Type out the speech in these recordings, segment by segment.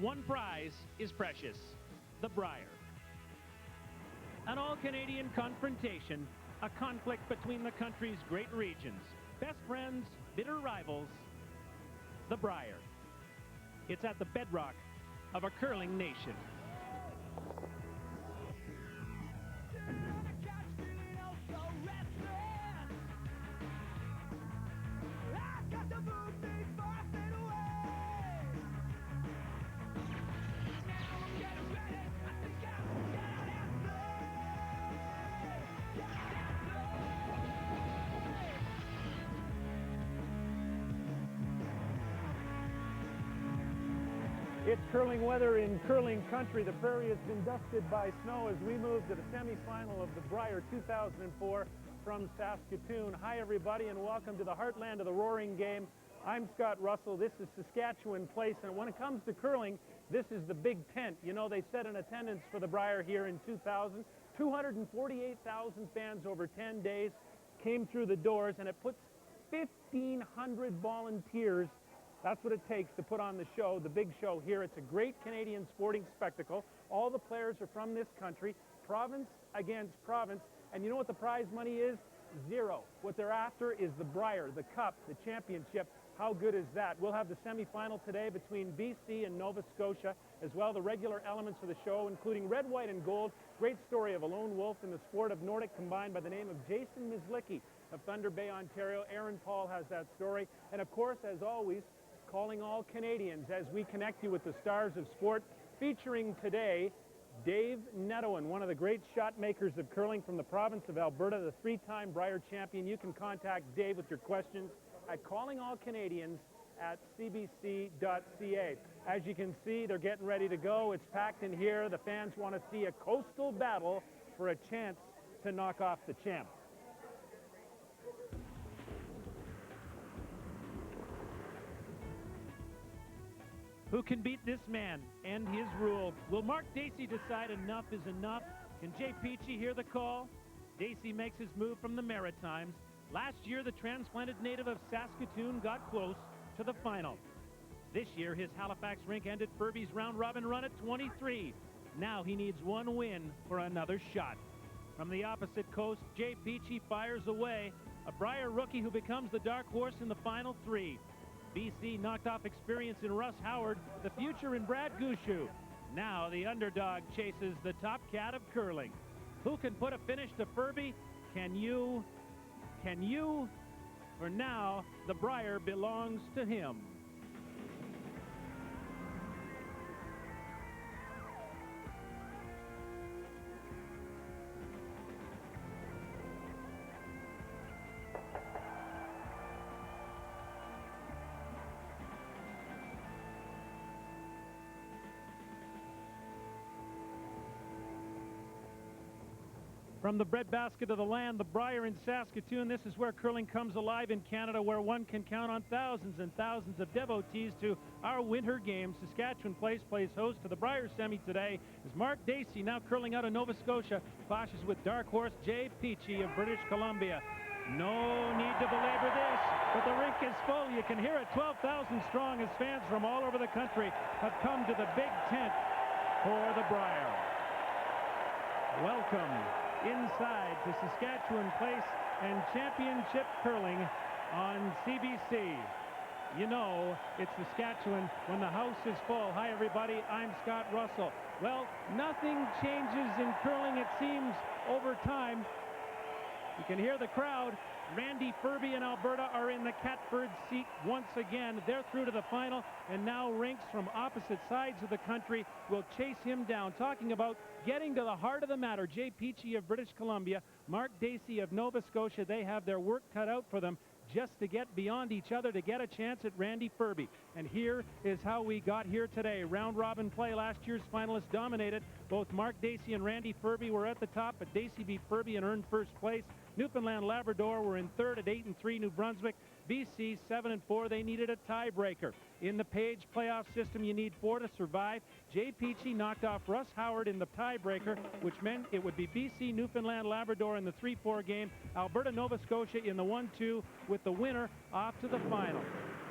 one prize is precious: the Brier. An all-Canadian confrontation, a conflict between the country's great regions. Best friends, bitter rivals, the Brier. It's at the bedrock of a curling nation. It's curling weather in curling country. The prairie has been dusted by snow as we move to the semifinal of the Brier 2004 from Saskatoon. Hi, everybody, and welcome to the heartland of the roaring game. I'm Scott Russell. This is Saskatchewan Place, and when it comes to curling, this is the big tent. You know, they set an attendance for the Brier here in 2000. 248,000 fans over 10 days came through the doors, and it puts 1,500 volunteers. That's what it takes to put on the show, the big show here. It's a great Canadian sporting spectacle. All the players are from this country, province against province. And you know what the prize money is? Zero. What they're after is the Brier, the cup, the championship. How good is that? We'll have the semifinal today between BC and Nova Scotia, as well the regular elements of the show, including red, white, and gold. Great story of a lone wolf in the sport of Nordic combined by the name of Jason Mislicki of Thunder Bay, Ontario. Aaron Paul has that story. And of course, as always, calling all Canadians as we connect you with the stars of sport, featuring today Dave Nedowan, one of the great shot makers of curling from the province of Alberta, the three-time Brier champion. You can contact Dave with your questions at callingallcanadians@cbc.ca. As you can see, they're getting ready to go. It's packed in here. The fans want to see a coastal battle for a chance to knock off the champ. Who can beat this man and his rule? Will Mark Dacey decide enough is enough? Can Jay Peachey hear the call? Dacey makes his move from the Maritimes. Last year, the transplanted native of Saskatoon got close to the final. This year, his Halifax rink ended Furby's round-robin run at 23. Now he needs one win for another shot. From the opposite coast, Jay Peachey fires away. A Brier rookie who becomes the dark horse in the final three. BC knocked off experience in Russ Howard, the future in Brad Gushu. Now the underdog chases the top cat of curling. Who can put a finish to Furby? Can you? Can you? For now, the Brier belongs to him. From the breadbasket of the land, the Brier in Saskatoon, this is where curling comes alive in Canada, where one can count on thousands and thousands of devotees to our winter games. Saskatchewan Place plays host to the Brier Semi today as Mark Dacey, now curling out of Nova Scotia, clashes with dark horse Jay Peachey of British Columbia. No need to belabor this, but the rink is full. You can hear it, 12,000 strong, as fans from all over the country have come to the big tent for the Brier. Welcome inside to Saskatchewan Place and championship curling on CBC. You know, it's Saskatchewan when the house is full. Hi, everybody. I'm Scott Russell. Well, nothing changes in curling, it seems, over time. You can hear the crowd. Randy Furby and Alberta are in the catbird seat once again. They're through to the final, and now rinks from opposite sides of the country will chase him down. Talking about getting to the heart of the matter, Jay Peachey of British Columbia, Mark Dacey of Nova Scotia, they have their work cut out for them just to get beyond each other to get a chance at Randy Furby. And here is how we got here today. Round-robin play. Last year's finalists dominated. Both Mark Dacey and Randy Furby were at the top, but Dacey beat Furby and earned first place. Newfoundland Labrador were in third at 8-3. New Brunswick, BC 7-4. They needed a tiebreaker. In the Page playoff system, you need 4 to survive. Jay Peachey knocked off Russ Howard in the tiebreaker, which meant it would be BC, Newfoundland, Labrador in the 3-4 game. Alberta, Nova Scotia in the 1-2, with the winner off to the final.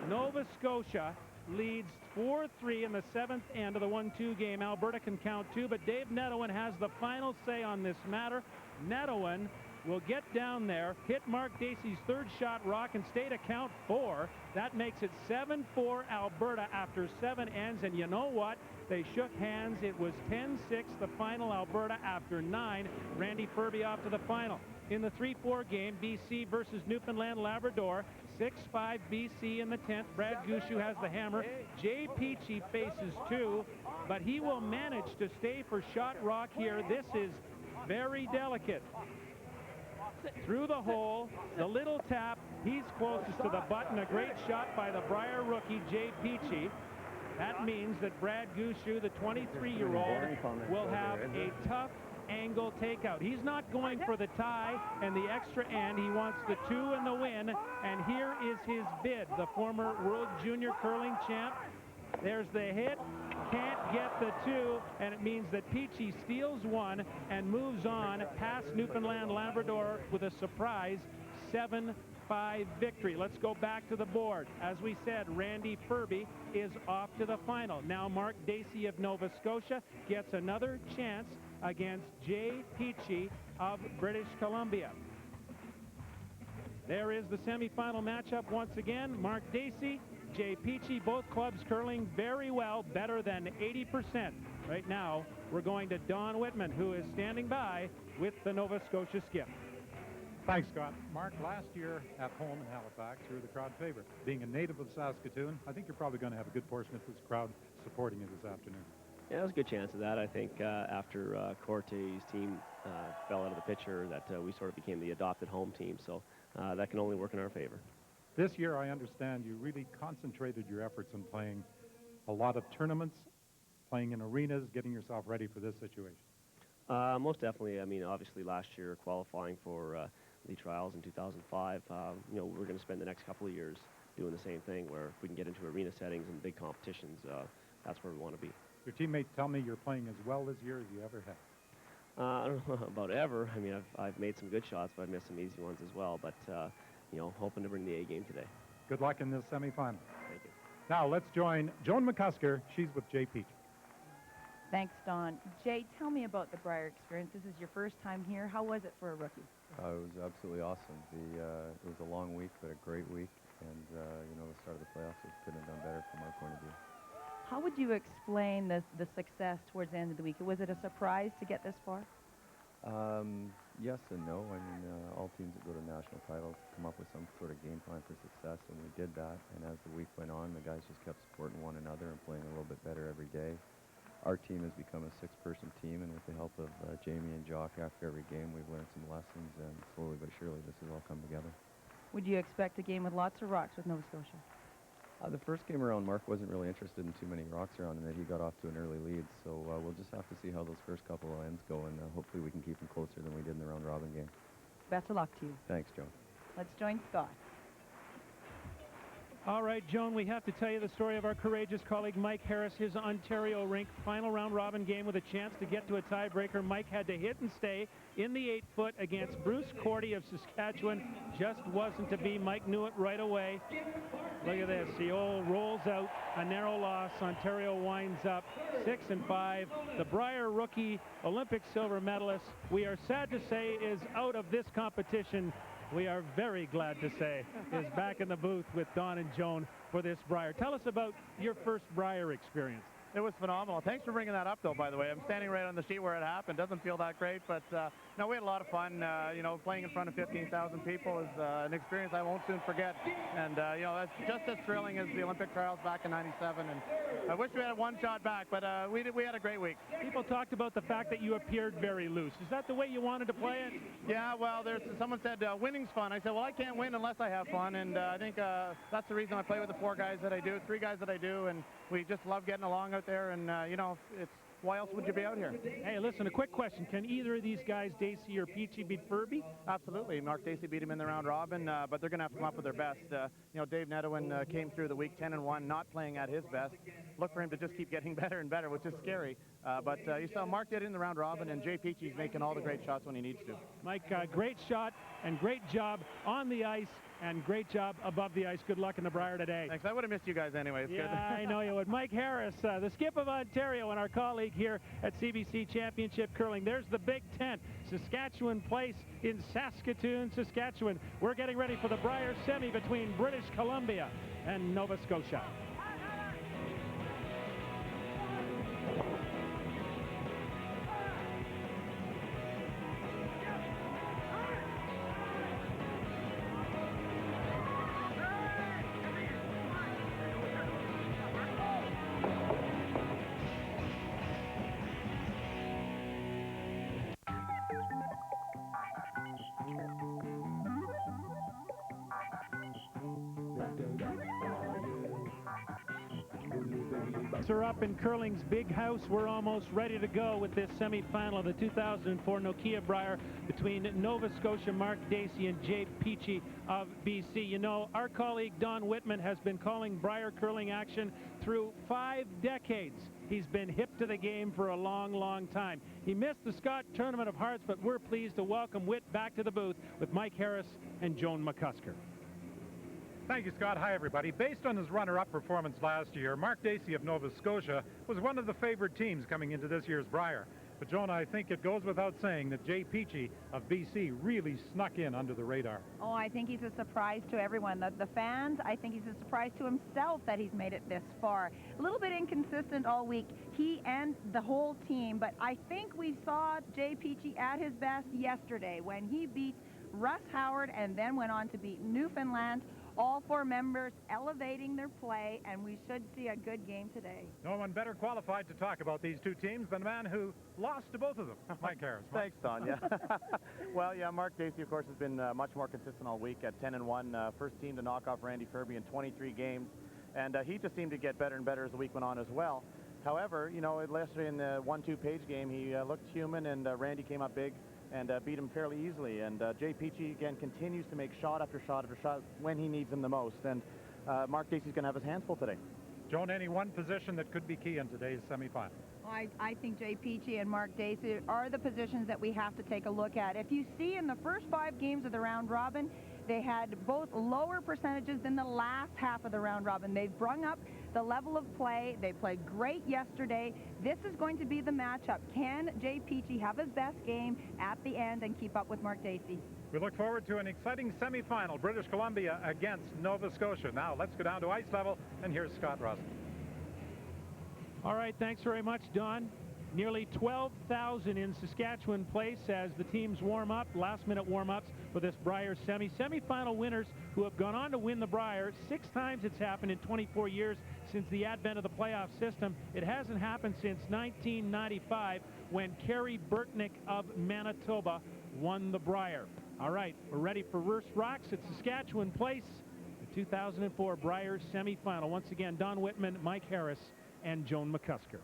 Nova Scotia leads 4-3 in the 7th end of the 1-2 game. Alberta can count 2, but Dave Netowin has the final say on this matter. Netowin will get down there, hit Mark Dacey's third shot rock, and stay to count 4. That makes it 7-4 Alberta after 7 ends. And you know what? They shook hands. It was 10-6, the final Alberta after 9. Randy Ferbey off to the final. In the 3-4 game, BC versus Newfoundland Labrador, 6-5 BC in the 10th. Brad Gushue has the hammer. Jay Peachey faces 2, but he will manage to stay for shot rock here. This is very delicate. Through the hole, the little tap, he's closest to the button. A great shot by the Brier rookie, Jay Peachey. That means that Brad Gushue, the 23-year-old, will have a tough angle takeout. He's not going for the tie and the extra end. He wants the 2 and the win, and here is his bid. The former World Junior Curling champ. There's the hit, can't get the 2, and it means that Peachey steals 1 and moves on past Newfoundland Labrador with a surprise 7-5 victory. Let's go back to the board. As we said, Randy Ferbey is off to the final. Now Mark Dacey of Nova Scotia gets another chance against Jay Peachey of British Columbia. There is the semifinal matchup once again. Mark Dacey, Jay Peachey, both clubs curling very well, better than 80%. Right now, we're going to Don Whitman, who is standing by with the Nova Scotia skip. Thanks, Scott. Mark, last year at home in Halifax, you were the crowd favorite. Being a native of Saskatoon, I think you're probably going to have a good portion of this crowd supporting you this afternoon. Yeah, there's a good chance of that. I think after Corte's team fell out of the picture, that we sort of became the adopted home team, so that can only work in our favor. This year, I understand you really concentrated your efforts on playing a lot of tournaments, playing in arenas, getting yourself ready for this situation. Most definitely. I mean, obviously last year qualifying for the trials in 2005, you know, we're going to spend the next couple of years doing the same thing, where if we can get into arena settings and big competitions, that's where we want to be. Your teammates tell me you're playing as well this year as you ever have. I don't know about ever. I mean, I've made some good shots, but I've missed some easy ones as well. But, you know, hoping to bring the A game today. Good luck in this semifinal. Thank you. Now let's join Joan McCusker. She's with Jay Peachey. Thanks, Don. Jay, tell me about the Brier experience. This is your first time here. How was it for a rookie? It was absolutely awesome. It was a long week, but a great week. And, you know, the start of the playoffs, it couldn't have done better from our point of view. How would you explain the success towards the end of the week? Was it a surprise to get this far? Yes and no. I mean, all teams that go to national titles come up with some sort of game plan for success, and we did that. And as the week went on, the guys just kept supporting one another and playing a little bit better every day. Our team has become a 6-person team, and with the help of Jamie and Jock after every game, we've learned some lessons, and slowly but surely this has all come together. Would you expect a game with lots of rocks with Nova Scotia? The first game around, Mark wasn't really interested in too many rocks around, and that he got off to an early lead. So we'll just have to see how those first couple of ends go, and hopefully we can keep them closer than we did in the round-robin game. Best of luck to you. Thanks, Joan. Let's join Scott. All right, Joan, we have to tell you the story of our courageous colleague Mike Harris, his Ontario rink final round-robin game with a chance to get to a tiebreaker. Mike had to hit and stay in the 8-foot against Bruce Cordy of Saskatchewan. Just wasn't to be. Mike knew it right away. Look at this. He rolls out a narrow loss. Ontario winds up 6-5. The Brier rookie Olympic silver medalist, we are sad to say, is out of this competition. We are very glad to say is back in the booth with Don and Joan for this Brier. Tell us about your first Brier experience. It was phenomenal. Thanks for bringing that up, though, by the way. I'm standing right on the sheet where it happened. Doesn't feel that great, but no, we had a lot of fun. You know, playing in front of 15,000 people is an experience I won't soon forget. And, you know, that's just as thrilling as the Olympic trials back in '97. And I wish we had one shot back, but we had a great week. People talked about the fact that you appeared very loose. Is that the way you wanted to play it? Yeah, well, someone said winning's fun. I said, well, I can't win unless I have fun. And I think that's the reason I play with the 3 guys that I do, and we just love getting along out there. And, you know, why else would you be out here? Hey, listen, a quick question. Can either of these guys, Dacey or Peachey, beat Furby? Absolutely. Mark Dacey beat him in the round robin, but they're going to have to come up with their best. Dave Nedowin came through the week 10-1, not playing at his best. Look for him to just keep getting better and better, which is scary. But you saw Mark did in the round robin, and Jay Peachey's making all the great shots when he needs to. Mike, great shot and great job on the ice and great job above the ice. Good luck in the Brier today. Thanks. I would have missed you guys anyway. It's yeah, good. I know you would. Mike Harris, the skip of Ontario, and our colleague here at CBC Championship Curling. There's the big tent, Saskatchewan Place in Saskatoon, Saskatchewan. We're getting ready for the Brier Semi between British Columbia and Nova Scotia. Are up in curling's big house. We're almost ready to go with this semifinal of the 2004 Nokia Brier between Nova Scotia Mark Dacey and Jay Peachey of BC. You know, our colleague Don Whitman has been calling Brier curling action through 5 decades. He's been hip to the game for a long, long time. He missed the Scott Tournament of Hearts, but we're pleased to welcome Whit back to the booth with Mike Harris and Joan McCusker. Thank you, Scott. Hi, everybody. Based on his runner-up performance last year, Mark Dacey of Nova Scotia was one of the favored teams coming into this year's Brier. But, Joan, I think it goes without saying that Jay Peachey of BC really snuck in under the radar. Oh, I think he's a surprise to everyone. The fans, I think he's a surprise to himself that he's made it this far. A little bit inconsistent all week, he and the whole team, but I think we saw Jay Peachey at his best yesterday when he beat Russ Howard and then went on to beat Newfoundland. All 4 members elevating their play, and we should see a good game today. No one better qualified to talk about these two teams than a man who lost to both of them, Mike Harris. Thanks, Don. Yeah. Well, yeah, Mark Dacey, of course, has been much more consistent all week at 10-1. First team to knock off Randy Furby in 23 games, and he just seemed to get better and better as the week went on as well. However, you know, yesterday in the 1-2 Page game, he looked human, and Randy came up big and beat him fairly easily. And Jay Peachey, again, continues to make shot after shot after shot when he needs them the most. And Mark Dacey's going to have his hands full today. Joan, any one position that could be key in today's semifinal? I think Jay Peachey and Mark Dacey are the positions that we have to take a look at. If you see in the first 5 games of the round robin, they had both lower percentages than the last half of the round robin. They've brung up the level of play. They played great yesterday. This is going to be the matchup. Can Jay Peachey have his best game at the end and keep up with Mark Dacey? We look forward to an exciting semifinal, British Columbia against Nova Scotia. Now let's go down to ice level, and here's Scott Russell. All right, thanks very much, Don. Nearly 12,000 in Saskatchewan Place as the teams warm up, last-minute warm-ups for this Brier Semi. Semifinal winners who have gone on to win the Brier. 6 times it's happened in 24 years since the advent of the playoff system. It hasn't happened since 1995 when Kerry Burtnick of Manitoba won the Brier. All right, we're ready for Worst Rocks at Saskatchewan Place, the 2004 Brier Semifinal. Once again, Don Whitman, Mike Harris, and Joan McCusker.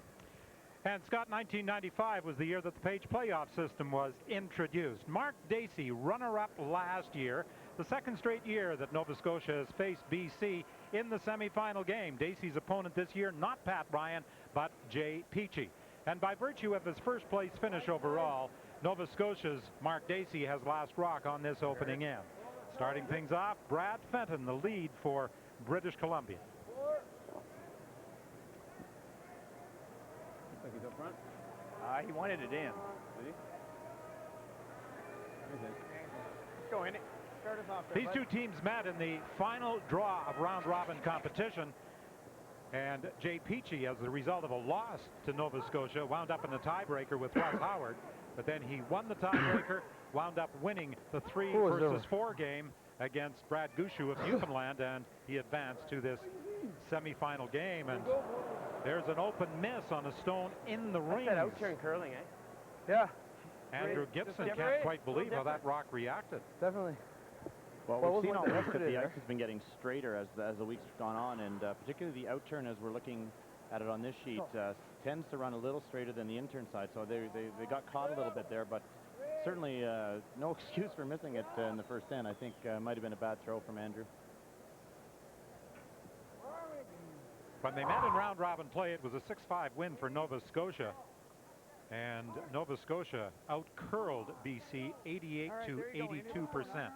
And Scott, 1995 was the year that the Page playoff system was introduced. Mark Dacey, runner-up last year, the 2nd straight year that Nova Scotia has faced BC in the semifinal game. Dacey's opponent this year, not Pat Ryan, but Jay Peachey. And by virtue of his first place finish overall, Nova Scotia's Mark Dacey has last rock on this opening end. Starting things off, Brad Fenton, the lead for British Columbia. Like he's up front. He wanted it in. Did he? Let's go in it. Start us off there, These two teams met in the final draw of round-robin competition. And Jay Peachey, as a result of a loss to Nova Scotia, wound up in a tiebreaker with Russ Howard. But then he won the tiebreaker, wound up winning the 3 versus 4 game against Brad Gushu of Newfoundland, and he advanced to this semifinal game. And there's an open miss on a stone in the ring. That out-turn curling, eh? Yeah. Andrew Gibson can't quite believe how that rock reacted. Definitely. Well, we've seen already that the ice has been getting straighter as the weeks have gone on, and particularly the out-turn as we're looking at it on this sheet. Tends to run a little straighter than the intern side, so they got caught a little bit there, but certainly no excuse for missing it in the first end. I think might have been a bad throw from Andrew. When they met in round robin play, it was a 6-5 win for Nova Scotia. And Nova Scotia out-curled BC 88 to 82%.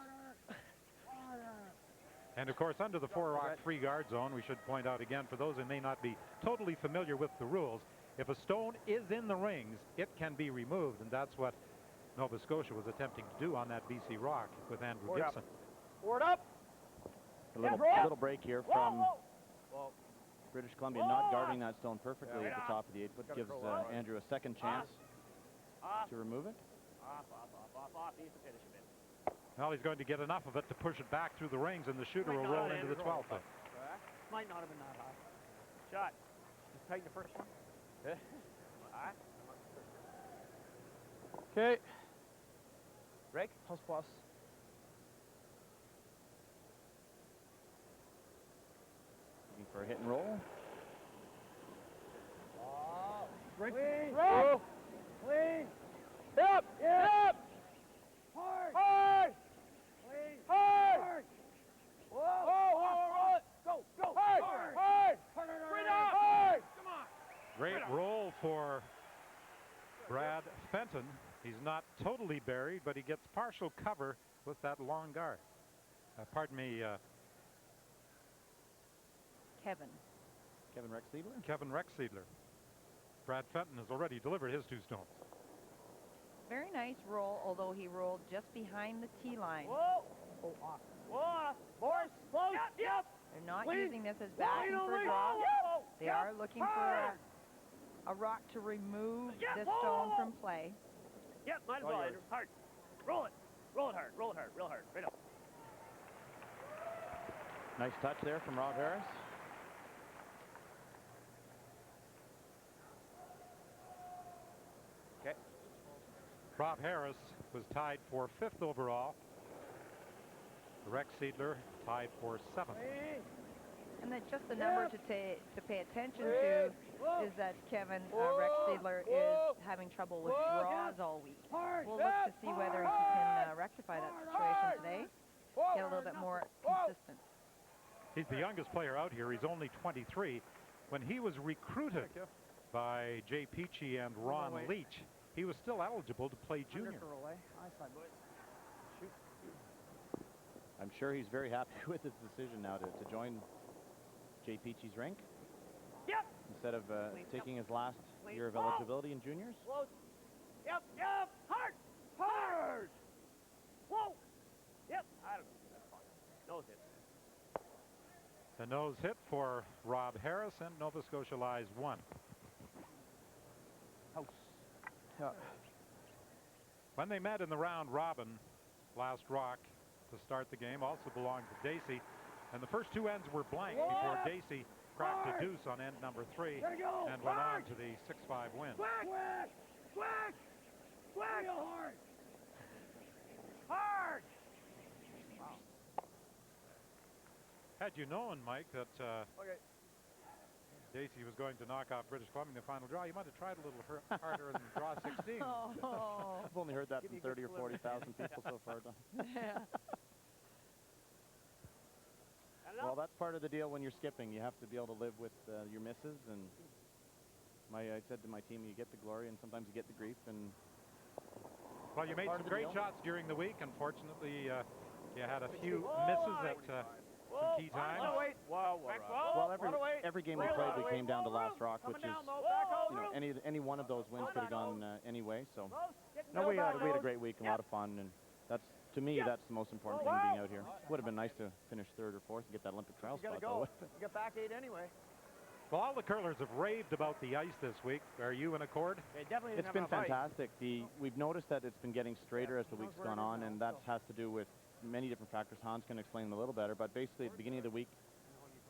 And of course, under the 4-rock free guard zone, we should point out again, for those who may not be totally familiar with the rules, if a stone is in the rings, it can be removed, and that's what Nova Scotia was attempting to do on that BC rock with Andrew Gibson. Board up. A little break here from British Columbia, not guarding that stone perfectly at the top of the 8-foot, gives Andrew a second chance to remove it. Well, he's going to get enough of it to push it back through the rings, and the shooter will roll into the 12-foot. Might not have been that high. Shot. Just tighten the first one. Okay. Break. Plus. Looking for a hit and roll. Clean. Roll. Clean. Yep. Yep. Hard. Clean. Hard. Whoa. Whoa. Go. Hard. Straight up. Hard. Come on. Great roll for Brad Fenton. He's not totally buried, but he gets partial cover with that long guard. Pardon me. Kevin Rexsiedler? Kevin Rexsiedler. Brad Fenton has already delivered his 2 stones. Very nice roll, although he rolled just behind the tee line. Whoa. Boris. Close. Yep. They're not Clean. using this as backing for a draw. They are looking for a rock to remove this stone from play. Yep, might as well, Andrew. Hard. Roll it. Roll it hard. Real hard. Right up. Nice touch there from Rob Harris. Okay. Rob Harris was tied for 5th overall. Rexsiedler tied for 7th. And that's just the number to pay attention to is that Kevin Rexsiedler is having trouble with draws all week. We'll look to see whether he can rectify that situation today, get a little bit more consistent. He's the youngest player out here. He's only 23. When he was recruited by Jay Peachey and Ron Leach, he was still eligible to play junior. I'm sure he's very happy with his decision now to join Jay Peachey's rink. Yep. Instead of taking his last year of eligibility in juniors. Close. Yep. Hard. Whoa. Yep. I don't know. That's fine. Nose hit. The nose hit for Rob Harris, and Nova Scotia lies 1. When they met in the round robin, last rock to start the game also belonged to Dacey, and the first 2 ends were blank before Dacey cracked a deuce on end number 3 and went on to the 6-5 win. Hard. Had you known, Mike, that Dacey was going to knock off British Columbia in the final draw, you might have tried a little harder in draw 16. I've only heard that from 30 or 40,000 people so far. Well, that's part of the deal when you're skipping. You have to be able to live with your misses. And I said to my team, you get the glory and sometimes you get the grief. And well, you made some great shots during the week. Unfortunately, you had a few misses at some key times. Well, every game we played, we came down to last rock, which is, any one of those wins could have gone any way. So, no, we had a great week and a lot of fun, and to me, that's the most important thing being out here. Would have been nice to finish 3rd or 4th and get that Olympic trial spot. You got back 8 anyway. Well, all the curlers have raved about the ice this week. Are you in accord? It's been fantastic. We've noticed that it's been getting straighter as the week's gone on, and that has to do with many different factors. Hans can explain them a little better, but basically at the beginning of the week,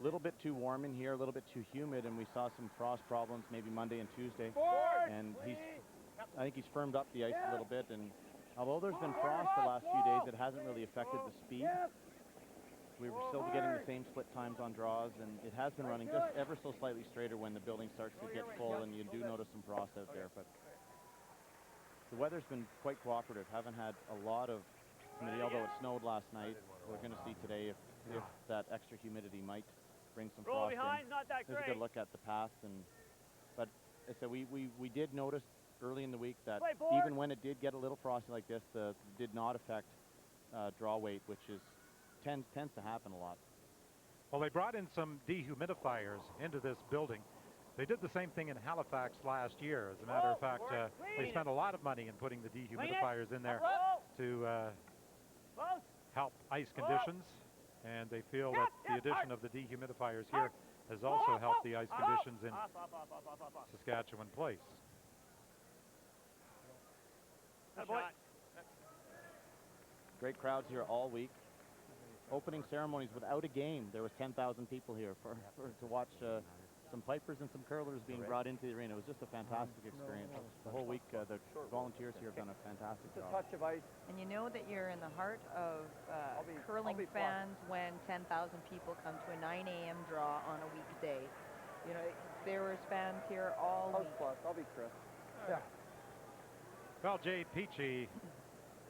a little bit too warm in here, a little bit too humid, and we saw some frost problems maybe Monday and Tuesday. And I think he's firmed up the ice a little bit, and although there's been frost the last few days, it hasn't really affected the speed. We were still getting the same split times on draws, and it has been running just ever so slightly straighter when the building starts to get full, and you do notice some frost out there. But the weather's been quite cooperative. Haven't had a lot of humidity, although it snowed last night. We're going to see today if that extra humidity might bring some frost in. There's a good look at the path, but as I said, we did notice early in the week that even when it did get a little frosty like this, did not affect draw weight, which tends to happen a lot. Well, they brought in some dehumidifiers into this building. They did the same thing in Halifax last year. As a matter of fact, they spent a lot of money in putting the dehumidifiers in there to help ice conditions, and they feel that the addition of the dehumidifiers here has also helped the ice conditions in Saskatchewan Place. Great crowds here all week. Opening ceremonies without a game. There was 10,000 people here to watch some pipers and some curlers being brought into the arena. It was just a fantastic experience. The whole week, the volunteers here have done a fantastic job. A touch of ice. And you know that you're in the heart of curling fans when 10,000 people come to a 9 a.m. draw on a weekday. You know, there was fans here all week. I'll be Chris. Yeah. Well, Jay Peachey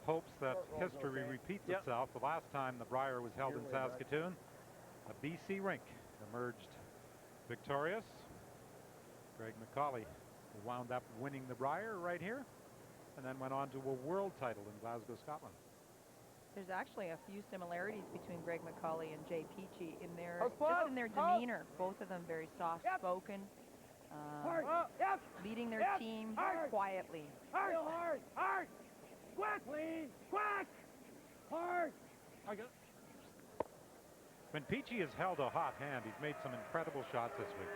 hopes that history repeats itself. The last time the Brier was held in Saskatoon, a BC rink emerged victorious. Greg McCauley wound up winning the Brier right here, and then went on to a world title in Glasgow, Scotland. There's actually a few similarities between Greg McCauley and Jay Peachey in their just in their demeanor. Both of them very soft-spoken, leading their team quietly. Hard! Quack, please! Quack! Hard! When Peachey has held a hot hand, he's made some incredible shots this week.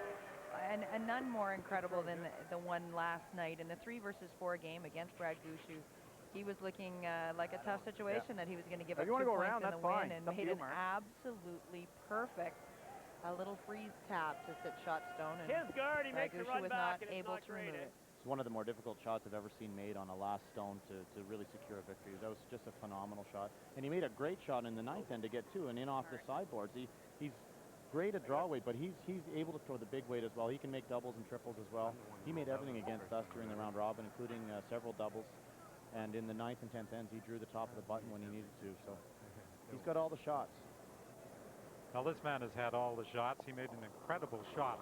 And none more incredible than the one last night in the 3 versus 4 game against Brad Gushu. He was looking like a tough situation that he was going to give up 2 points in the win, and made an absolutely perfect little freeze tap to sit shot stone, and Gushu was not able to remove it. It's one of the more difficult shots I've ever seen made on a last stone to really secure a victory. That was just a phenomenal shot. And he made a great shot in the 9th end to get 2 and in off the sideboards. He's great at draw weight, but he's able to throw the big weight as well. He can make doubles and triples as well. He made everything against us during the round robin, including several doubles. And in the 9th and 10th ends, he drew the top of the button when he needed to. So he's got all the shots. Now this man has had all the shots. He made an incredible shot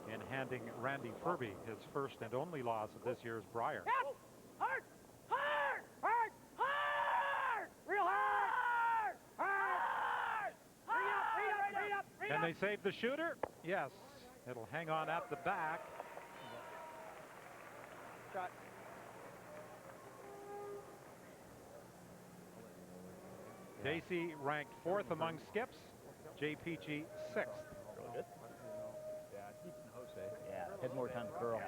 in handing Randy Furby his first and only loss of this year's Brier. Hard! Hard! Hard! Hard! Real hard! Hard! Hard! Can they save the shooter? Yes. It'll hang on at the back. Shot. Dacey ranked 4th among skips. Jay Peachey 6th. Really good. Yeah, had more time to curl.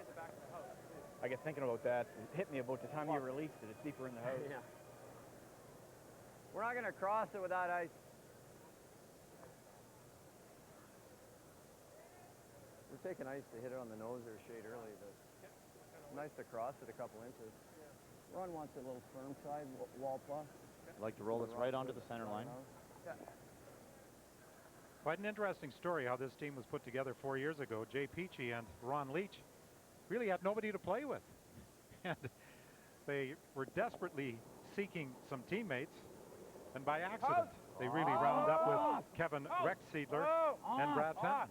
I get thinking about that. It hit me about the time you released it. It's deeper in the house. Yeah. We're not going to cross it with that ice. We're taking ice to hit it on the nose or shade early, but it's nice to cross it a couple inches. Ron wants a little firm side wall plus. I'd like to roll this right onto the center line. Quite an interesting story how this team was put together 4 years ago. Jay Peachey and Ron Leach really had nobody to play with. And they were desperately seeking some teammates. And by accident, they really round up with Kevin Rexsiedler and Brad Fenton.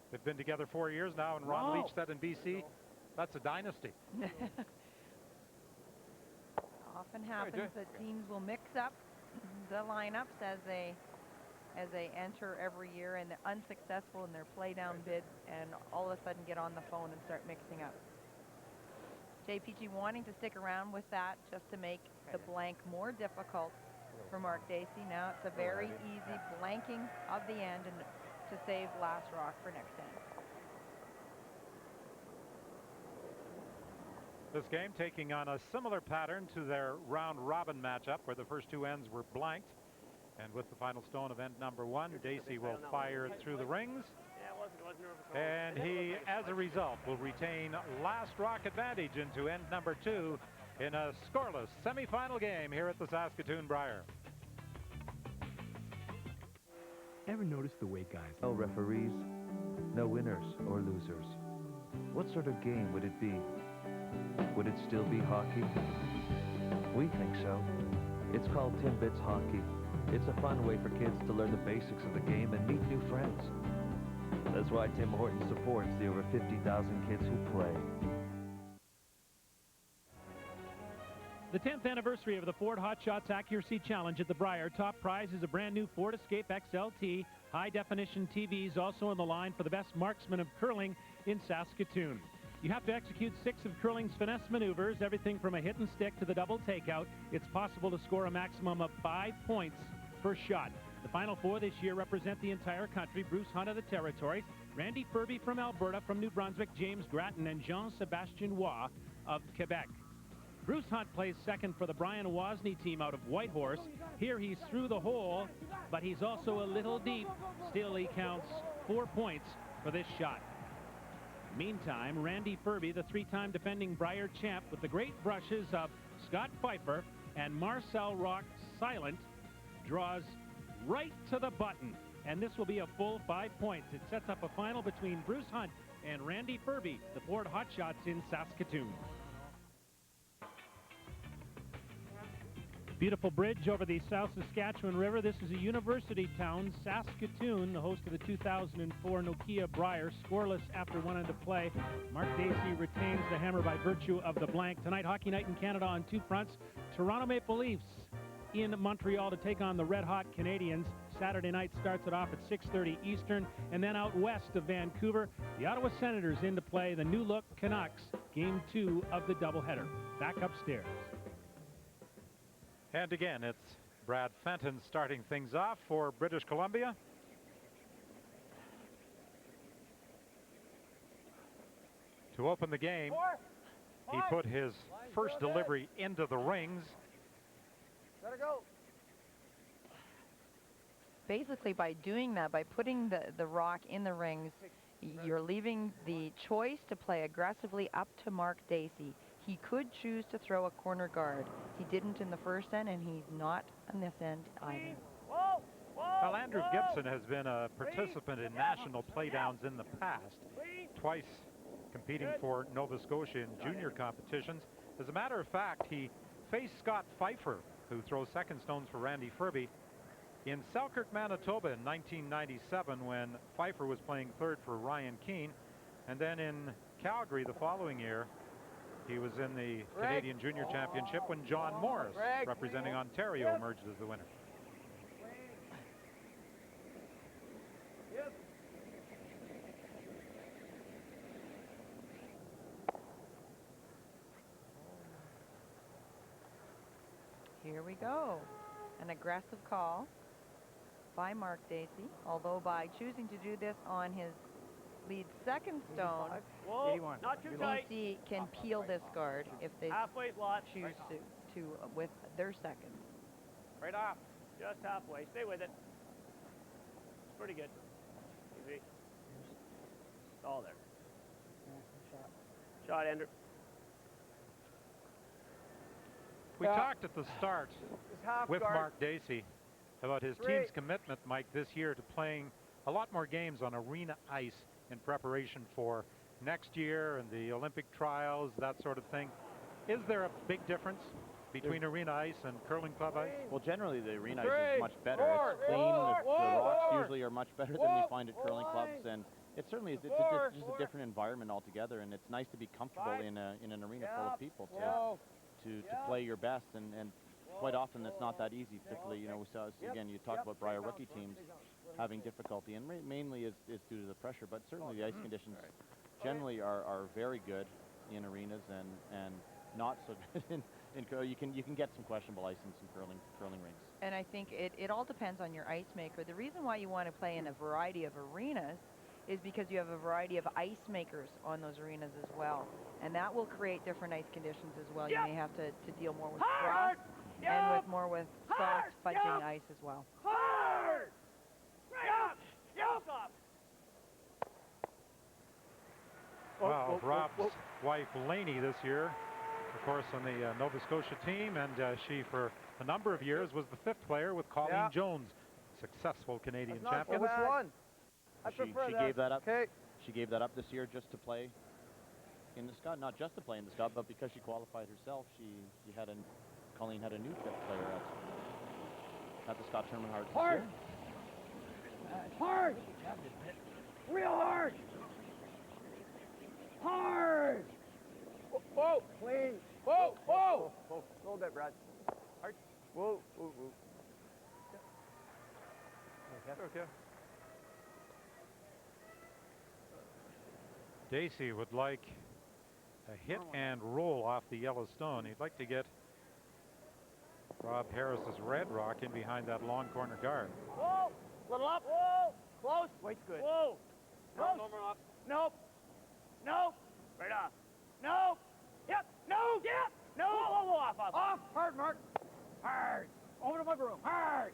They've been together 4 years now, and Ron Leach said in BC, that's a dynasty. Often happens that teams will mix up the lineups as they enter every year, and they're unsuccessful in their play down bid, and all of a sudden get on the phone and start mixing up. Jay Peachey wanting to stick around with that just to make the blank more difficult for Mark Dacey. Now it's a very easy blanking of the end and to save last rock for next end. This game taking on a similar pattern to their round robin matchup where the first 2 ends were blanked. And with the final stone of end number 1, Dacey will fire it through the rings. And he, as a result, will retain last rock advantage into end number 2 in a scoreless semifinal game here at the Saskatoon Brier. Ever notice the way guys... No referees, no winners or losers. What sort of game would it be? Would it still be hockey? We think so. It's called Timbits Hockey. It's a fun way for kids to learn the basics of the game and meet new friends. That's why Tim Hortons supports the over 50,000 kids who play. The 10th anniversary of the Ford Hot Shots Accuracy Challenge at the Brier. Top prize is a brand new Ford Escape XLT. High-definition TVs also on the line for the best marksman of curling in Saskatoon. You have to execute 6 of curling's finesse maneuvers, everything from a hit and stick to the double takeout. It's possible to score a maximum of 5 points per shot. The Final 4 this year represent the entire country. Bruce Hunt of the Territories, Randy Furby from Alberta, from New Brunswick, James Gratton, and Jean-Sébastien Roy of Quebec. Bruce Hunt plays second for the Brian Wozni team out of Whitehorse. Here he's through the hole, but he's also a little deep. Still, he counts 4 points for this shot. Meantime, Randy Furby, the 3-time defending Brier champ, with the great brushes of Scott Pfeiffer and Marcel Rock Silent, draws right to the button, and this will be a full 5 points. It sets up a final between Bruce Hunt and Randy Furby, the Ford Hot Shots in Saskatoon. Beautiful bridge over the South Saskatchewan River. This is a university town, Saskatoon, the host of the 2004 Nokia Brier, scoreless after 1 end of play. Mark Dacey retains the hammer by virtue of the blank. Tonight, Hockey Night in Canada on 2 fronts. Toronto Maple Leafs in Montreal to take on the red-hot Canadians. Saturday night starts it off at 6:30 Eastern, and then out west of Vancouver, the Ottawa Senators into play, the new-look Canucks, Game 2 of the doubleheader. Back upstairs. And again, it's Brad Fenton starting things off for British Columbia. To open the game, he put his first delivery into the rings. Let her go. Basically, by doing that, by putting the rock in the rings, you're leaving the choice to play aggressively up to Mark Dacey. He could choose to throw a corner guard. He didn't in the first end, and he's not on this end either. Well, Andrew Gibson has been a participant in national playdowns in the past, twice competing for Nova Scotia in junior competitions. As a matter of fact, he faced Scott Pfeiffer, who throws second stones for Randy Furby, in Selkirk, Manitoba in 1997, when Pfeiffer was playing third for Ryan Keane. And then in Calgary the following year, he was in the Canadian Junior Championship when John Morris, representing Ontario, emerged as the winner. Here we go. An aggressive call by Mark Dacey, although by choosing to do this on his lead second stone, BC can peel this guard if they choose to with their second. Right off. Just halfway. Stay with it. It's pretty good. Easy. All there. Shot, Andrew. We talked at the start with Mark Dacey about his team's commitment, Mike, this year to playing a lot more games on arena ice in preparation for next year and the Olympic trials, that sort of thing. Is there a big difference between arena ice and curling club ice? Well, generally the arena ice is much better. It's clean. The rocks usually are much better than we find at curling clubs, and it certainly is. It's just a different environment altogether, and it's nice to be comfortable in an arena full of people to play your best, and quite often it's not that easy. Particularly, we saw, again, you talk about Brier rookie teams having difficulty, and mainly is due to the pressure, but certainly the ice conditions generally are very good in arenas and not so good in you can get some questionable ice in some curling rings. And I think it all depends on your ice maker. The reason why you want to play in a variety of arenas is because you have a variety of ice makers on those arenas as well, and that will create different ice conditions as well. You may have to deal more with frost and with soft fudging ice as well. Well, Rob's wife Lainey this year, of course, on the Nova Scotia team, and she for a number of years was the 5th player with Colleen Jones successful Canadian That's not champion. so bad. Which one? She gave that up. Okay. She gave that up this year just to play in the Scott, not just to play in the Scott, but because she qualified herself, Colleen had a new fifth player at the Scott Tournament hard. Hard! Real hard! Hard! Whoa! Clean! Whoa! Whoa! Whoa! Hold that, Brad. Hard. Whoa! Whoa! Whoa! Okay. Dacey would like a hit and roll off the yellow stone. He'd like to get Rob Harris's red rock in behind that long corner guard. Whoa! Little up. Whoa! Close. Weight's good. Whoa! Close. Nope. Nope. Nope. Right off. Nope. Yep. Nope. Yep. No. Whoa, whoa, whoa. Off. Hard, Mark. Hard. Over to my broom. Hard.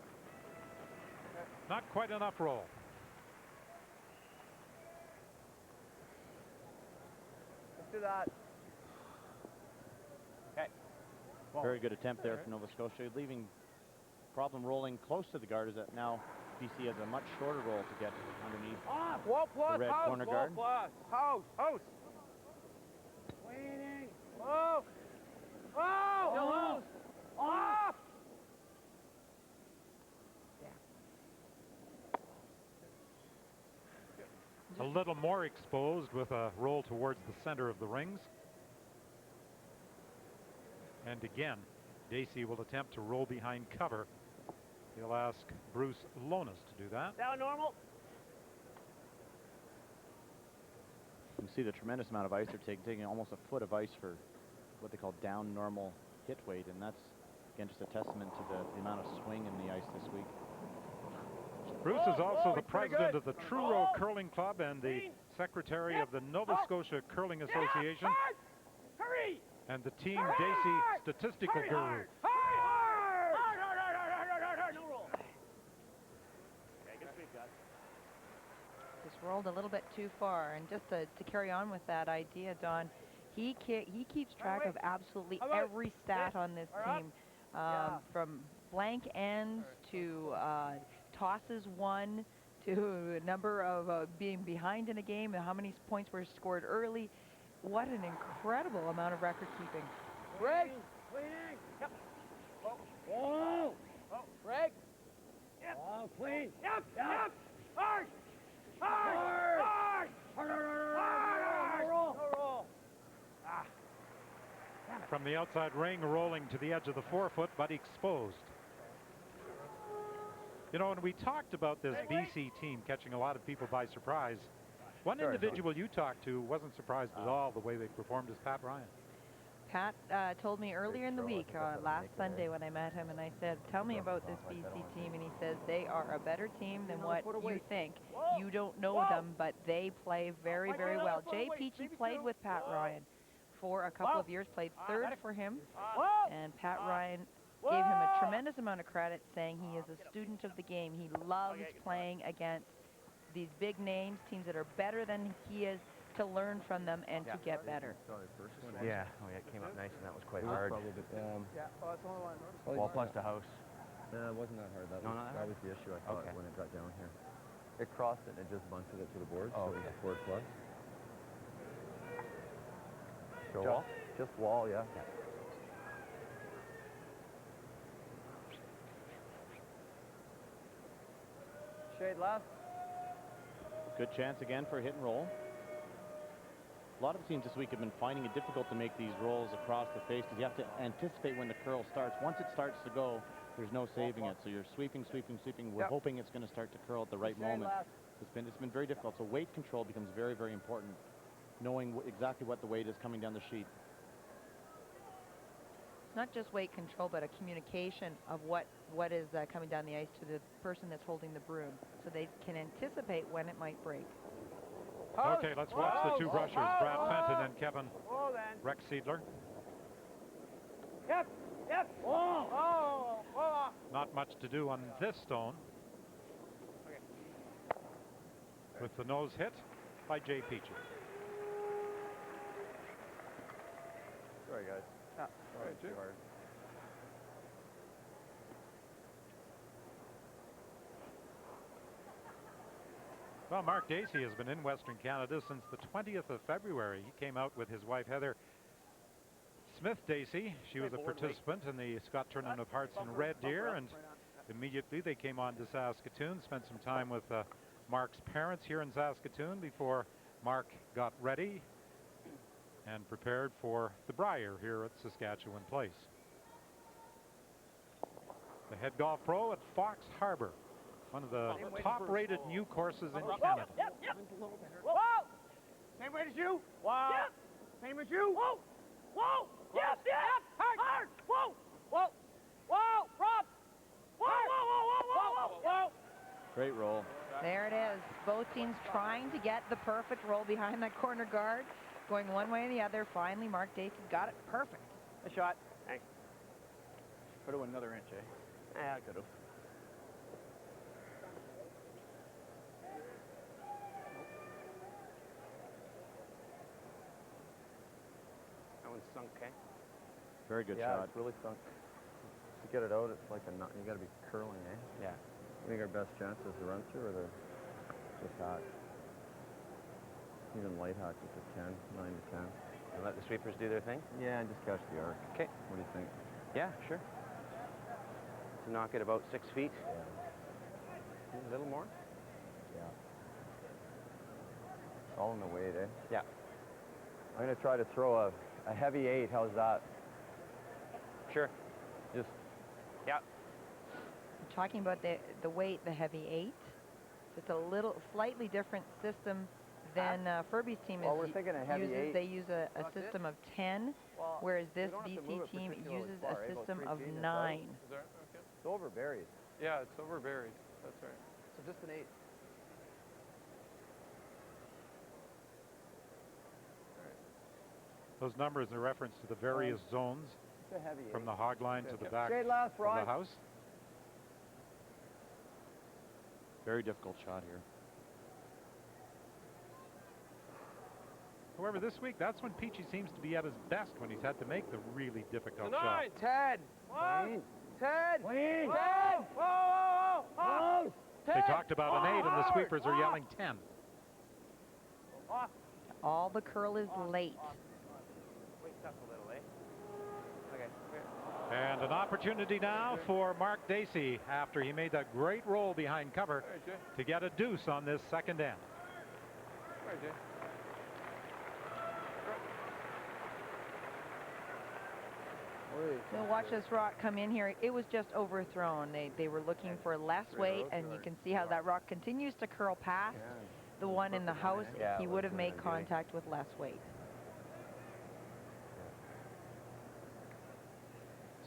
Not quite enough roll. Let's do that. Okay. Very good attempt there from Nova Scotia. Leaving problem rolling close to the guard is that now BC has a much shorter roll to get underneath the red corner guard. House. Cleaning. Whoa. Whoa. Still loose. Off. A little more exposed with a roll towards the center of the rings. And again, Dacey will attempt to roll behind cover. He'll ask Bruce Lonas to do that. Down normal. You can see the tremendous amount of ice they're taking almost a foot of ice for what they call down normal hit weight, and that's again just a testament to the amount of swing in the ice this week. Bruce is also the president of the Truro Curling Club and the secretary of the Nova Scotia Curling Association. Hurry! And the Team Dacey statistical guru. Hard! No roll. Okay, good speed, guys. Just rolled a little bit too far, and just to carry on with that idea, Don, he keeps track of absolutely every stat on this team, from blank ends to tosses won, to number of being behind in a game, and how many points were scored early. What an incredible amount of record keeping. Greg! Cleaning! Yep. Whoa! Oh, Greg! Yep. Oh, clean! Yep! Yep! Hard! Hard! Hard! Hard! Hard! No roll! Ah. From the outside ring, rolling to the edge of the forefoot, but exposed. You know, when we talked about this BC team catching a lot of people by surprise, one individual you talked to wasn't surprised at all the way they performed as Pat Ryan. Pat told me earlier in the week, last Sunday when I met him, and I said, tell me about this BC team, and he says they are a better team than what you think. You don't know them, but they play very, very well. Jay Peachey played with Pat Ryan for a couple of years, played third for him, and Pat Ryan gave him a tremendous amount of credit, saying he is a student of the game. He loves playing against these big names, teams that are better than he is, to learn from them and to get better. Yeah, it came up nice, and that was quite hard. Wall plus the house. It wasn't that hard. That was the issue, I thought, when it got down here. It crossed it and it just bunted it to the board, so it was a forward plus. Show wall? Just wall, yeah. Shade left. Good chance again for a hit and roll. A lot of teams this week have been finding it difficult to make these rolls across the face because you have to anticipate when the curl starts. Once it starts to go, there's no saving it. So you're sweeping. We're hoping it's going to start to curl at the right moment. It's been very difficult. So weight control becomes very, very important, knowing exactly what the weight is coming down the sheet. Not just weight control, but a communication of what is coming down the ice to the person that's holding the broom, so they can anticipate when it might break. Okay, let's watch the two brushers, Brad Fenton and Kevin Rexseidler. Yep. Not much to do on this stone. With the nose hit by Jay Peachey. Sorry, guys. Too hard. Well, Mark Dacey has been in Western Canada since the 20th of February. He came out with his wife, Heather Smith Dacey. She was a participant in the Scott Tournament of Hearts and Red Deer, and immediately they came on to Saskatoon, spent some time with Mark's parents here in Saskatoon before Mark got ready and prepared for the Brier here at Saskatchewan Place. The head golf pro at Fox Harbor, one of the top-rated new courses in Canada. Yep. Whoa! Same weight as you. Wow. Yep. Same as you. Whoa! Whoa! Yep. Hard. Whoa! Rob! Whoa! Great roll. There it is. Both teams trying to get the perfect roll behind that corner guard, going one way or the other. Finally, Mark Dacey got it perfect. A shot. Thanks. Could have went another inch, eh? Yeah, I could have. That one's sunk, okay? Very good Yeah, shot. it's really sunk. To get it out, it's like a nut. You got to be curling, eh? Yeah. I think our best chance is the run through or the hack. Even light hack is a 10, 9 to 10. And let the sweepers do their thing? Yeah, and just catch the arc. Okay. What do you think? Yeah, sure. To knock it about 6 feet. Yeah. A little more. Yeah. All in the weight, eh? Yeah. I'm going to try to throw a heavy 8. How's that? Sure. Just. Yeah. Talking about the weight, the heavy 8. It's a slightly different system than Furby's team Well, we're thinking a heavy uses. 8. They use a system of 10, whereas this BC team uses a system of 9. It's over buried. Yeah, it's over buried. That's right. So just an 8. Those numbers are reference to the various zones It's a heavy 8. from the hog line to the back Straight left, of the Rod. house. Very difficult shot here. However, this week, that's when Peachey seems to be at his best, when he's had to make the really difficult Nine. shot. 10. Clean. 10. Clean. 10. Whoa. They talked about an 8, and the sweepers are yelling 10. All the curl is late. Wait up a little, eh? Okay. And an opportunity now for Mark Dacey, after he made that great roll behind cover, to get a deuce on this second end. Right, Jay. So watch this rock come in here. It was just overthrown. They were looking for less weight, and you can see how that rock continues to curl past the one in the house. Yeah, He would have made contact with less weight.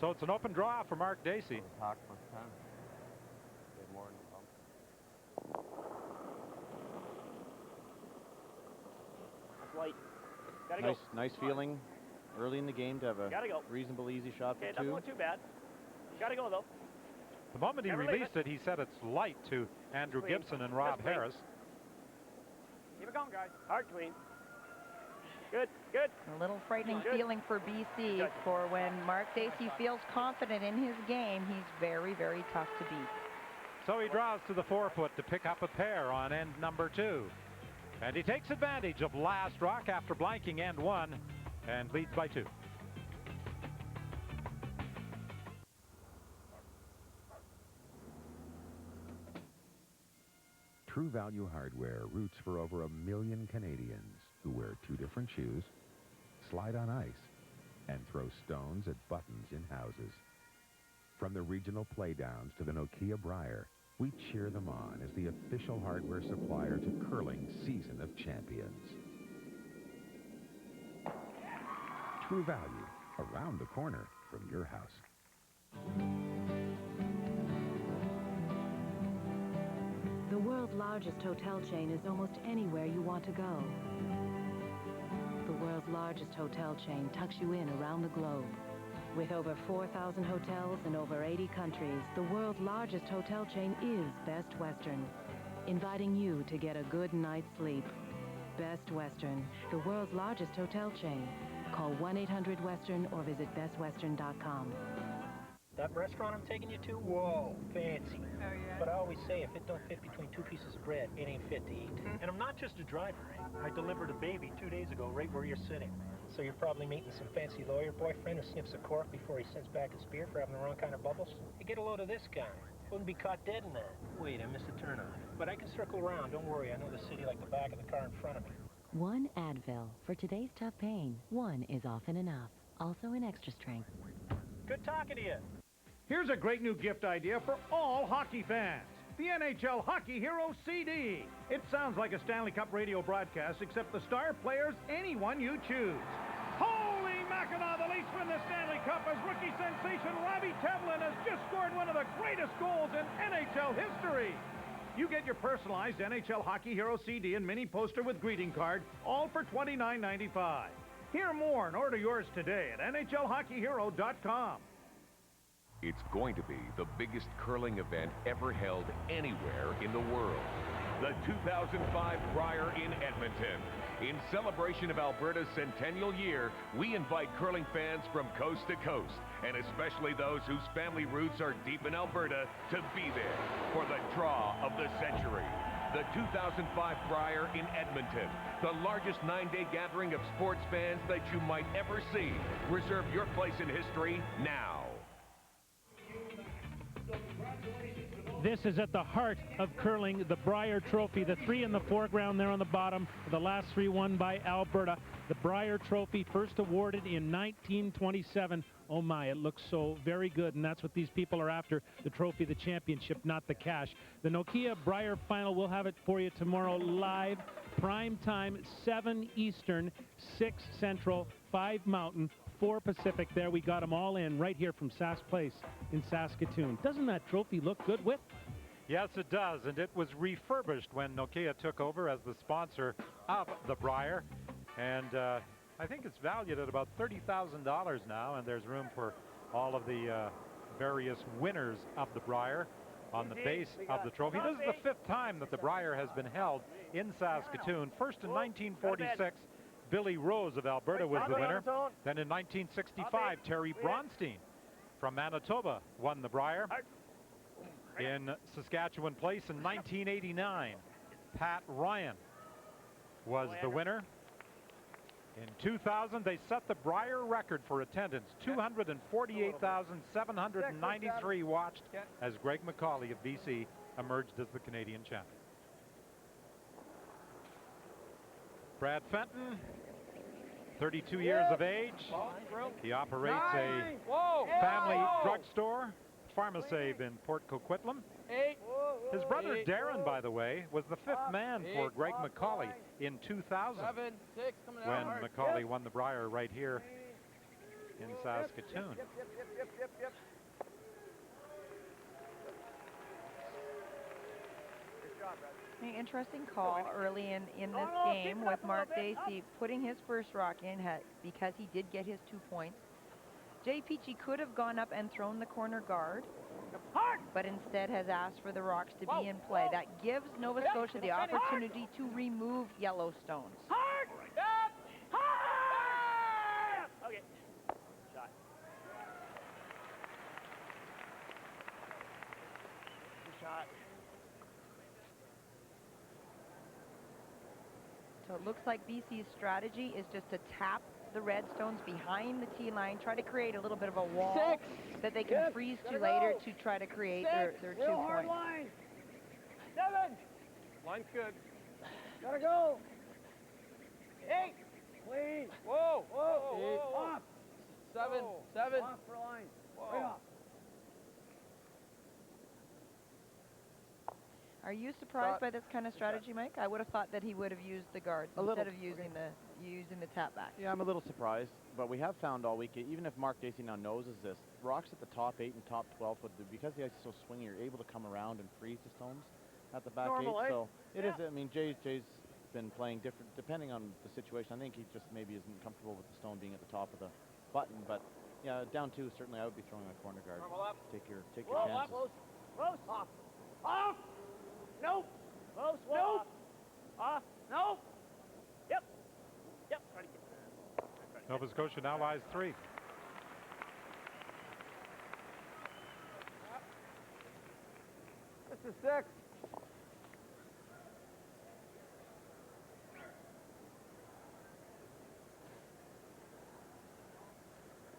So it's an open draw for Mark Dacey. Hack plus 10. There's more in the pump. That's light. Gotta go. Nice feeling early in the game to have a Gotta go. reasonable easy shot Okay, for it doesn't 2. look too bad. Gotta go, though. The moment he Never leave released it, he said it's light to Andrew Clean. Gibson and Rob Just clean. Harris. Keep it going, guys. Hard clean. Good. A little frightening Good. feeling for BC, Good. for when Mark Dacey feels confident in his game, he's very, very tough to beat. So he draws to the 4-foot to pick up a pair on end number 2. And he takes advantage of last rock after blanking end 1 and leads by 2. True Value Hardware roots for over 1 million Canadians who wear 2 different shoes, slide on ice, and throw stones at buttons in houses. From the regional playdowns to the Nokia Brier, we cheer them on as the official hardware supplier to curling's Season of Champions. True Value, around the corner from your house. The world's largest hotel chain is almost anywhere you want to go. The world's largest hotel chain tucks you in around the globe. With over 4,000 hotels in over 80 countries, the world's largest hotel chain is Best Western, inviting you to get a good night's sleep. Best Western, the world's largest hotel chain. Call 1-800-WESTERN or visit bestwestern.com. That restaurant I'm taking you to, whoa, fancy. Oh, yeah? But I always say, if it don't fit between two pieces of bread, it ain't fit to eat. And I'm not just a driver, eh? I delivered a baby 2 days ago right where you're sitting. So you're probably meeting some fancy lawyer boyfriend who sniffs a cork before he sends back his beer for having the wrong kind of bubbles. You get a load of this guy. Wouldn't be caught dead in that. Wait, I missed a turnoff. But I can circle around, don't worry. I know the city like the back of the car in front of me. One Advil. For today's tough pain, one is often enough. Also in extra strength. Good talking to you. Here's a great new gift idea for all hockey fans. The NHL Hockey Hero CD. It sounds like a Stanley Cup radio broadcast, except the star player's anyone you choose. Holy Mackinac, the Leafs win the Stanley Cup as rookie sensation Robbie Tevlin has just scored one of the greatest goals in NHL history. You get your personalized NHL Hockey Hero CD and mini poster with greeting card, all for $29.95. Hear more and order yours today at NHLHockeyHero.com. It's going to be the biggest curling event ever held anywhere in the world. The 2005 Brier in Edmonton. In celebration of Alberta's centennial year, we invite curling fans from coast to coast, and especially those whose family roots are deep in Alberta, to be there for the draw of the century. The 2005 Brier in Edmonton, the largest 9-day gathering of sports fans that you might ever see. Reserve your place in history now. This is at the heart of curling, the Brier Trophy. The three in the foreground there on the bottom, the last three won by Alberta. The Brier Trophy, first awarded in 1927. Oh my, it looks so very good, and that's what these people are after, the trophy, the championship, not the cash. The Nokia Brier Final, we'll have it for you tomorrow live, prime time, 7 Eastern, 6 Central, 5 Mountain, 4 Pacific. There, we got them all in right here from Sask Place in Saskatoon. Doesn't that trophy look good, Whit? Yes, it does, and it was refurbished when Nokia took over as the sponsor of the Brier, and I think it's valued at about $30,000 now, and there's room for all of the various winners of the Brier on the base of the trophy. This is the 5th time that the Brier has been held in Saskatoon. First in 1946, Billy Rose of Alberta was the winner. Then in 1965, Terry Bronstein from Manitoba won the Brier. In Saskatchewan Place in 1989, Pat Ryan was the winner. In 2000, they set the Brier record for attendance, 248,793 watched as Greg McCauley of BC emerged as the Canadian champion. Brad Fenton, 32 years of age. He operates a family drugstore, Pharmasave in Port Coquitlam. His brother Darren, by the way, was the 5th man for Greg McCauley in 2000 when McCauley won the Brier right here in Saskatoon. An interesting call early in this game with Mark Dacey putting his first rock in because he did get his 2 points. Jay Peachey could have gone up and thrown the corner guard, but instead has asked for the rocks to be in play. That gives Nova Scotia the opportunity to remove Yellowstones. Okay. Shot. Good shot. So it looks like BC's strategy is just to tap the red stones behind the tee line, try to create a little bit of a wall that they can freeze to later to try to create their 2 points. Line. 7. Line's good. Gotta go. 8. Clean. Whoa. Whoa. Off. 7. 7. Off for line. Whoa. Right off. Are you surprised by this kind of strategy, Mike? I would have thought that he would have used the guards instead of using the tap back. Yeah, I'm a little surprised, but we have found all week, even if Mark Dacey now knows this, rocks at the top 8 and top 12, because the ice is so swingy, you're able to come around and freeze the stones at the back 8. So it is, I mean, Jay's been playing different, depending on the situation. I think he just maybe isn't comfortable with the stone being at the top of the button, but yeah, down 2, certainly I would be throwing a corner guard. Take your chances. Close. Off. Off. Nope. Close. Nope. Off. Nope. Yep. Try to get that. Nova Scotia now lies 3. 6.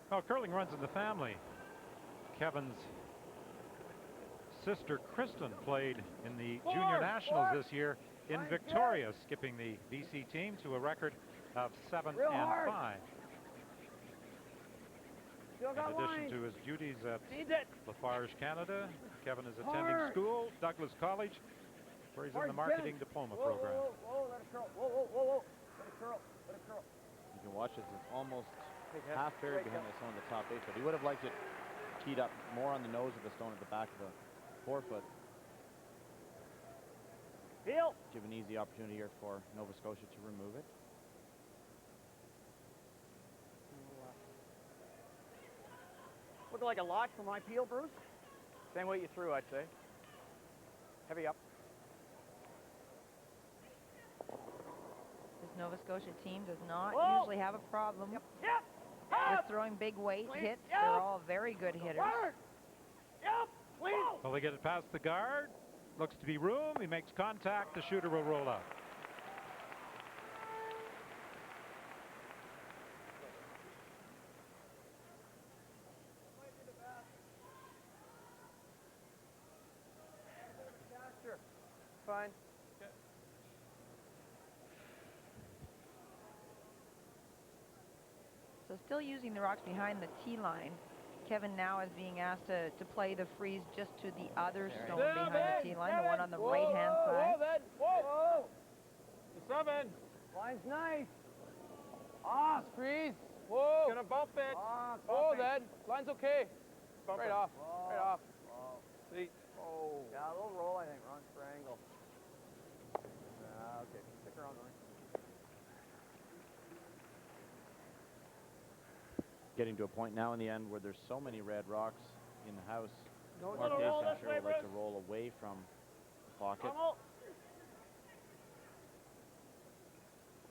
Well, curling runs in the family. Kevin's sister Kristen played in the Junior Nationals this year in Victoria, skipping the BC team to a record of 7 and 5. In addition to his duties at Lafarge, Canada, Kevin is attending school, Douglas College, where he's in the marketing diploma program. Whoa, let it curl. Whoa. Let it curl. You can watch it. It's almost half buried behind the stone of the top 8, but he would have liked it keyed up more on the nose of the stone at the back of the forefoot. Give an easy opportunity here for Nova Scotia to remove it. Look like a lot for my peel, Bruce. Same way you threw, I'd say. Heavy up. This Nova Scotia team does not Whoa. usually have a problem Yep. with throwing big weight hits. They're all very good hitters. Well, they get it past the guard. Looks to be room. He makes contact. The shooter will roll out. Fine. So still using the rocks behind the tee line. Kevin now is being asked to play the freeze just to the other stone behind the tee line, the one on the right-hand side. Whoa. The 7. Line's nice. Off. Freeze. Whoa. Gonna bump it. Oh, then. Line's okay. Bump right it. off. Whoa. Right off. Whoa. See. Oh. Yeah, a little roll, I think. Wrong for angle. Okay. Stick around, Norrie. Getting to a point now in the end where there's so many red rocks in the house. No, Mark Dacey, roll I'm this sure, way, would like to Bruce. roll away from the pocket. You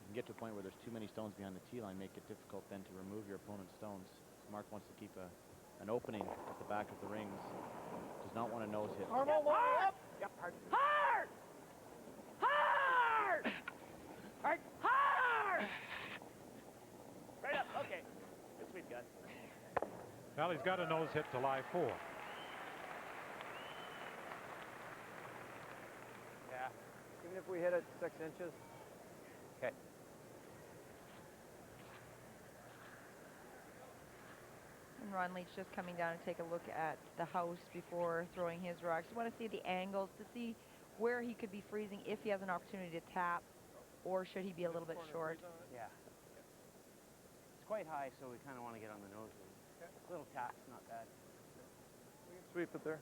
can get to a point where there's too many stones behind the tee line, make it difficult then to remove your opponent's stones. Mark wants to keep an opening at the back of the rings. Does not want a nose hit. Hard! Yep, hard. Hard! Hard! Hard! Hard! Right up, okay. Good sweep, guys. Well, he's got a nose hit to lie 4. Yeah. Even if we hit it 6 inches. Okay. And Ron Leach just coming down to take a look at the house before throwing his rocks. You want to see the angles to see where he could be freezing if he has an opportunity to tap, or should he be a little bit short. Yeah. It's quite high, so we kind of want to get on the nose. Little tap's not bad. Sweep it there.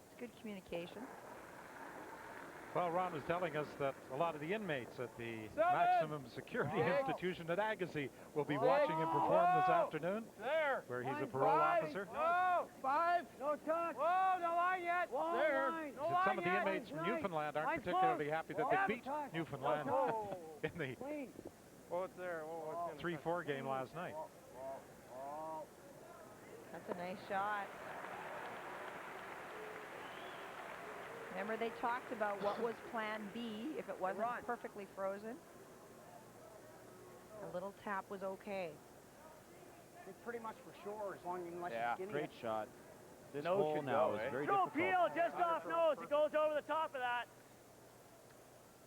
It's good communication. Well, Ron was telling us that a lot of the inmates at the 7. maximum security institution at Agassiz will be watching him perform this afternoon, where he's a parole officer. Whoa. 5. No touch. Whoa, no line yet. Whoa, There. line. No Some line of the yet. inmates from Nice. Newfoundland aren't Line's particularly close. happy that Whoa. they beat Touch. Newfoundland Whoa. in the Clean. Oh, it's there. Whoa, it's 3-4 game last night. That's a nice shot. Remember, they talked about what was plan B if it wasn't perfectly frozen. A little tap was okay. It's pretty much for sure, as long as you skinny. Great shot. This Nose hole should now go, is eh? very Go difficult. peel, just off nose. It goes over the top of that.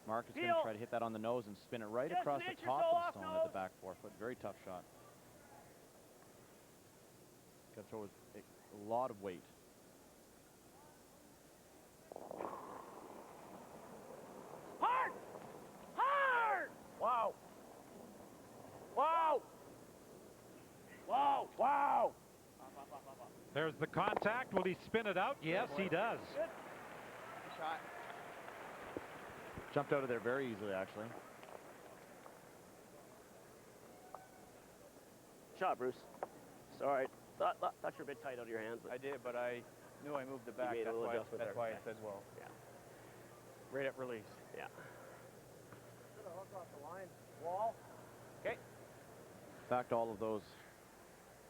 Mark is going to try to hit that on the nose and spin it right Just across an the inch or top so of off the stone nose. at the back forefoot. Very tough shot. Got to throw a lot of weight. Hard! Hard! Wow. Wow! Wow! Wow! There's the contact. Will he spin it out? Yes, he does. Good shot. Jumped out of there very easily, actually. Shot, Bruce. Sorry. Thought you're a bit tight out of your hands. I did, but I knew I moved it back. made a That's little why, adjustment there. I said, well. Yeah. Right at release. Yeah. Hook off the line. Wall. Okay. In fact, all of those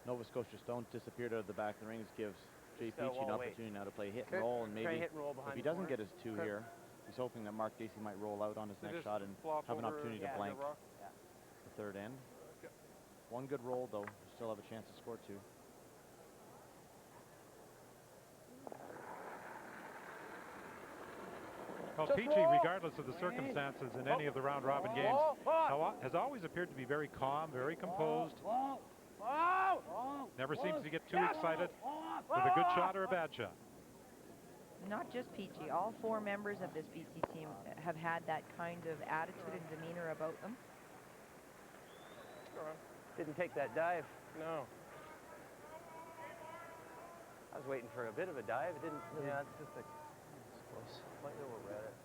Nova Scotia stones disappeared out of the back of the rings gives Jay Just, Peachey an wall weight. opportunity now to play hit Okay. and roll, and Try maybe hit and roll if behind he the doesn't corner. get his 2 Okay. here, he's hoping that Mark Dacey might roll out on his So next just shot and flop have an over opportunity to the blank rock. Yeah. the third end. One good roll, though. You still have a chance to score 2. Well, Just Peachey, roll. regardless of the circumstances in any of the round-robin games, has always appeared to be very calm, very composed. Never seems to get too excited with a good shot or a bad shot. Not just Peachey. All 4 members of this BC team have had that kind of attitude and demeanor about them. Didn't take that dive. No. I was waiting for a bit of a dive. It didn't. Yeah, it's just a close. slightly overread it.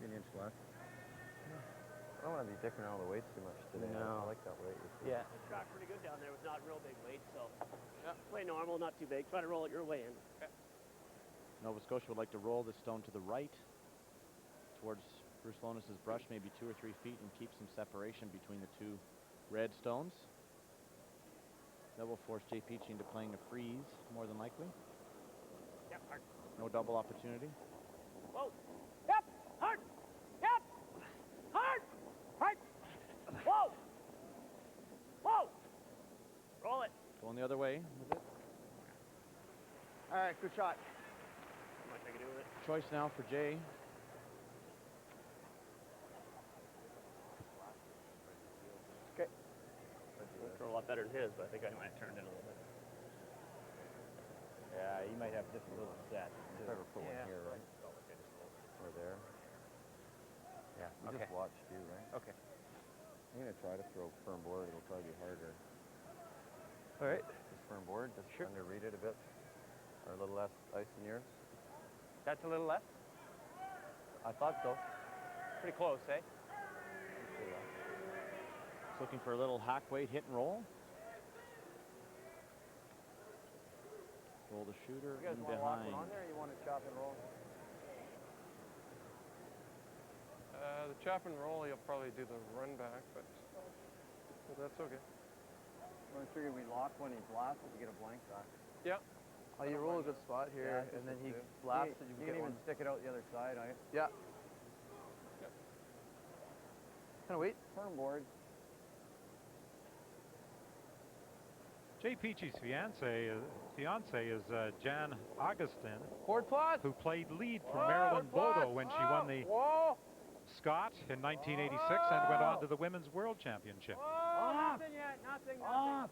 An inch left. I don't want to be dicking around the weights too much today. No. I like that weight. Yeah. Track pretty good down there with not real big weight, so play normal, not too big. Try to roll it your way in. Nova Scotia would like to roll this stone to the right towards Bruce Lonus's brush, maybe 2 or 3 feet, and keep some separation between the 2 red stones. That will force Jay Peachey into playing a freeze, more than likely. Yep, hard. No double opportunity. Whoa. Yep, hard. Yep. Hard. Hard. Whoa. Whoa. Roll it. Going the other way with it. All right, good shot. How much I can do with it? Choice now for Jay. Okay. Throw a lot better than his, but I think I might have turned in a little bit. Yeah, you might have just a little set. If I ever put one here, right? Or there. Yeah. You Okay. just watch too, right? Okay. I'm going to try to throw firm board. It'll probably be harder. All right. Just firm board, just underread it a bit. Or a little less ice than yours. That's a little left. I thought so. Pretty close, eh? He's looking for a little hack weight hit and roll. Roll the shooter You guys in want to lock behind. one on there, or you want to chop and roll? The chop and roll, you'll probably do the run back, but that's okay. I figured we lock when he blasts to get a blank back. Yeah. Oh, you roll a good spot here, and then he blasts it. You can even stick it out the other side, right? Yeah. Kind of wait. Firm board. Jay Peachey's fiance is Jan Augustin, Board plus. who played lead for Marilyn Bodo when she won the Scott in 1986 and went on to the Women's World Championship. Nothing yet. Nothing. Off.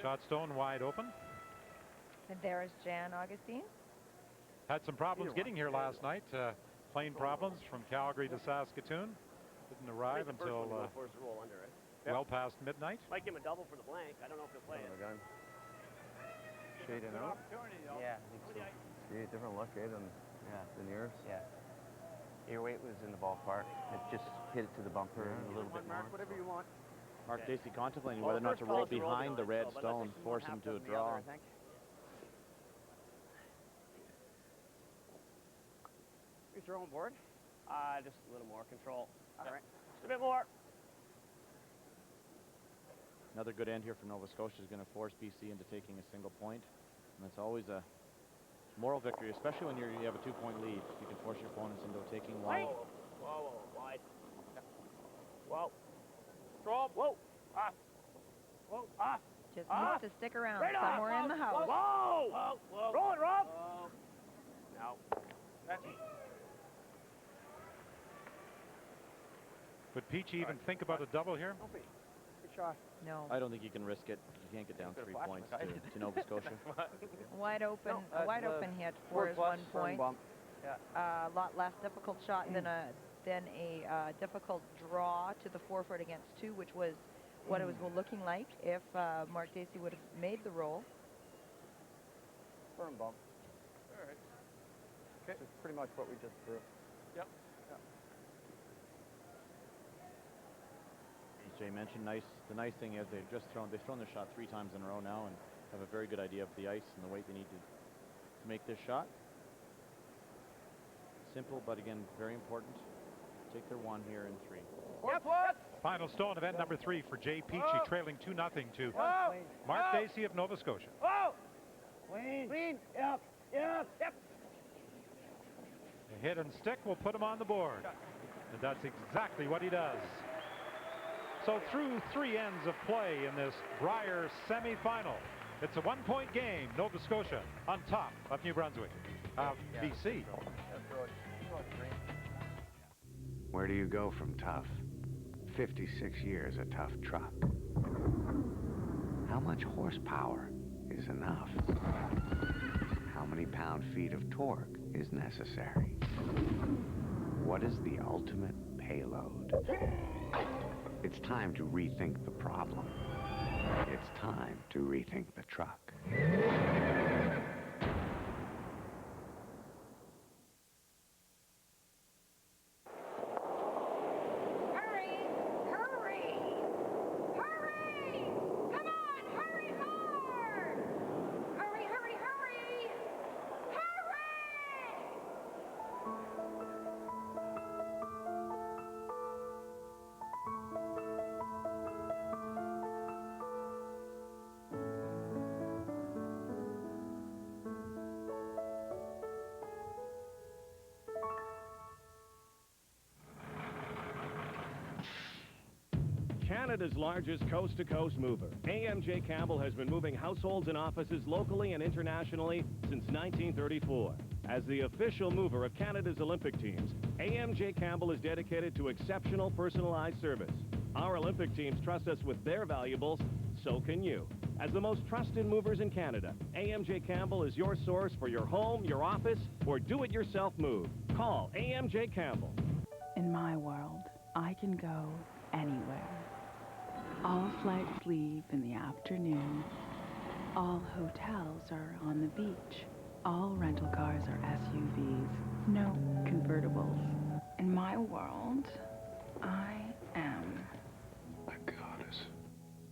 Shot stone wide open. And there is Jan Augustine. Had some problems getting here last night. Plane problems from Calgary to Saskatoon. Didn't arrive until roll under, right? well past midnight. Might give him a double for the blank. I don't know if he'll play it. Shading out. Yeah, I think so. See, different luck, eh, than yours. Yeah. Your weight was in the ballpark. It just hit it to the bumper a little bit more. Whatever you want. Mark Dacey contemplating whether or not to roll behind the red stone, force him to a draw. You throwing board? Just a little more control. All right. Just a bit more. Another good end here for Nova Scotia is going to force BC into taking a single point. And that's always a moral victory, especially when you have a 2-point lead. You can force your opponents into taking one. Whoa, whoa, wide. Whoa. Drop. Whoa. Ah. Whoa. Ah. Just needs to stick around Right on. somewhere in the house. Whoa. Whoa. Whoa. Roll it, Rob. No. Would Peachey even think about a double here? Good shot. No. I don't think you can risk it. You can't get down 3 points to Nova Scotia. Wide open, No, a wide open hit for his 1 point. Yeah. A lot less difficult shot than a difficult draw to the forefoot against 2, which was what it was looking like if Mark Dacey would have made the roll. Firm bump. All right. Okay. It's pretty much what we just threw. Yep. As Jay mentioned, the nice thing is they've thrown their shot 3 times in a row now and have a very good idea of the ice and the weight they need to make this shot. Simple, but again, very important. take their one here in 3. Final stone event number 3 for Jay Peachey, trailing 2-0 to Mark Dacey of Nova Scotia. Clean. Yep. A hit and stick will put him on the board. And that's exactly what he does. So through 3 ends of play in this Brier semifinal, it's a 1-point game. Nova Scotia on top of New Brunswick, BC. Where do you go from tough? 56 years of tough truck. How much horsepower is enough? How many pound-feet of torque is necessary? What is the ultimate payload? It's time to rethink the problem. It's time to rethink the truck. Canada's largest coast-to-coast mover, AMJ Campbell has been moving households and offices locally and internationally since 1934. As the official mover of Canada's Olympic teams, AMJ Campbell is dedicated to exceptional personalized service. Our Olympic teams trust us with their valuables, so can you. As the most trusted movers in Canada, AMJ Campbell is your source for your home, your office, or do-it-yourself move. Call AMJ Campbell. In my world, I can go anywhere. All flights leave in the afternoon. All hotels are on the beach. All rental cars are SUVs. No convertibles. In my world, I am a goddess.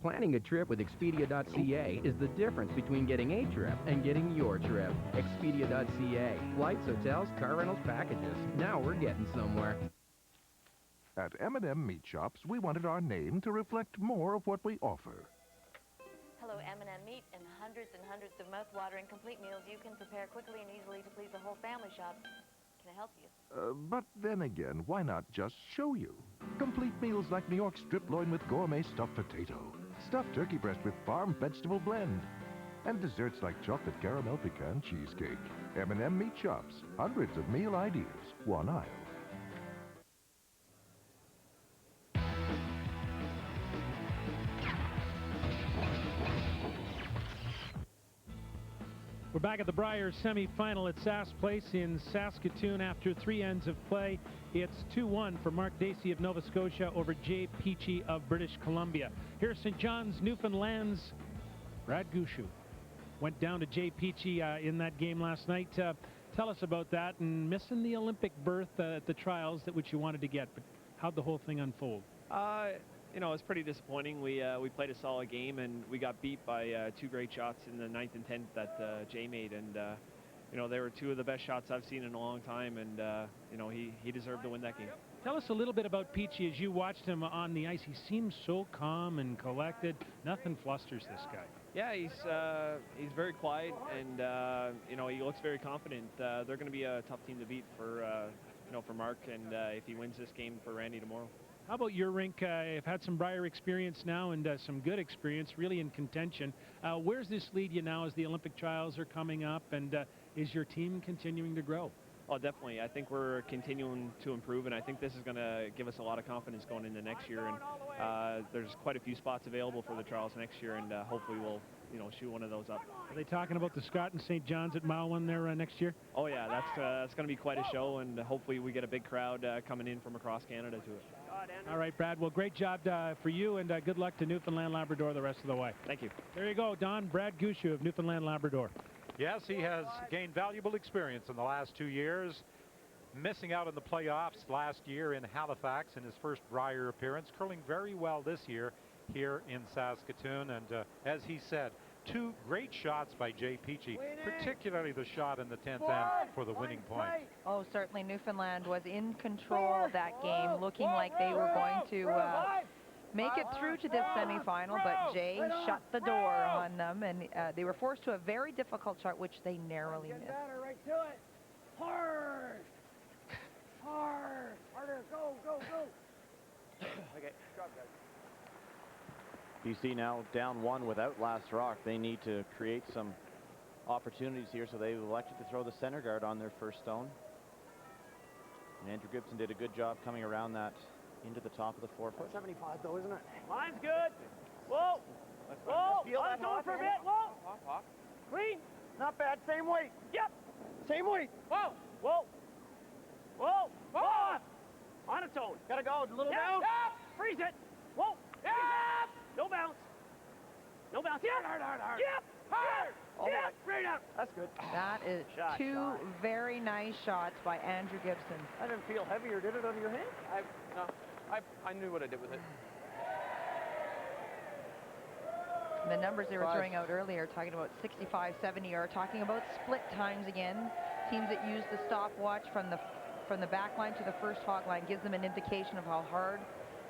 Planning a trip with Expedia.ca is the difference between getting a trip and getting your trip. Expedia.ca. Flights, hotels, car rentals, packages. Now we're getting somewhere. At M&M Meat Shops, we wanted our name to reflect more of what we offer. Hello, M&M Meat, and hundreds of mouth-watering complete meals you can prepare quickly and easily to please the whole family shop. Can I help you? But then again, why not just show you? Complete meals like New York strip loin with gourmet stuffed potato, stuffed turkey breast with farm vegetable blend, and desserts like chocolate caramel pecan cheesecake. M&M Meat Shops, hundreds of meal ideas, one aisle. We're back at the Brier semifinal at Sask Place in Saskatoon after 3 ends of play. It's 2-1 for Mark Dacey of Nova Scotia over Jay Peachey of British Columbia. Here's St. John's, Newfoundland's Brad Gushue. Went down to Jay Peachey in that game last night. Tell us about that and missing the Olympic berth at the trials that which you wanted to get. But how'd the whole thing unfold? You know, it was pretty disappointing. We played a solid game, and we got beat by 2 great shots in the 9th and 10th that Jay made. And, you know, they were 2 of the best shots I've seen in a long time, and, you know, he deserved to win that game. Tell us a little bit about Peachey as you watched him on the ice. He seems so calm and collected. Nothing flusters this guy. Yeah, he's very quiet, and, you know, he looks very confident. They're going to be a tough team to beat for, you know, for Mark, and if he wins this game for Randy tomorrow. How about your rink? You've had some Brier experience now and some good experience, really in contention. Where's this lead you now as the Olympic trials are coming up, and is your team continuing to grow? Oh, definitely. I think we're continuing to improve, and I think this is going to give us a lot of confidence going into next year. And there's quite a few spots available for the trials next year, and hopefully we'll, you know, shoot one of those up. Are they talking about the Scott and St. John's at Mile 1 there next year? Oh yeah, that's going to be quite a show, and hopefully we get a big crowd coming in from across Canada to it. All right, Brad. Well, great job for you, and good luck to Newfoundland Labrador the rest of the way. Thank you. There you go, Don. Brad Gushue of Newfoundland Labrador. Yes, he has gained valuable experience in the last 2 years, missing out in the playoffs last year in Halifax in his first Brier appearance, curling very well this year here in Saskatoon. And as he said, two great shots by Jay Peachey, particularly the shot in the 10th end for the winning point. Oh, certainly Newfoundland was in control of that game, looking like they were going to make it through to this semifinal, but Jay shut the door on them, and they were forced to a very difficult shot, which they narrowly missed. Right to it. Hard. Hard. Harder. Go, go, go. Okay, drop, guys. BC now down one without last rock. They need to create some opportunities here, so they've elected to throw the center guard on their first stone. And Andrew Gibson did a good job coming around that into the top of the 4-foot. 75 though, isn't it? Line's good. Whoa. Whoa. Feel that hot for a bit. Whoa. Hot. Clean. Not bad. Same weight. Yep. Same weight. Whoa. Whoa. Whoa. Whoa. On its own. Gotta go. A little bounce. Yep. Freeze it. Whoa. Yep. No bounce. No bounce. Yep. Hard, hard, hard. Yep. Hard. Oh, yep. Right up. That's good. That is two very nice shots by Andrew Gibson. That didn't feel heavier, did it, on your hand? I knew what I did with it. The numbers they were throwing out earlier, talking about 65, 70, are talking about split times again. Teams that use the stopwatch from the back line to the first hog line gives them an indication of how hard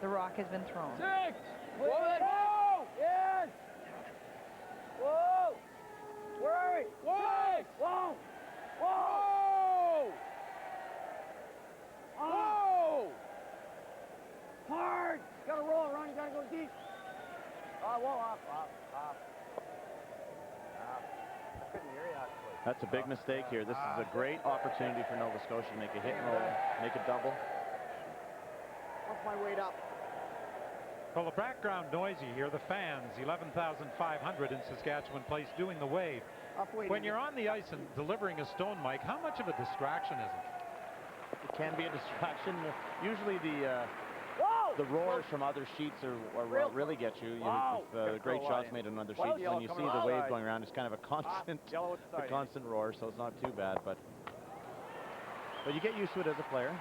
the rock has been thrown. 6. Whoa! Yes! Whoa! Where are we? Whoa! 6. Whoa! Whoa! Whoa! Hard! Gotta roll, Ron. You gotta go deep. Whoa, off. I couldn't hear you, actually. That's a big mistake here. This is a great opportunity for Nova Scotia to make a hit and roll, make a double. What's my weight up? Well, the background noisy here, the fans, 11,500 in Saskatchewan Place doing the wave. When you're on the ice and delivering a stone, Mike, how much of a distraction is it? It can be a distraction. Usually the roars from other sheets are what really get you. If great shots made on other sheets, when you see the wave going around, it's kind of a constant roar, so it's not too bad. But you get used to it as a player.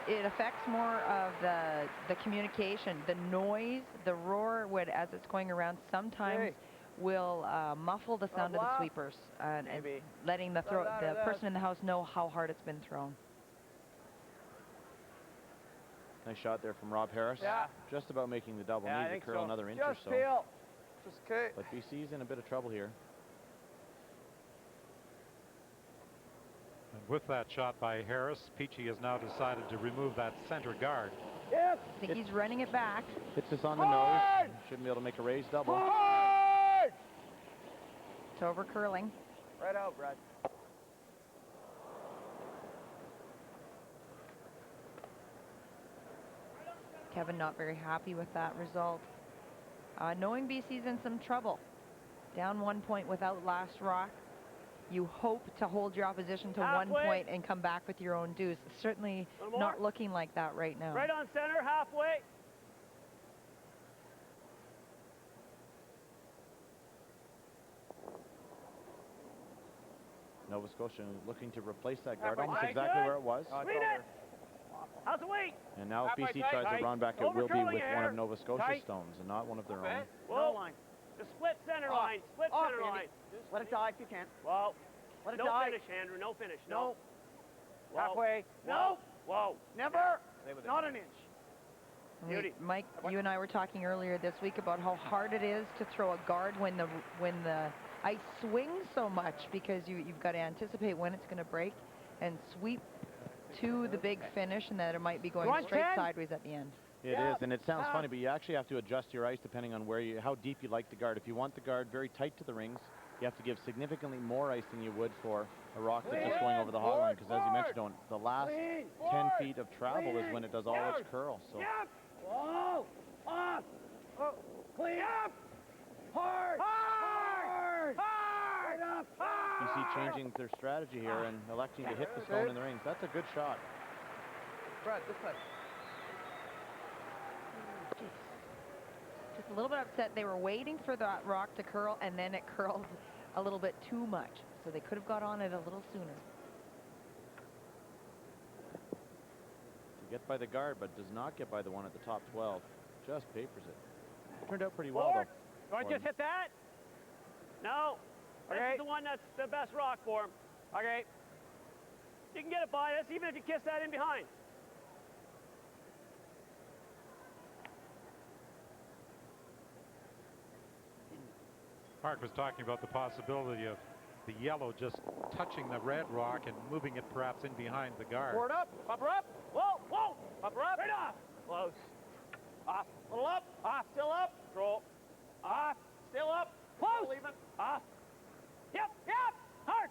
It affects more of the communication. The noise, the roar, as it's going around, sometimes will muffle the sound of the sweepers and letting the person in the house know how hard it's been thrown. Nice shot there from Rob Harris. Yeah. Just about making the double. Needs to curl another inch or so. Peel. Just okay. But BC's in a bit of trouble here. And with that shot by Harris, Peachey has now decided to remove that center guard. Yep. I think he's running it back. Hits us on the nose. Shouldn't be able to make a raised double. Hard! It's over curling. Right out, Brad. Kevin not very happy with that result. Knowing BC's in some trouble. Down 1 point without last rock. You hope to hold your opposition to 1 point and come back with your own deuce. Certainly not looking like that right now. Right on center, halfway. Nova Scotia looking to replace that guard, almost exactly where it was. Clean it. How's the weight? And now if BC tries to run back, it will be with one of Nova Scotia's stones and not one of their own. Whoa. Line. The split center line. Split center line. Let it die if you can. Whoa. Let it die. No finish, Andrew. No finish. No. Halfway. No. Whoa. Never. Not an inch. Mike, you and I were talking earlier this week about how hard it is to throw a guard when the ice swings so much, because you've got to anticipate when it's going to break and sweep to the big finish, and that it might be going straight sideways at the end. It is, and it sounds funny, but you actually have to adjust your ice depending on how deep you like the guard. If you want the guard very tight to the rings, you have to give significantly more ice than you would for a rock that's just going over the hog line, because as you mentioned, the last 10 feet of travel is when it does all its curl. So. Whoa! Off! Clean up! Hard! Hard! Hard! Up! You see changing their strategy here and electing to hit the stone in the rings. That's a good shot. Brad, this side. Just a little bit upset. They were waiting for that rock to curl, and then it curled a little bit too much. So they could have got on it a little sooner. Get by the guard, but does not get by the one at the top 12. Just papers it. Turned out pretty well, though. Do I just hit that? No. Okay. This is the one that's the best rock for him. Okay. You can get it by this, even if you kiss that in behind. Mark was talking about the possibility of the yellow just touching the red rock and moving it perhaps in behind the guard. Forward up, up her up. Whoa, whoa, up her up. Right off. Close. Off, little up, off, still up. Roll. Off, still up. Close. Leave it. Off. Yep, yep. Hard.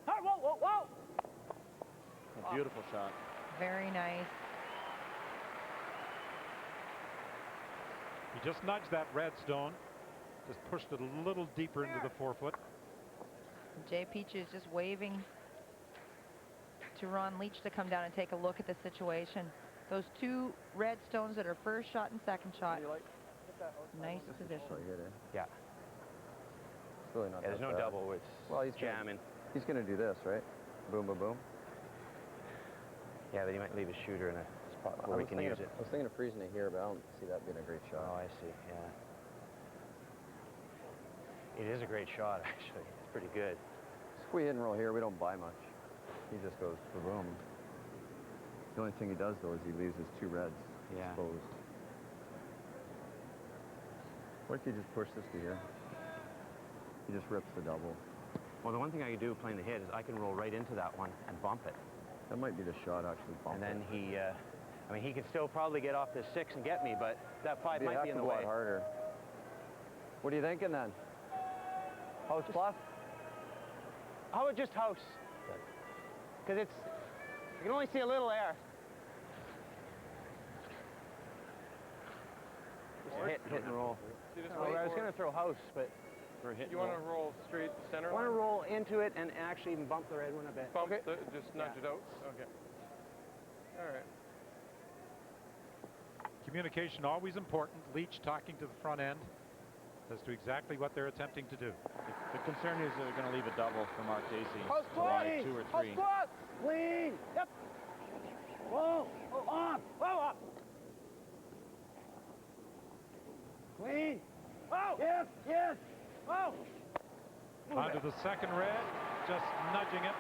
Hard. Whoa, whoa, whoa. A beautiful shot. Very nice. He just nudged that red stone, just pushed it a little deeper into the 4-foot. Jay Peachey is just waving to Ron Leach to come down and take a look at the situation. Those two red stones that are first shot and second shot. Nice position. Yeah. It's really not there's no bad. double. It's well, he's jamming. He's going to do this, right? Boom, boom, boom. Yeah, but he might leave a shooter in a spot where we can use it. I was thinking of freezing it here, but I don't see that being a great shot. Oh, I see, yeah. It is a great shot, actually. It's pretty good. If we hit and roll here, we don't buy much. He just goes boom. The only thing he does, though, is he leaves his two reds exposed. What if you just push this to here? He just rips the double. Well, the one thing I can do playing the hit is I can roll right into that one and bump it. That might be the shot, actually, bump and then he, I mean, he could still probably get off this 6 and get me, but that 5 might be in the way. Harder. What are you thinking then? House bluff? How about just house? Because it's, you can only see a little air. Just hit and roll. Oh, I was going to throw house, but for a hit. You want to roll straight center? I want to roll into it and actually even bump the red one a bit. Bump just nudge it out? Okay. All right. Communication always important. Leach talking to the front end as to exactly what they're attempting to do. The concern is they're going to leave a double for Mark Dacey. House to lie 2 or 3. House clean. Yep. Whoa. Oh, off. Whoa, off. Clean. Whoa. Yes, yes. Whoa. Onto the second red, just nudging it.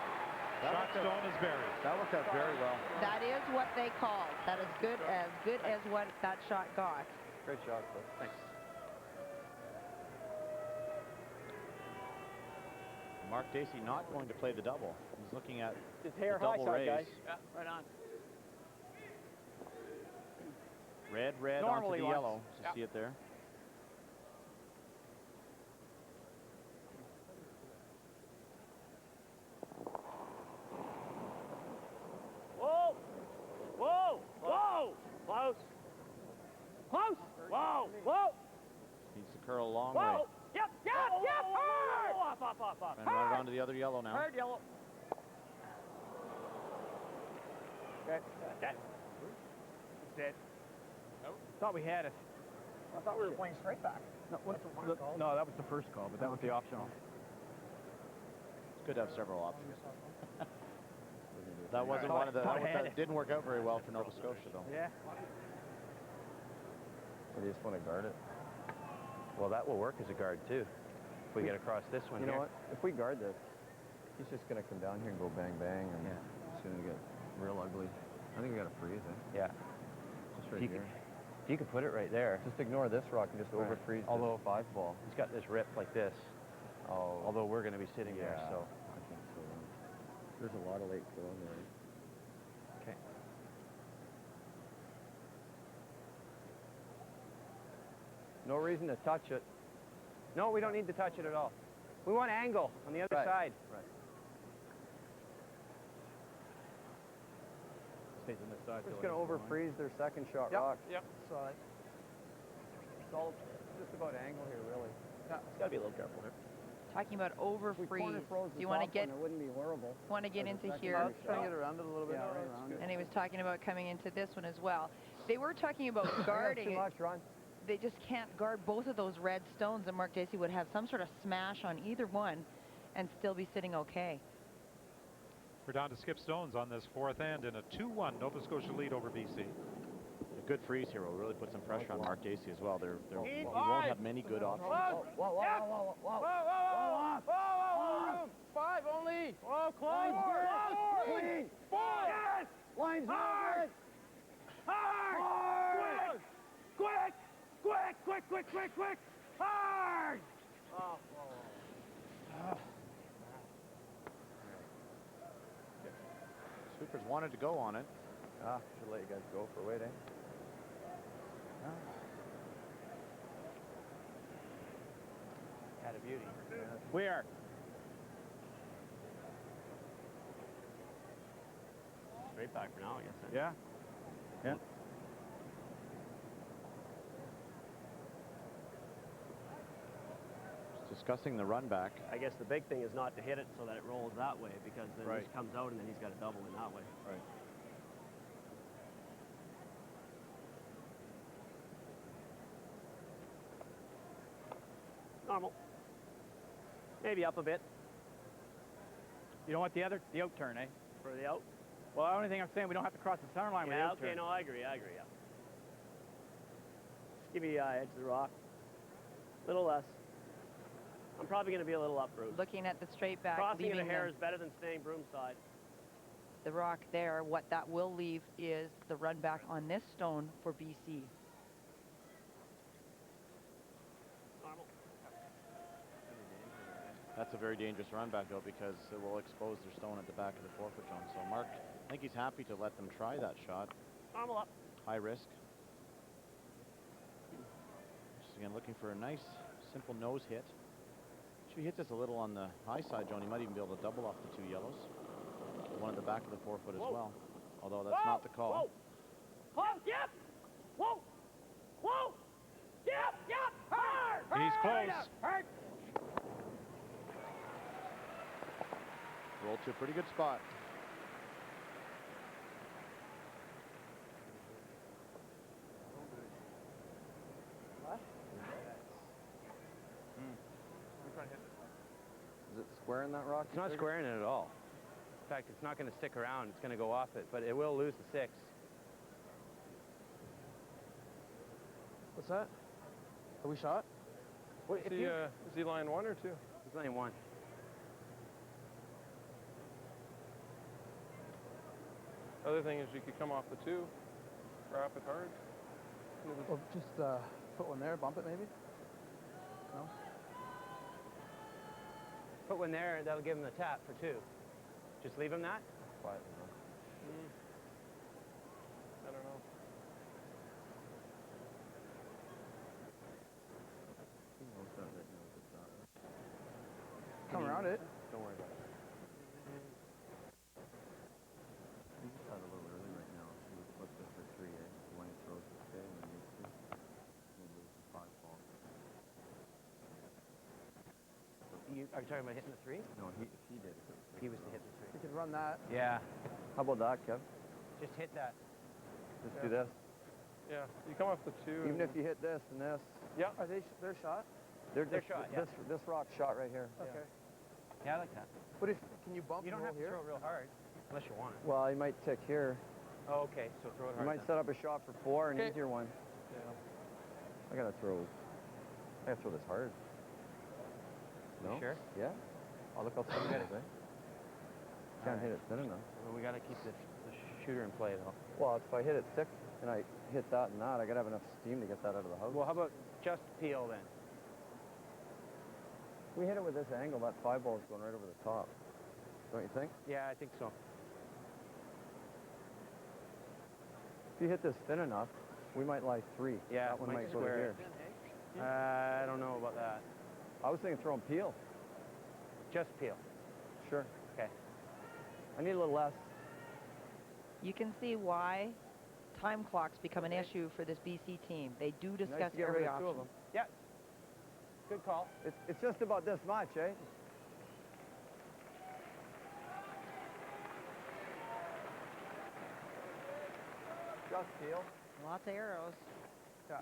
Shot stone is buried. That worked out very well. That is what they called. That is good as what that shot got. Great shot, Cliff. Thanks. Mark Dacey not going to play the double. He's looking at his hair the high double side, raise. guys. Yeah, right on. Red Normally onto the once. yellow. So see it there. Whoa! Whoa! Whoa! Close! Close! Whoa! Whoa! Needs to curl a long Whoa! way. Yep! Yep! Yep! Hard! Off! And run it onto the other yellow now. Hard yellow. Okay. Dead. It's dead. Nope. Thought we had it. I thought we were playing straight back. No, no, that was the first call, but that was the optional. It's good to have several options. That wasn't one of the. That didn't work out very well for Nova Scotia, though. Yeah. Or do you just want to guard it? Well, that will work as a guard, too. If we get across this one You here. know what? If we guard this, he's just going to come down here and go bang, bang, and it's going to get real ugly. I think we got to freeze it. Yeah. Just right here. If you could put it right there. Just ignore this rock and just over-freeze Although this 5 ball. He's got this rip like this. Oh. Although we're going to be sitting there, so. I think so. There's a lot of late fill in there. Okay. No reason to touch it. No, we don't need to touch it at all. We want angle on the other side. Right. Stays on this side. We're just going to over-freeze their second shot rock. Yep. Side. It's all just about angle here, really. Yeah. It's got to be a little careful here. Talking about over freeze. Do you want to get? It wouldn't be horrible. Want to get into here? I was trying to get around it a little bit. Yeah, right around it. And he was talking about coming into this one as well. They were talking about guarding. Too much, Ron. They just can't guard both of those red stones, and Mark Dacey would have some sort of smash on either one and still be sitting okay. We're down to skip stones on this fourth end in a 2-1 Nova Scotia lead over BC. A good freeze here will really put some pressure on Mark Dacey as well. He won't have many good options. Whoa! Whoa! Whoa! Whoa! Whoa! Whoa! quick, quick, quick, quick! Hard! Oh, Sweepers wanted to go on it. Should let you guys go for weight, eh? Had a beauty. Where? Straight back for now, I guess. Then. Yeah. Yeah. Just discussing the run back. I guess the big thing is not to hit it so that it rolls that way, because then Right. this comes out and then he's got to double in that way. Right. Normal. Maybe up a bit. You don't want the out turn, eh? For the out? Well, the only thing I'm saying, we don't have to cross the center line with the Yeah, out okay, turn. no, I agree, yeah. Just give me edge of the rock. A little less. I'm probably going to be a little up, Bruce. Looking at the straight back, Crossing it a leaving hair is better than staying broom side. the rock there. What that will leave is the run back on this stone for BC. Normal. That's a very dangerous run back, though, because it will expose their stone at the back of the 4-foot zone. So Mark, I think he's happy to let them try that shot. Normal up. High risk. Just again looking for a nice, simple nose hit. If he hits this a little on the high side, John, he might even be able to double off the 2 yellows. The one at the back of the 4-foot as well. Although that's not the call. Whoa! Whoa! Yep! Whoa! Whoa! Yep! Yep! Hard! He's Hard! close. Hard! Rolled to a pretty good spot. What? Is it squaring that rock? It's not squaring it at all. In fact, it's not going to stick around. It's going to go off it, but it will lose the 6. What's that? Are we shot? What, is he line 1 or 2? He's line 1. Other thing is you could come off the 2, wrap it hard. Well, just put one there, bump it maybe? No? Put one there, that'll give him the tap for 2. Just leave him that? Quietly, I don't know. Come around it. Don't worry about it. You just had a little early right now. You would flip this for 3, eh? When he throws to stay and then needs to. We'll lose the 5 ball. Are you talking about hitting the 3? No, he did. He was to hit the 3. You could run that. Yeah. How about that, Kev? Just hit that. Just do this. Yeah, you come off the 2. Even if you hit this and this. Yeah. Are they they're shot? They're shot, yeah. This rock's shot right here. Okay. Yeah, I like that. But can you bump You don't and have to roll here? throw it real hard, unless you want it. Well, he might tick here. Oh, okay, so throw it You hard. might set up a shot for 4, an Okay. easier one. Yeah. I gotta throw this hard. No? Sure? Yeah. Oh, look how thin it is, eh? Can't hit it thin enough. Well, we got to keep the shooter in play, though. Well, if I hit it thick and I hit that and that, I gotta have enough steam to get that out of the house. Well, how about just peel then? If we hit it with this angle, that 5 ball is going right over the top. Don't you think? Yeah, I think so. If you hit this thin enough, we might lie 3. Yeah, that one might go to square here. I don't know about that. I was thinking throwing peel. Just peel. Sure. Okay. I need a little less. You can see why time clocks become an issue for this BC team. They do discuss Nice to get every rid of 2 option. of them. Yeah. Good call. It's just about this much, eh? Just peel. Lots of arrows. Yeah.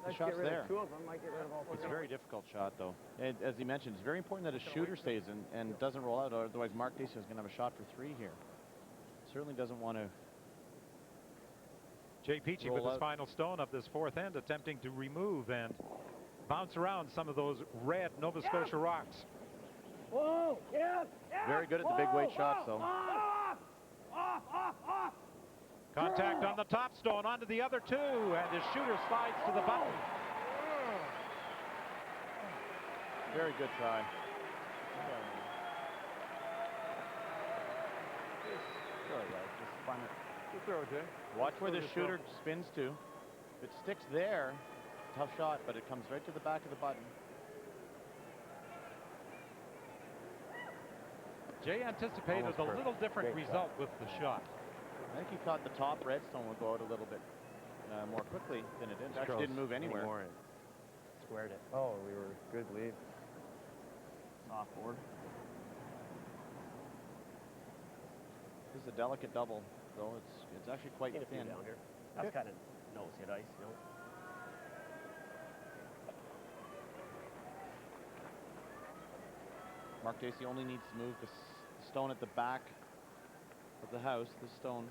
The Let's shot's get rid there. of 2 of them, might get rid of all 3. It's a very difficult shot, though. And as he mentioned, it's very important that a shooter stays and doesn't roll out, otherwise Mark Dacey is going to have a shot for 3 here. Certainly doesn't want to. Jay Peachey with his final stone of this 4th end, attempting to remove and bounce around some of those red Nova Scotia rocks. Whoa! Yeah! Very good at the big weight shots, though. Off! Off! Off! Contact on the top stone, onto the other 2, and his shooter slides to the button. Very good try. Just find it. Good throw, Jay. Watch where the Good shooter throw. spins to. If it sticks there, tough shot, but it comes right to the back of the button. Jay anticipated Almost a perfect. little different Great result with the shot. I think he thought the top redstone would go out a little bit more quickly than it did. It actually didn't move anywhere. Squared it. Oh, we were good lead. Soft board. This is a delicate double, though. It's actually quite Get a few thin. down here. That's kind of nose hit ice, you know. Mark Dacey only needs to move the stone at the back of the house. The stone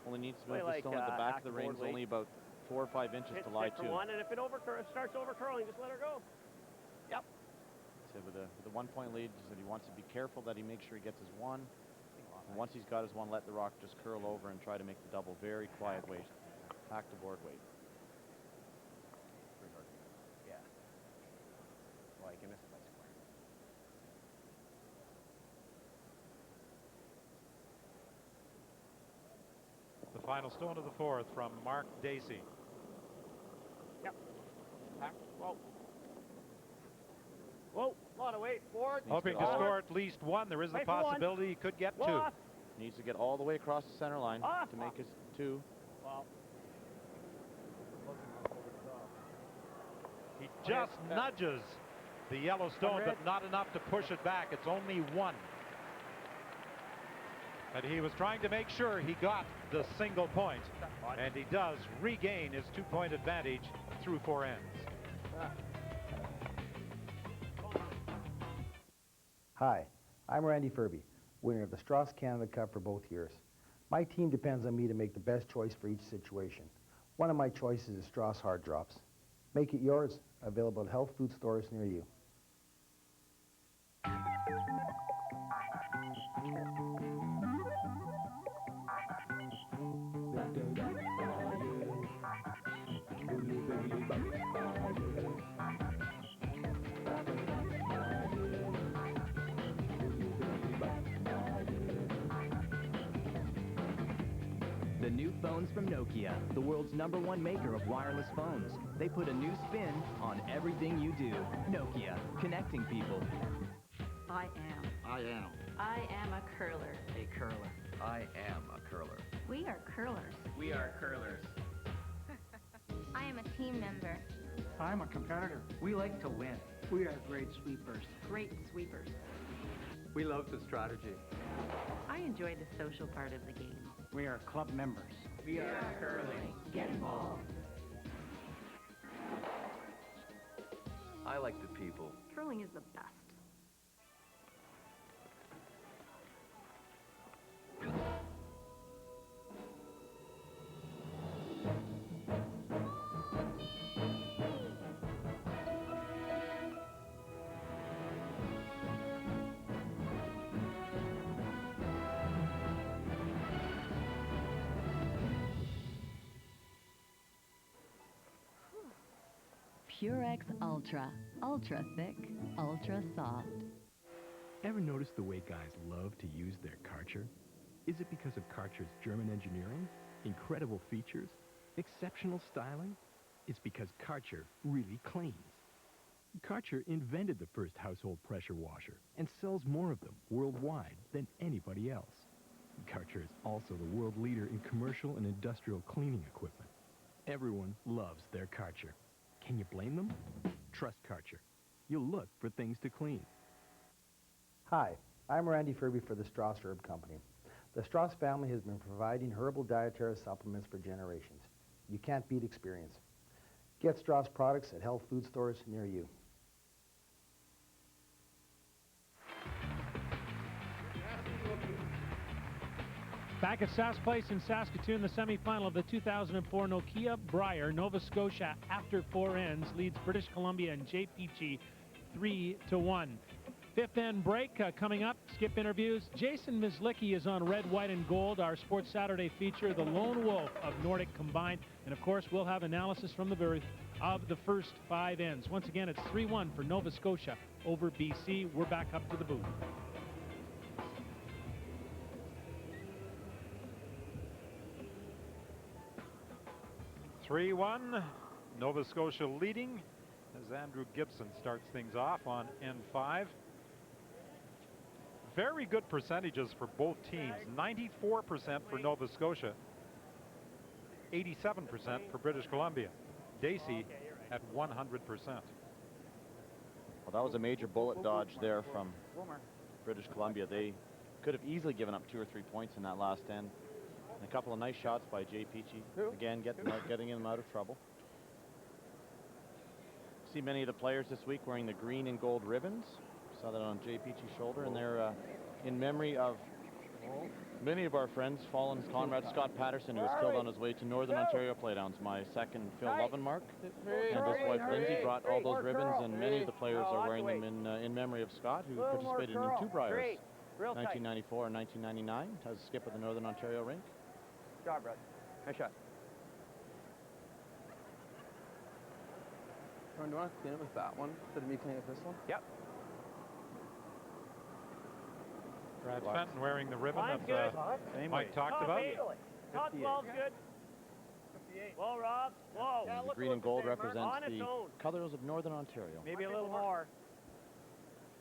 only needs to move the stone at the back of the rings, only about 4 or 5 inches to lie to. One, and if it starts over curling, just let her go. Yep. So with a 1 point lead, he said he wants to be careful that he makes sure he gets his one. And once he's got his one, let the rock just curl over and try to make the double very quiet weight. Pack to board weight. Yeah. Well, you can miss it by square. The final stone of the fourth from Mark Dacey. Yep. Pack. Whoa. Whoa. A lot of weight. Forward. Hoping to score at least one. There is a possibility he could get two. Off. Needs to get all the way across the center line Off. to make his two. Wow. He just nudges the yellow stone, but not enough to push it back. It's only one. But he was trying to make sure he got the single point, and he does regain his 2 point advantage through 4 ends. Hi, I'm Randy Furby, winner of the Strauss Canada Cup for both years. My team depends on me to make the best choice for each situation. One of my choices is Strauss Hard Drops. Make it yours, available at health food stores near you. The new phones from Nokia, the world's #1 maker of wireless phones. They put a new spin on everything you do. Nokia, connecting people. I am a curler. A curler. I am a curler. We are curlers. We are curlers. I am a team member. I'm a competitor. We like to win. We are great sweepers. Great sweepers. We love the strategy. I enjoy the social part of the game. We are club members. We are curling. Get involved. I like the people. Curling is the best. Purex Ultra. Ultra thick, ultra soft. Ever notice the way guys love to use their Karcher? Is it because of Karcher's German engineering, incredible features, exceptional styling? It's because Karcher really cleans. Karcher invented the first household pressure washer and sells more of them worldwide than anybody else. Karcher is also the world leader in commercial and industrial cleaning equipment. Everyone loves their Karcher. Can you blame them? Trust Karcher. You'll look for things to clean. Hi, I'm Randy Furby for the Strauss Herb Company. The Strauss family has been providing herbal dietary supplements for generations. You can't beat experience. Get Strauss products at health food stores near you. Back at Sask Place in Saskatoon, the semifinal of the 2004 Nokia Brier, Nova Scotia, after 4 ends, leads British Columbia and Jay Peachey 3-1. Fifth end break coming up. Skip interviews. Jason Mislicki is on Red, White, and Gold, our Sports Saturday feature, the lone wolf of Nordic combined. And, of course, we'll have analysis from the booth of the first 5 ends. Once again, it's 3-1 for Nova Scotia over BC. We're back up to the booth. Nova Scotia leading as Andrew Gibson starts things off on N5. Very good percentages for both teams. 94% for Nova Scotia, 87% for British Columbia. Dacey at 100%. Well, that was a major bullet dodge there from British Columbia. They could have easily given up 2 or 3 points in that last end. And a couple of nice shots by Jay Peachey. Again, getting him out of trouble. See many of the players this week wearing the green and gold ribbons. Saw that on Jay Peachey's shoulder, and they're in memory of many of our friends, fallen comrade Scott Patterson, who was killed on his way to Northern Ontario Playdowns. My second Phil Lovenmark and his wife Lindsay brought all those ribbons, and many of the players are wearing them in memory of Scott, who participated in 2 Briers, 1994 and 1999, as skip of the Northern Ontario rink. Good job, Brett. Nice shot. Do you want to clean it with that one instead of me cleaning it with this one? Yep. Brad Fenton wearing the ribbon that Mike talked about. Top 12's good. 58. Whoa, Rob. Whoa. Yeah, the green and gold represents the colors of Northern Ontario. Maybe a little more.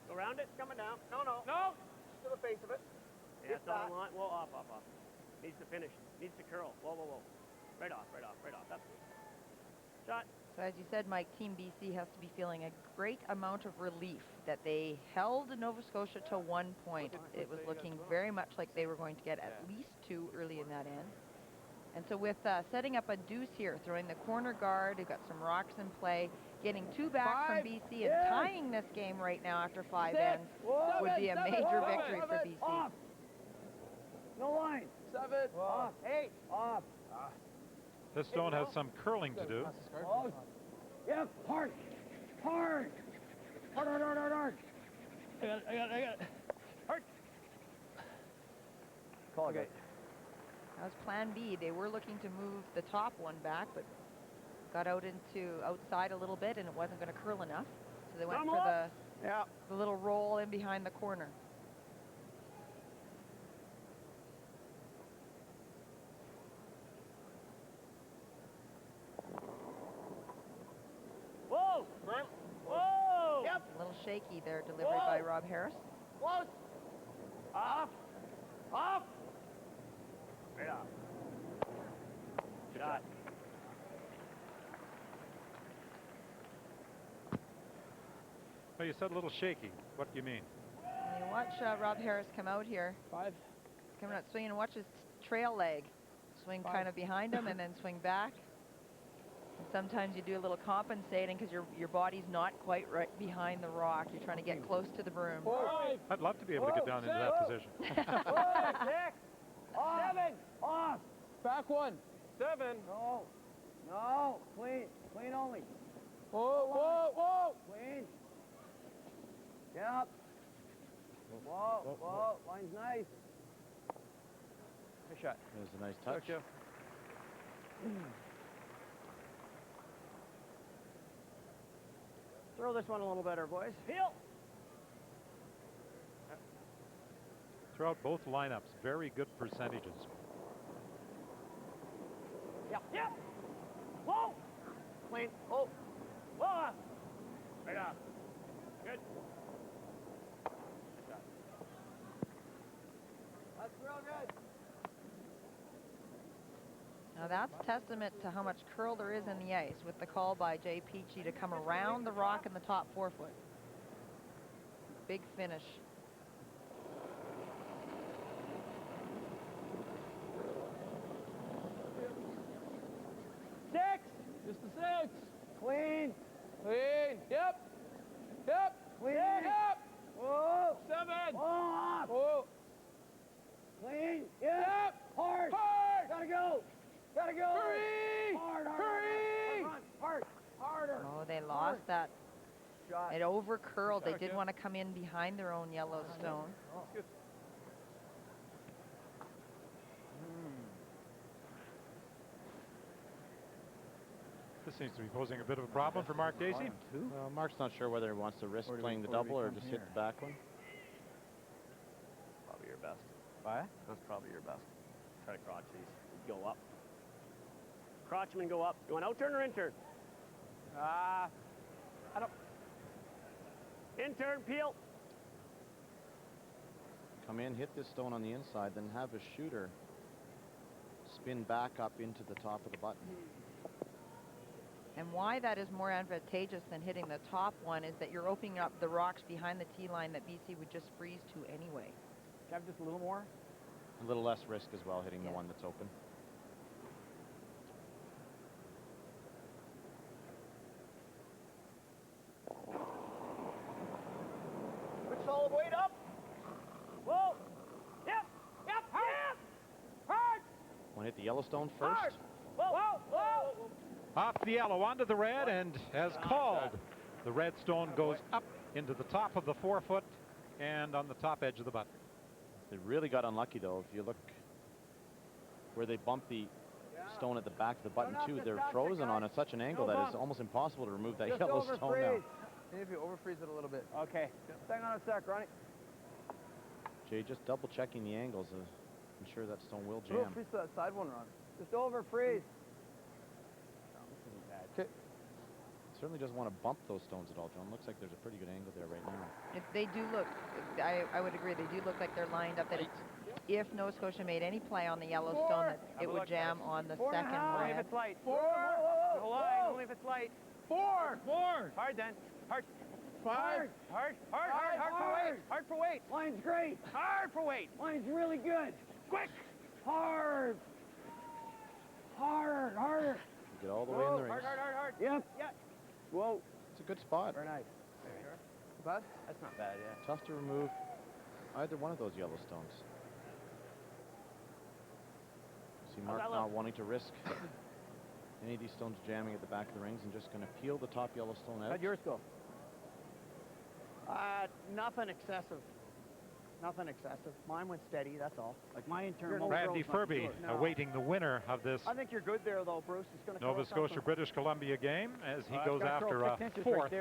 Go around it. It's coming down. No, no. No. To the face of it. Yeah, it's on line. Whoa, off. Needs to finish. Needs to curl. Whoa. Right off. That's good. Shot. So as you said, Mike, Team BC has to be feeling a great amount of relief that they held Nova Scotia to 1 point. It was looking very much like they were going to get at least 2 early in that end. And so with setting up a deuce here, throwing the corner guard, who got some rocks in play, getting 2 back from BC and tying this game right now after 5 ends would be a major victory for BC. Off. No line. 7. Off. 8. Off. This stone has some curling to do. Close. Yep. Hard. Hard. I got it. Hard. Call gate. That was plan B. They were looking to move the top one back, but got out into outside a little bit, and it wasn't going to curl enough. So they went for the little roll in behind the corner. Whoa! Whoa! Yep. A little shaky there, delivered by Rob Harris. Close. Off. Off. Right off. Shot. Well, you said a little shaky. What do you mean? When you watch Rob Harris come out here. 5. Coming out swinging, and watch his trail leg. Swing 5. Kind of behind him and then swing back. And sometimes you do a little compensating because your body's not quite right behind the rock. You're trying to get close to the broom. 5. I'd love to be able to get down into that position. 6. Off. 7. Off. Back 1. 7. No. Clean. Clean only. Whoa. Clean. Yep. Whoa. Line's nice. Good shot. There's a nice touch. Scotia. Throw this one a little better, boys. Heel. Throughout both lineups, very good percentages. Yep. Whoa. Clean. Oh. Whoa. Right off. Good. Good shot. That's real good. Now that's testament to how much curl there is in the ice with the call by Jay Peachey to come around the rock in the top 4 foot. Big finish. Just the 6. Clean. Yep. Clean. Yep. Whoa. 7. Off. Whoa. Clean. Yep. Hard. Gotta go. Hurry. Hard. Hard. Harder. Oh, they lost that. It over curled. They did want to come in behind their own yellow stone. This seems to be posing a bit of a problem for Mark Dacey. Mark's not sure whether he wants to risk playing the double or just hit the back one. Probably your best. What? That's probably your best. Try to crotch these. Go up. Crotch them and go up. You want out turn or in turn? I don't. In turn, peel. Come in, hit this stone on the inside, then have a shooter spin back up into the top of the button. And why that is more advantageous than hitting the top one is that you're opening up the rocks behind the tee line that BC would just freeze to anyway. Have just a little more? A little less risk as well, hitting the one that's open. Put solid weight up. Whoa. Yep. Yep. Hard. Yep. Hard. Want to hit the Yellowstone first? Hard. Whoa. Whoa. Whoa. Off the yellow, onto the red, and as called, the red stone goes up into the top of the forefoot and on the top edge of the button. They really got unlucky, though. If you look where they bumped the stone at the back of the button, too, they're frozen on at such an angle that it's almost impossible to remove that yellow stone now. See if you overfreeze it a little bit. Okay. Hang on a sec, Ronnie. Jay, just double checking the angles. Ensure that stone will jam. Overfreeze that side one, Ron. Just overfreeze. Okay. Certainly doesn't want to bump those stones at all, John. Looks like there's a pretty good angle there right now. If they do look, I would agree, they do look like they're lined up. That if Nova Scotia made any play on the Yellowstone, that it would jam on the second Only if red. it's light. Four. No line. Only if it's light. Four. Hard then. Hard. Hard. Hard for weight. Hard for weight. Line's great. Hard for weight. Line's really good. Quick. Hard. Harder. Get all the way in the rings. Hard. Yep. Whoa. It's a good spot. Very nice. But that's not bad, yeah. Tough to remove either one of those Yellowstones. See Mark not wanting to risk any of these stones jamming at the back of the rings and just going to peel the top Yellowstone out. How'd yours go? Nothing excessive. Nothing excessive. Mine went steady, that's all. Like my internal. Randy Furby awaiting the winner of this I think you're good there, though, Bruce. It's going to Nova Scotia British Columbia game as he goes after a fourth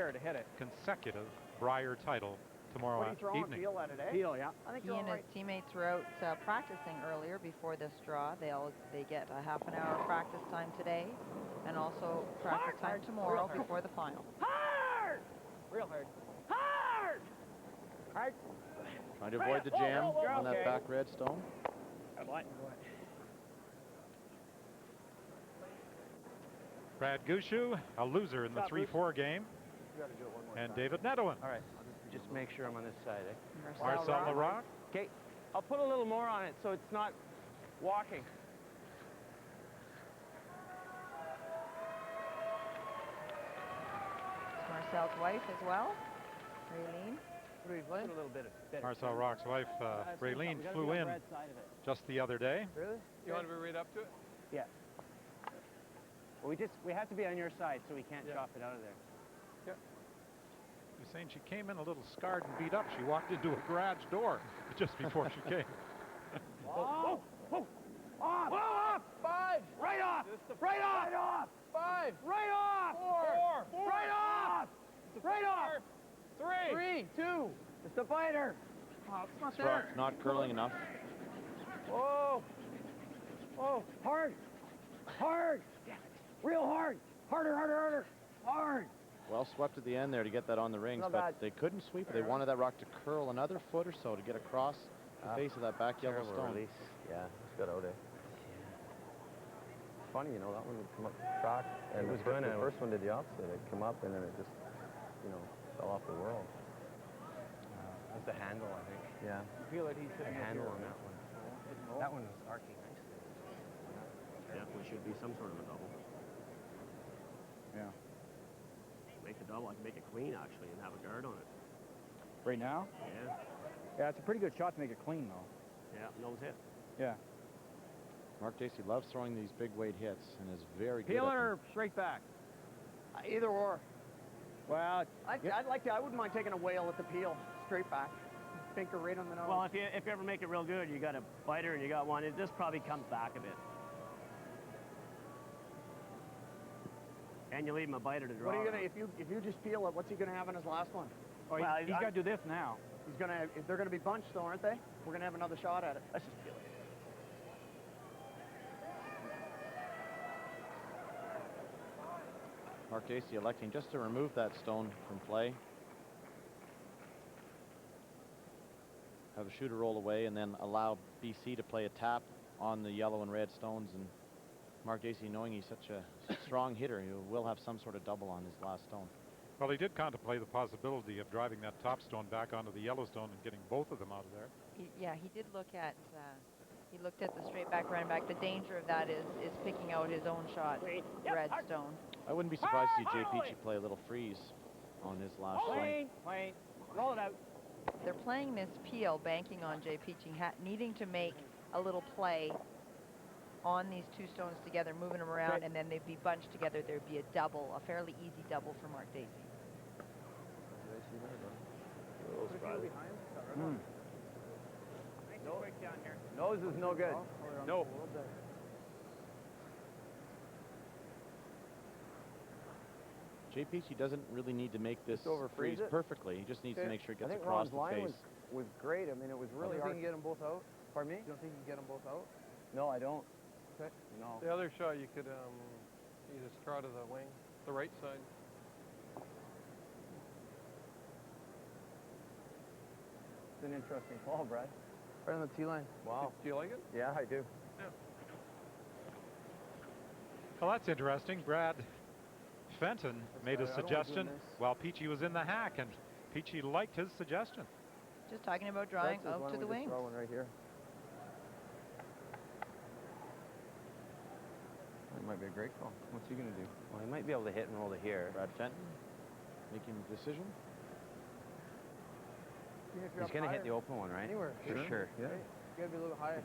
consecutive Brier title tomorrow evening. Peel at it, eh? Peel, yeah. I think He and his teammates were out practicing earlier before this draw. They get a half an hour practice time today and also practice time tomorrow before the final. Hard! Real hard. Hard! Hard. Trying to avoid the jam on that back red stone. Brad Gushu, a loser in the 3-4 game. And David Nedowin. All right, I'll just make sure I'm on this side, eh? Marcel Larocque. Okay, I'll put a little more on it so it's not walking. It's Marcel's wife as well, Raylene. A little bit of Marcel Rock's wife, Raylene, flew in just the other day. Really? You want to be right up to it? Yeah. Well, we have to be on your side so we can't chop it out of there. Yeah. You're saying she came in a little scarred and beat up. She walked into a garage door just before she came. Whoa! Off! 5! Right off! Right off! 5! Right off! 4! Right off! Right off! 3! 2! It's a biter! Oh, it's not This rock's not curling enough. Whoa! Hard! Real hard! Harder! Hard! Well swept at the end there to get that on the rings, but they couldn't sweep it. They wanted that rock to curl another foot or so to get across the face of that back yellow stone. Release. Yeah, it's good out there. Funny, you know, that one would come up track, and the first one did the opposite. It came up, and then it just, fell off the world. That's the handle, I think. Yeah. I feel like he's the handle on that one. That one was arcing nicely. Definitely should be some sort of a double. Yeah. Make the double. I can make it clean, actually, and have a guard on it. Right now? Yeah. Yeah, it's a pretty good shot to make it clean, though. Yeah, nose hit. Yeah. Mark Dacey loves throwing these big weight hits and is very good Peel at them. or straight back? Either or. Well, I wouldn't mind taking a whale at the peel, straight back. Finger right on the nose. Well, if you ever make it real good, you got a biter and you got one. This probably comes back a bit. And you leave him a biter to draw. What are you gonna, if you just peel it, what's he gonna have in his last one? Oh, he's got to do this now. He's gonna, if they're gonna be bunched though, aren't they? We're gonna have another shot at it. Let's just peel it. Mark Dacey electing just to remove that stone from play. Have a shooter roll away and then allow BC to play a tap on the yellow and red stones. And Mark Dacey, knowing he's such a strong hitter, he will have some sort of double on his last stone. Well, he did contemplate the possibility of driving that top stone back onto the yellow stone and getting both of them out of there. He did look at, he looked at the straight back, run back. The danger of that is picking out his own shot, red stone. I wouldn't be surprised to see Jay Peachey play a little freeze on his last swing. Wait, roll it out. They're playing this peel, banking on Jay Peachey, needing to make a little play on these two stones together, moving them around, and then they'd be bunched together. There'd be a double, a fairly easy double for Mark Dacey. Nose is no good. No. Jay Peachey doesn't really need to make this freeze perfectly. He just needs to make sure it gets across the face. Was great. I mean, it was really hard. You think you can get them both out? Pardon me? You don't think you can get them both out? No, I don't. Okay. No. The other shot, you could you just draw to the wing, the right side. It's an interesting call, Brad. Right on the tee line. Wow. Do you like it? Yeah, I do. Yeah. Well, that's interesting. Brad Fenton made a suggestion while Peachey was in the hack, and Peachey liked his suggestion. Just talking about drawing out to the wings. Throw one right here. That might be a great call. What's he going to do? Well, he might be able to hit and roll to here. Brad Fenton making a decision. He's going to hit the open one, right? Anywhere. For sure. Yeah. You got to be a little higher.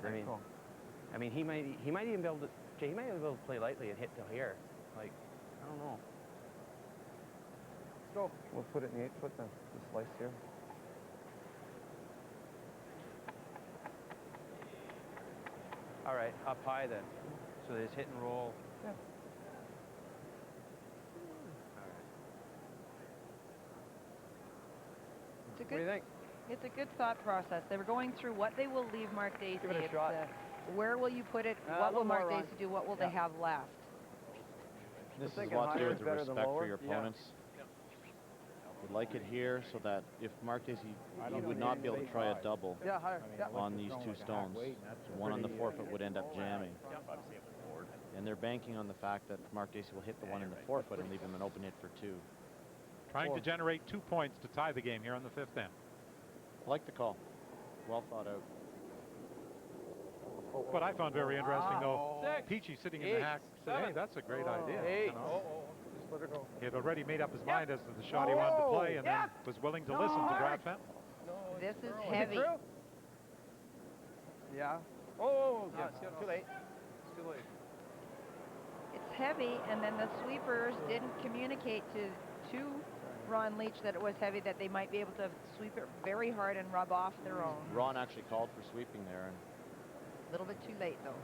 I mean, he might even be able to. Jay, he might even be able to play lightly and hit to here. Like, I don't know. Let's go. We'll put it in the 8-foot then. The slice here. All right, up high then. So there's hit and roll. Yeah. It's a good, what do you think? It's a good thought process. They were going through what they will leave Mark Dacey. Give it a shot. Where will you put it? What will Mark Dacey do? What will they have left? This is a lot to do with the respect for your opponents. Would like it here so that if Mark Dacey, he would not be able to try a double on these two stones. One on the forefoot would end up jamming. And they're banking on the fact that Mark Dacey will hit the one in the forefoot and leave him an open hit for two. Trying to generate 2 points to tie the game here on the fifth end. I like the call. Well thought out. What I found very interesting, though, Peachey sitting in the hack said, hey, that's a great idea. You know? Just let her go. He had already made up his mind as to the shot he wanted to play, and then was willing to listen to Brad Fenton. This is heavy. Yeah. It's too late. It's too late. It's heavy, and then the sweepers didn't communicate to Ron Leach that it was heavy, that they might be able to sweep it very hard and rub off their own. Ron actually called for sweeping there. And a little bit too late, though.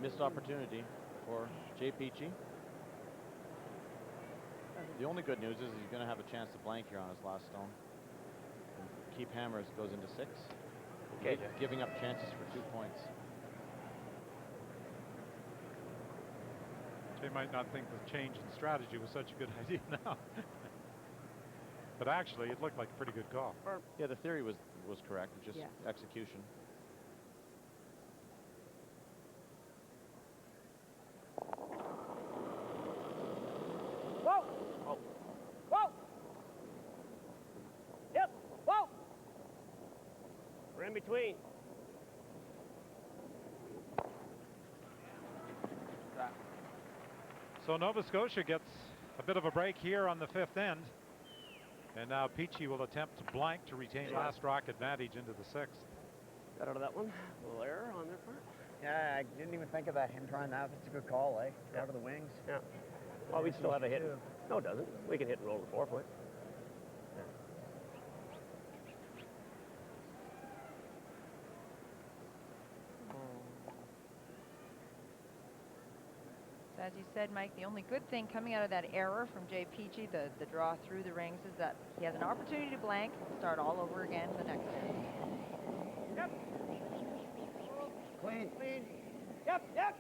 Missed opportunity for Jay Peachey. The only good news is he's going to have a chance to blank here on his last stone. And keep hammer as it goes into 6. Okay, giving up chances for 2 points. Jay might not think the change in strategy was such a good idea now. But actually, it looked like a pretty good call. Yeah, the theory was correct. It's just execution. Whoa! Oh. Whoa! Yep! Whoa! We're in between. So Nova Scotia gets a bit of a break here on the fifth end. And now Peachey will attempt to blank to retain last rock advantage into the 6th. Got out of that one. A little error on their part. Yeah, I didn't even think of that. Him trying that. It's a good call, eh? Out of the wings. Yeah. Well, we still have a hit. No, it doesn't. We can hit and roll the 4-foot. as you said, Mike, the only good thing coming out of that error from Jay Peachey, the draw through the rings, is that he has an opportunity to blank and start all over again the next end. Yep. Clean. Clean. Yep, yep.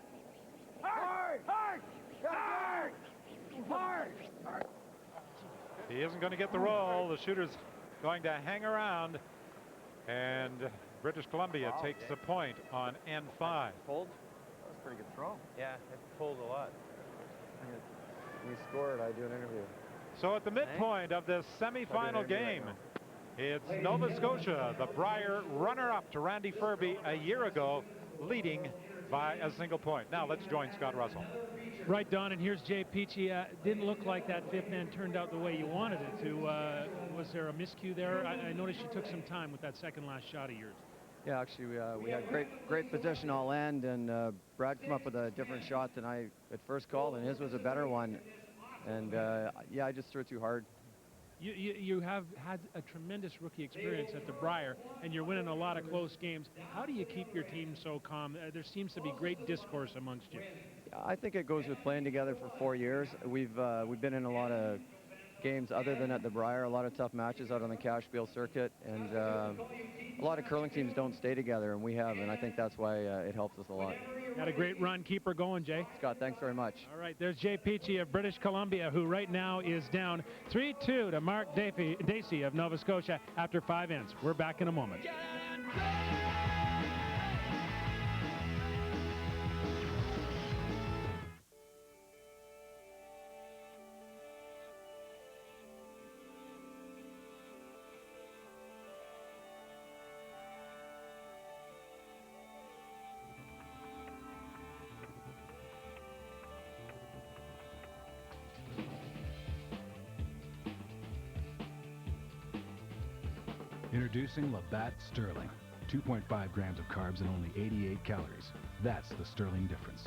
Hard. Hard. Hard. Hard. Hard. He isn't going to get the roll. The shooter's going to hang around. And British Columbia takes the point on N5. Pulled? That was a pretty good throw. Yeah, it pulled a lot. We scored, I do an interview. So at the midpoint of this semifinal game, it's Nova Scotia, the Brier runner-up to Randy Ferbey a year ago, leading by a single point. Now let's join Scott Russell. Right, Don, and here's Jay Peachey. Didn't look like that fifth man turned out the way you wanted it to. Was there a miscue there? I noticed you took some time with that second last shot of yours. Yeah, actually, we had great position all end, and Brad came up with a different shot than I at first called, and his was a better one. And yeah, I just threw it too hard. You have had a tremendous rookie experience at the Brier, and you're winning a lot of close games. How do you keep your team so calm? There seems to be great discourse amongst you. I think it goes with playing together for 4 years. We've been in a lot of games other than at the Brier, a lot of tough matches out on the Cashfield circuit, and a lot of curling teams don't stay together, and we have, and I think that's why it helps us a lot. Got a great run. Keep her going, Jay. Scott, thanks very much. All right, there's Jay Peachey of British Columbia, who right now is down 3-2 to Mark Dacey of Nova Scotia after 5 ends. We're back in a moment. Introducing Labatt Sterling. 2.5 grams of carbs and only 88 calories. That's the Sterling difference.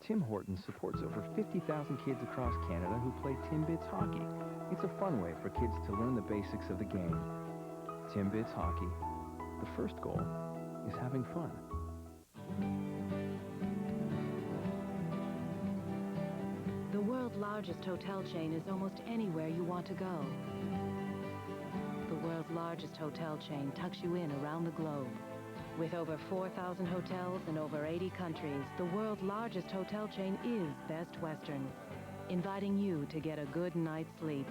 Tim Hortons supports over 50,000 kids across Canada who play Timbits hockey. It's a fun way for kids to learn the basics of the game. Timbits hockey. The first goal is having fun. The world's largest hotel chain is almost anywhere you want to go. The world's largest hotel chain tucks you in around the globe. With over 4,000 hotels in over 80 countries, the world's largest hotel chain is Best Western, inviting you to get a good night's sleep.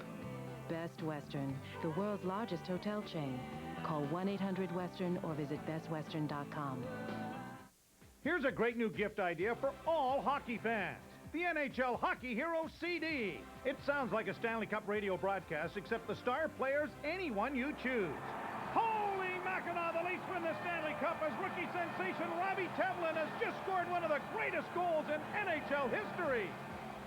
Best Western, the world's largest hotel chain. Call 1-800-WESTERN or visit bestwestern.com. Here's a great new gift idea for all hockey fans. The NHL Hockey Hero CD. It sounds like a Stanley Cup radio broadcast, except the star player's anyone you choose. Holy Mackinac, the Leafs win the Stanley Cup as rookie sensation Robbie Tevlin has just scored one of the greatest goals in NHL history.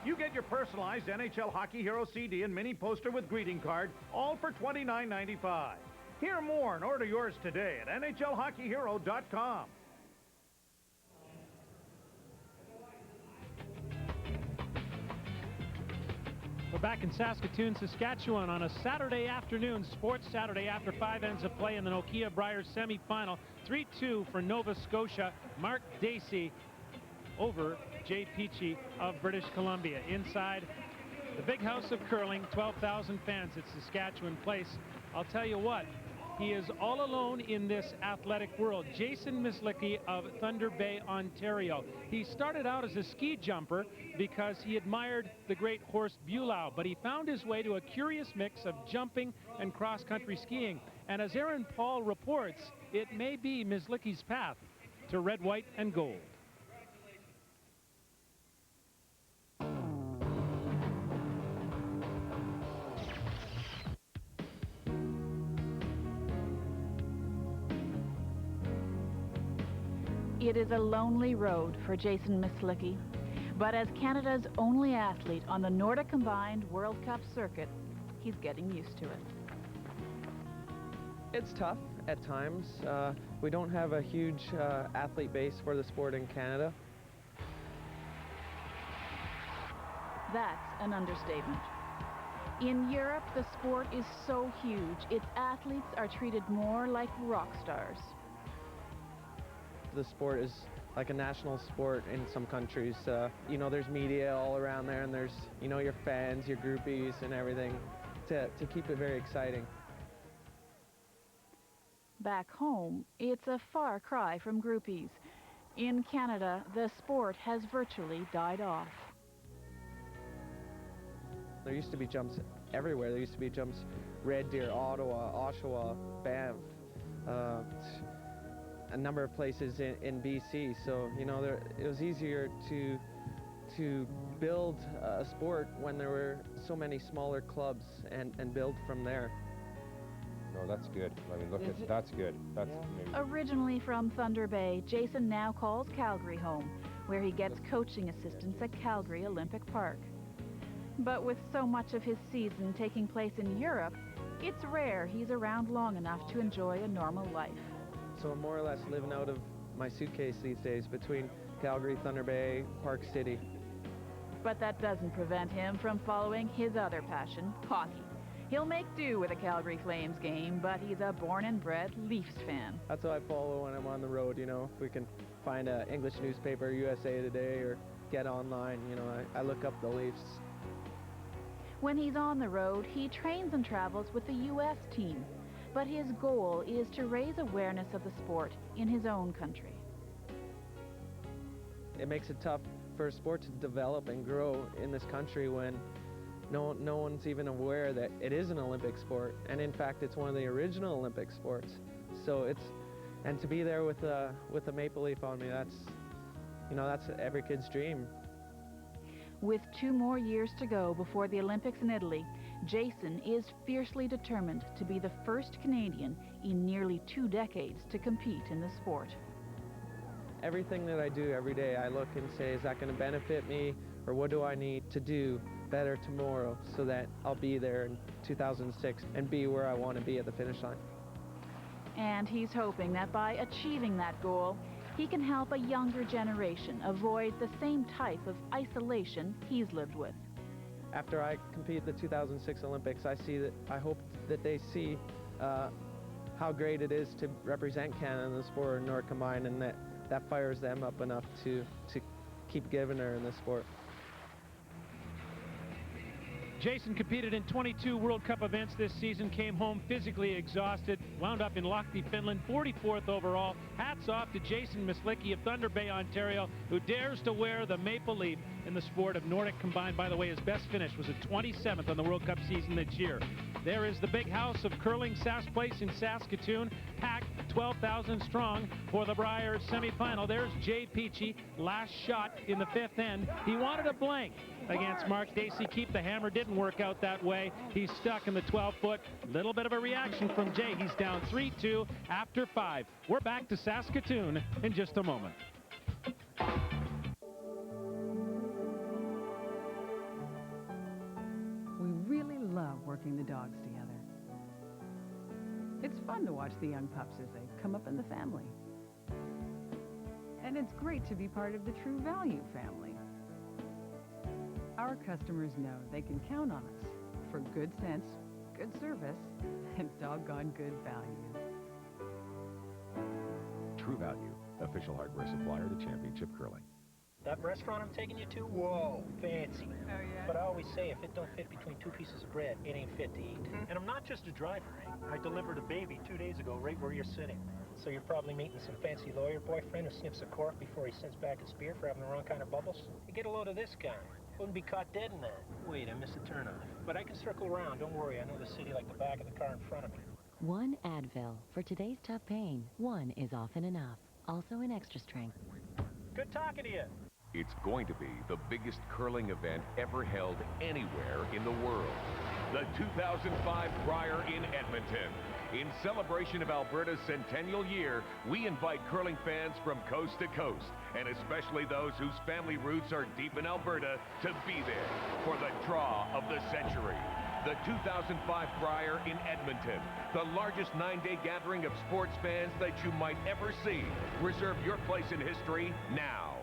You get your personalized NHL Hockey Hero CD and mini poster with greeting card, all for $29.95. Hear more and order yours today at NHLHockeyHero.com. We're back in Saskatoon, Saskatchewan on a Saturday afternoon, sports Saturday after 5 ends of play in the Nokia Brier semifinal. 3-2 for Nova Scotia. Mark Dacey over Jay Peachey of British Columbia. Inside the big house of curling, 12,000 fans at Saskatchewan Place. I'll tell you what, he is all alone in this athletic world. Jason Mislicki of Thunder Bay, Ontario. He started out as a ski jumper because he admired the great Horst Buelow, but he found his way to a curious mix of jumping and cross-country skiing. And as Aaron Paul reports, it may be Mislicki's path to red, white, and gold. It is a lonely road for Jason Mislicki, but as Canada's only athlete on the Nordic Combined World Cup circuit, he's getting used to it. It's tough. at times. We don't have a huge athlete base for the sport in Canada. That's an understatement. In Europe, the sport is so huge, its athletes are treated more like rock stars. The sport is like a national sport in some countries. You know, there's media all around there, and there's, you know, your fans, your groupies, and everything to keep it very exciting. Back home, it's a far cry from groupies. In Canada, the sport has virtually died off. There used to be jumps everywhere. There used to be jumps Red Deer, Ottawa, Oshawa, Banff, a number of places in BC. So, you know, it was easier to build a sport when there were so many smaller clubs and build from there. No, that's good. I mean, look, that's good. That's maybe. Originally from Thunder Bay, Jason now calls Calgary home, where he gets coaching assistance at Calgary Olympic Park. But with so much of his season taking place in Europe, it's rare he's around long enough to enjoy a normal life. So I'm more or less living out of my suitcase these days between Calgary, Thunder Bay, Park City. But that doesn't prevent him from following his other passion, hockey. He'll make do with a Calgary Flames game, but he's a born and bred Leafs fan. That's what I follow when I'm on the road, you know. If we can find an English newspaper, USA Today, or get online, you know, I look up the Leafs. When he's on the road, he trains and travels with the U.S. team. But his goal is to raise awareness of the sport in his own country. It makes it tough for a sport to develop and grow in this country when no one's even aware that it is an Olympic sport. And in fact, it's one of the original Olympic sports. So and to be there with a maple leaf on me, that's every kid's dream. With 2 more years to go before the Olympics in Italy, Jason is fiercely determined to be the first Canadian in nearly 2 decades to compete in the sport. Everything that I do every day, I look and say, is that going to benefit me, or what do I need to do better tomorrow so that I'll be there in 2006 and be where I want to be at the finish line. And he's hoping that by achieving that goal, he can help a younger generation avoid the same type of isolation he's lived with. After I compete at the 2006 Olympics, I hope that they see how great it is to represent Canada in the sport and North combined, and that fires them up enough to keep giving her in the sport. Jason competed in 22 World Cup events this season, came home physically exhausted, wound up in Lahti, Finland, 44th overall. Hats off to Jason Mislicki of Thunder Bay, Ontario, who dares to wear the maple leaf in the sport of Nordic combined. By the way, his best finish was at 27th on the World Cup season this year. There is the big house of curling, Sask Place in Saskatoon, packed 12,000 strong for the Brier Semifinal. There's Jay Peachey, last shot in the 5th end. He wanted a blank against Mark Dacey. Keep the hammer, didn't work out that way. He's stuck in the 12-foot. Little bit of a reaction from Jay. He's down 3-2 after 5. We're back to Saskatoon in just a moment. We really love working the dogs together. It's fun to watch the young pups as they come up in the family. And it's great to be part of the True Value family. Our customers know they can count on us for good sense, good service, and doggone good value. True Value, official hardware supplier to Championship Curling. That restaurant I'm taking you to, whoa, fancy. Oh, yeah? But I always say, if it don't fit between 2 pieces of bread, it ain't fit to eat. And I'm not just a driver, eh? I delivered a baby 2 days ago right where you're sitting. So you're probably meeting some fancy lawyer boyfriend who sniffs a cork before he sends back his beer for having the wrong kind of bubbles. You get a load of this guy. Wouldn't be caught dead in that. Wait, I missed a turnoff. But I can circle around, don't worry, I know the city like the back of the car in front of me. 1 Advil. For today's tough pain, 1 is often enough. Also in extra strength. Good talking to you. It's going to be the biggest curling event ever held anywhere in the world. The 2005 Brier in Edmonton. In celebration of Alberta's centennial year, we invite curling fans from coast to coast, and especially those whose family roots are deep in Alberta, to be there for the draw of the century. The 2005 Brier in Edmonton, the largest 9-day gathering of sports fans that you might ever see. Reserve your place in history now.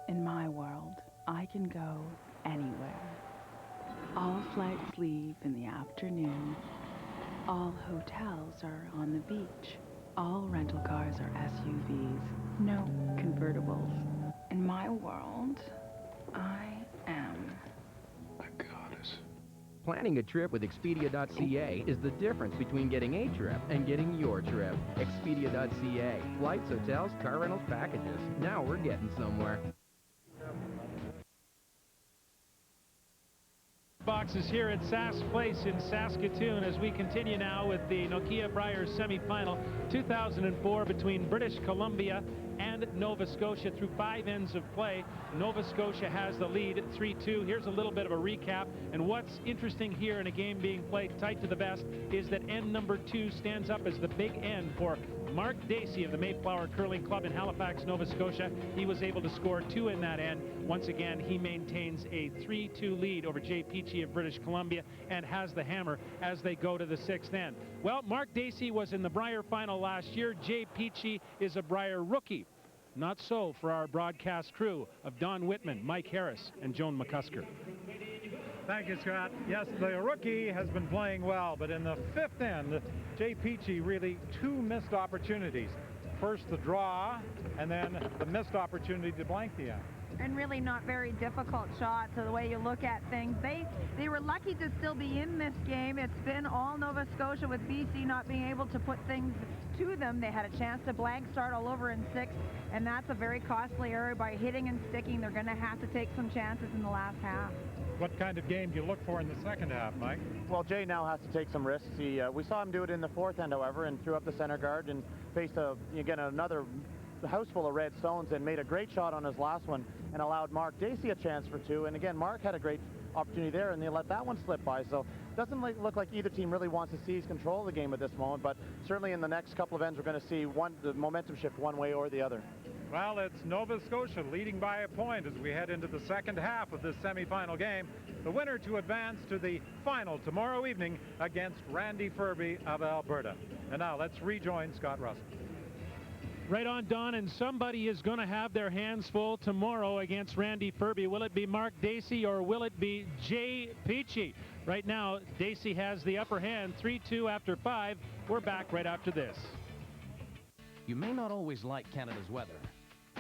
In my world, I can go anywhere. All flights leave in the afternoon. All hotels are on the beach. All rental cars are SUVs, no convertibles. In my world, I am a goddess. Planning a trip with Expedia.ca is the difference between getting a trip and getting your trip. Expedia.ca. Flights, hotels, car rentals, packages. Now we're getting somewhere. Boxes here at Sask Place in Saskatoon as we continue now with the Nokia Brier Semifinal 2004 between British Columbia and Nova Scotia through 5 ends of play. Nova Scotia has the lead 3-2. Here's a little bit of a recap. And what's interesting here in a game being played tight to the vest is that end number 2 stands up as the big end for Mark Dacey of the Mayflower Curling Club in Halifax, Nova Scotia. He was able to score 2 in that end. Once again, he maintains a 3-2 lead over Jay Peachey of British Columbia and has the hammer as they go to the 6th end. Well, Mark Dacey was in the Brier final last year. Jay Peachey is a Brier rookie. Not so for our broadcast crew of Don Whitman, Mike Harris, and Joan McCusker. Thank you, Scott. Yes, the rookie has been playing well, but in the 5th end, Jay Peachey really 2 missed opportunities. First the draw, and then the missed opportunity to blank the end. And really not very difficult shots, so the way you look at things. They were lucky to still be in this game. It's been all Nova Scotia with BC not being able to put things to them. They had a chance to blank start all over in 6th, and that's a very costly area. By hitting and sticking, they're going to have to take some chances in the last half. What kind of game do you look for in the second half, Mike? Well, Jay now has to take some risks. We saw him do it in the 4th end, however, and threw up the center guard and faced, again, another house full of red stones and made a great shot on his last one and allowed Mark Dacey a chance for 2. And again, Mark had a great opportunity there, and they let that one slip by. So it doesn't look like either team really wants to seize control of the game at this moment, but certainly in the next couple of ends, we're going to see the momentum shift one way or the other. Well, it's Nova Scotia leading by a point as we head into the second half of this semifinal game. The winner to advance to the final tomorrow evening against Randy Ferbey of Alberta. And now let's rejoin Scott Russell. Right on, Don, and somebody is going to have their hands full tomorrow against Randy Ferbey. Will it be Mark Dacey or will it be Jay Peachey? Right now, Dacey has the upper hand, 3-2 after 5. We're back right after this. You may not always like Canada's weather,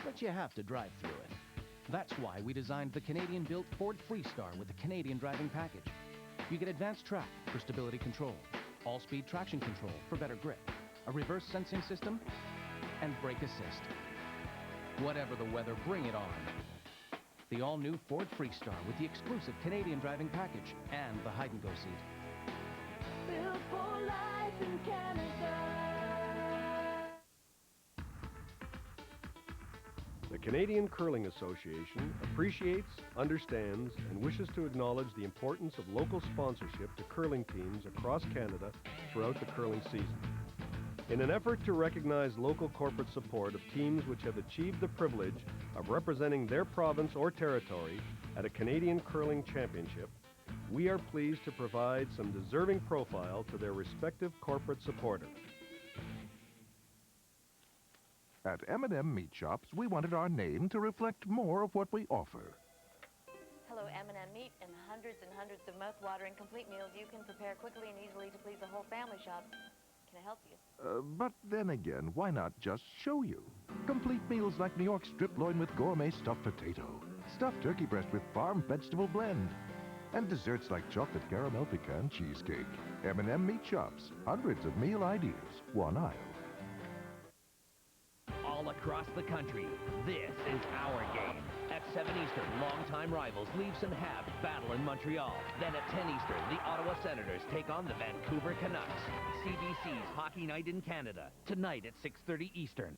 but you have to drive through it. That's why we designed the Canadian-built Ford Freestar with the Canadian driving package. You get advanced track for stability control, all-speed traction control for better grip, a reverse sensing system, and brake assist. Whatever the weather, bring it on. The all-new Ford Freestar with the exclusive Canadian driving package and the hide-and-go seat. Built for life in Canada. The Canadian Curling Association appreciates, understands, and wishes to acknowledge the importance of local sponsorship to curling teams across Canada throughout the curling season. In an effort to recognize local corporate support of teams which have achieved the privilege of representing their province or territory at a Canadian Curling Championship, we are pleased to provide some deserving profile to their respective corporate supporter. At M&M Meat Shops, we wanted our name to reflect more of what we offer. Hello, M&M Meat, and hundreds of mouth-watering complete meals you can prepare quickly and easily to please the whole family shop. Can I help you? But then again, why not just show you? Complete meals like New York strip loin with gourmet stuffed potato, stuffed turkey breast with farm vegetable blend, and desserts like chocolate caramel pecan cheesecake. M&M Meat Shops, hundreds of meal ideas, one aisle. All across the country, this is our game. At 7 Eastern, longtime rivals Leafs and Habs battle in Montreal. Then at 10 Eastern, the Ottawa Senators take on the Vancouver Canucks. CBC's Hockey Night in Canada, tonight at 6:30 Eastern.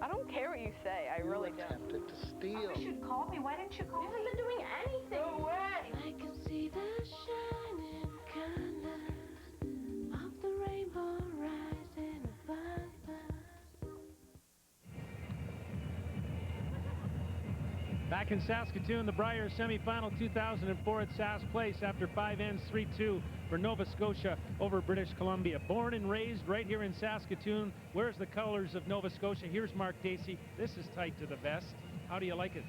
I don't care what you say, I really don't. Tempted to steal. You should call me. Why didn't you call me? haven't been doing anything. No way. I can see the shining colors of the rainbow rising above us. Back in Saskatoon, the Brier Semifinal 2004 at Sask Place after 5 ends, 3-2 for Nova Scotia over British Columbia. Born and raised right here in Saskatoon, wears the colors of Nova Scotia. Here's Mark Dacey. This is tight to the vest. How do you like it?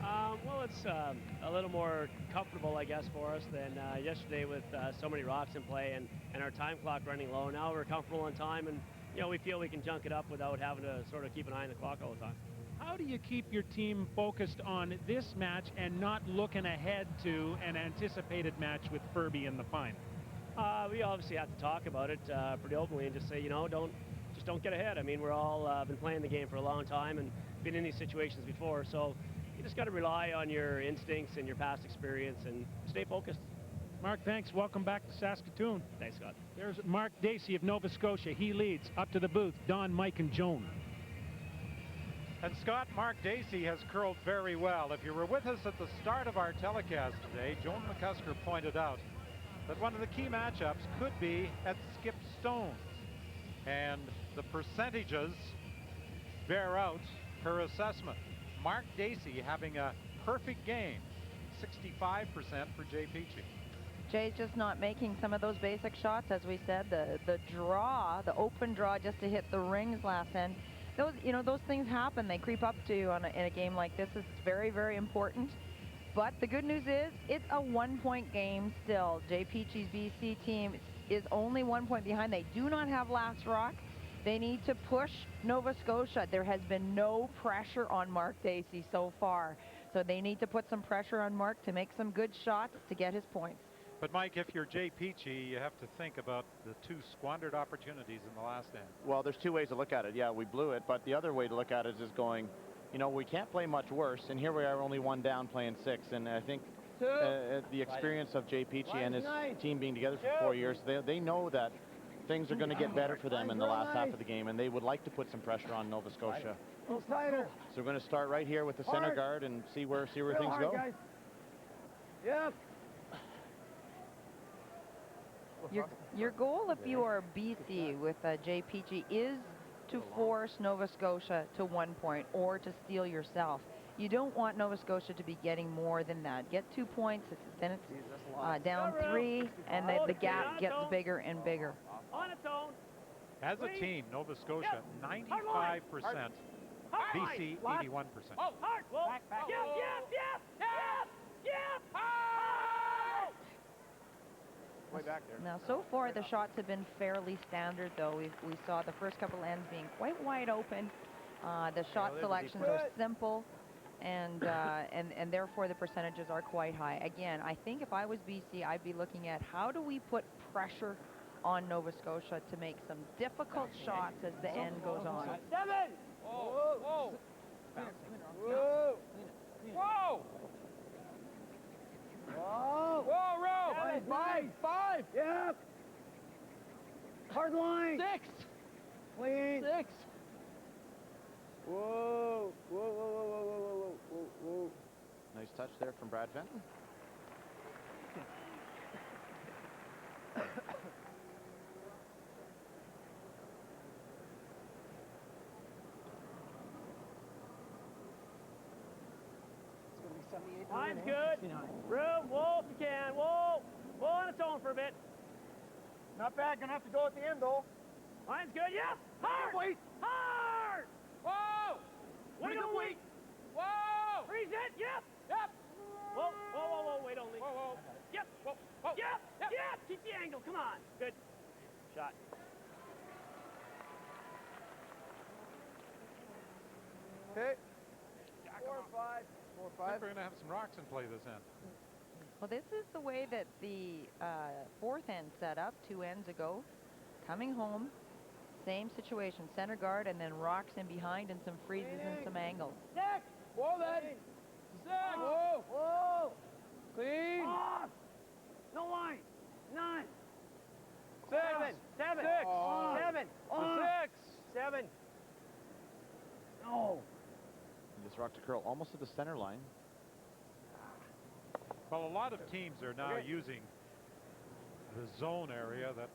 Well, it's a little more comfortable, I guess, for us than yesterday with so many rocks in play and our time clock running low. Now we're comfortable on time, and we feel we can junk it up without having to sort of keep an eye on the clock all the time. How do you keep your team focused on this match and not looking ahead to an anticipated match with Furby in the final? We obviously have to talk about it pretty openly and just say, don't get ahead. I mean, we're all been playing the game for a long time and been in these situations before, so you just got to rely on your instincts and your past experience and stay focused. Mark, thanks. Welcome back to Saskatoon. Thanks, Scott. There's Mark Dacey of Nova Scotia. He leads. Up to the booth, Don, Mike, and Joan. And Scott, Mark Dacey has curled very well. If you were with us at the start of our telecast today, Joan McCusker pointed out that one of the key matchups could be at Skip Stones. And the percentages bear out her assessment. Mark Dacey having a perfect game, 65% for Jay Peachey. Jay's just not making some of those basic shots, as we said. The draw, the open draw just to hit the rings last end. Those things happen. They creep up to you in a game like this. It's very, very important. But the good news is it's a 1-point game still. Jay Peachey's BC team is only 1 point behind. They do not have last rock. They need to push Nova Scotia. There has been no pressure on Mark Dacey so far. So they need to put some pressure on Mark to make some good shots to get his points. But Mike, if you're Jay Peachey, you have to think about the 2 squandered opportunities in the last end. Well, there's 2 ways to look at it. Yeah, we blew it, but the other way to look at it is going, we can't play much worse, and here we are only 1 down playing 6. And I think the experience of Jay Peachey and his team being together for 4 years, they know that things are going to get better for them in the last half of the game, and they would like to put some pressure on Nova Scotia. So we're going to start right here with the center guard and see where things go. Yep. Your goal, if you are BC with Jay Peachey, is to force Nova Scotia to 1 point or to steal yourself. You don't want Nova Scotia to be getting more than that. Get 2 points, then it's down 3, and the gap gets bigger and bigger. On its own. As a team, Nova Scotia, 95%. BC, 81%. Oh, hard. Whoa. Back. Yep. Way back there. Now, so far, the shots have been fairly standard, though. We saw the first couple ends being quite wide open. The shot selections are simple, and therefore the percentages are quite high. Again, I think if I was BC, I'd be looking at how do we put pressure on Nova Scotia to make some difficult shots as the end goes on. 7! Whoa! Whoa! Whoa! Whoa, row! 5! Yep! Hard line! 6! Clean! 6! Whoa! Whoa! Nice touch there from Brad Fenton. Line's good. Room, whoa, if you can. Whoa on its own for a bit. Not bad. Gonna have to go at the end, though. Line's good. Yep. Hard. Wait. Hard. Whoa. Wait. Whoa. Freeze it. Yep. Whoa. Wait only. Whoa. Yep. Whoa. Yep. Keep the angle. Come on. Good. Shot. Okay. 4 or 5. I think we're going to have some rocks in play this end. Well, this is the way that the 4th end set up 2 ends ago. Coming home, same situation, center guard, and then rocks in behind and some freezes and some angles. 6! Whoa, then! 6! Whoa! Clean! Off! No line! 9! 7! 7! 6! 7! 6! 7! No! This rock to curl almost to the center line. Well, a lot of teams are now using the zone area that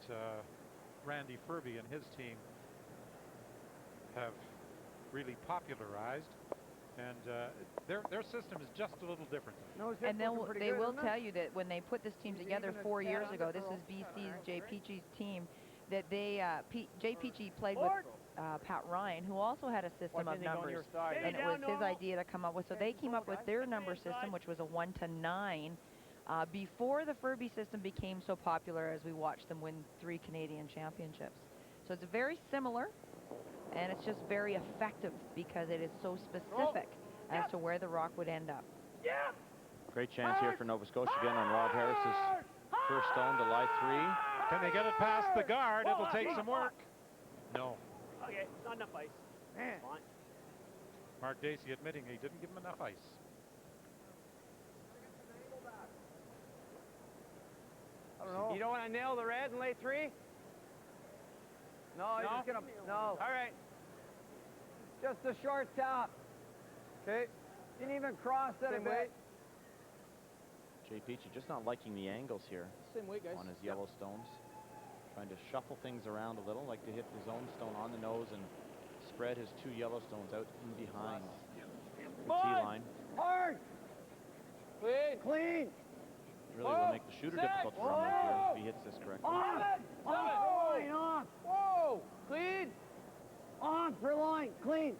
Randy Furby and his team have really popularized. And their system is just a little different. And they will tell you that when they put this team together 4 years ago, this is BC's Jay Peachey's team, that they Jay Peachey played with Pat Ryan, who also had a system of numbers, and it was his idea to come up with. So they came up with their number system, which was a 1 to 9, before the Furby system became so popular as we watched them win 3 Canadian championships. So it's very similar, and it's just very effective because it is so specific as to where the rock would end up. Great chance here for Nova Scotia again on Rob Harris's first stone to lie 3. Can they get it past the guard? It'll take some work. No. Okay, not enough ice. Man. Mark Dacey admitting he didn't give him enough ice. I don't know. You don't want to nail the red and lay 3? No, you're just gonna. No. All right. Just a short tap. Okay. Didn't even cross that a bit. Jay Peachey just not liking the angles here Same way, guys. on his yellow stones. Trying to shuffle things around a little, like to hit his own stone on the nose and spread his 2 yellow stones out in behind the tee line. Hard. Clean. Really will make the shooter difficult to run right here if he hits this correctly. On. Whoa. Clean. On for line. Clean.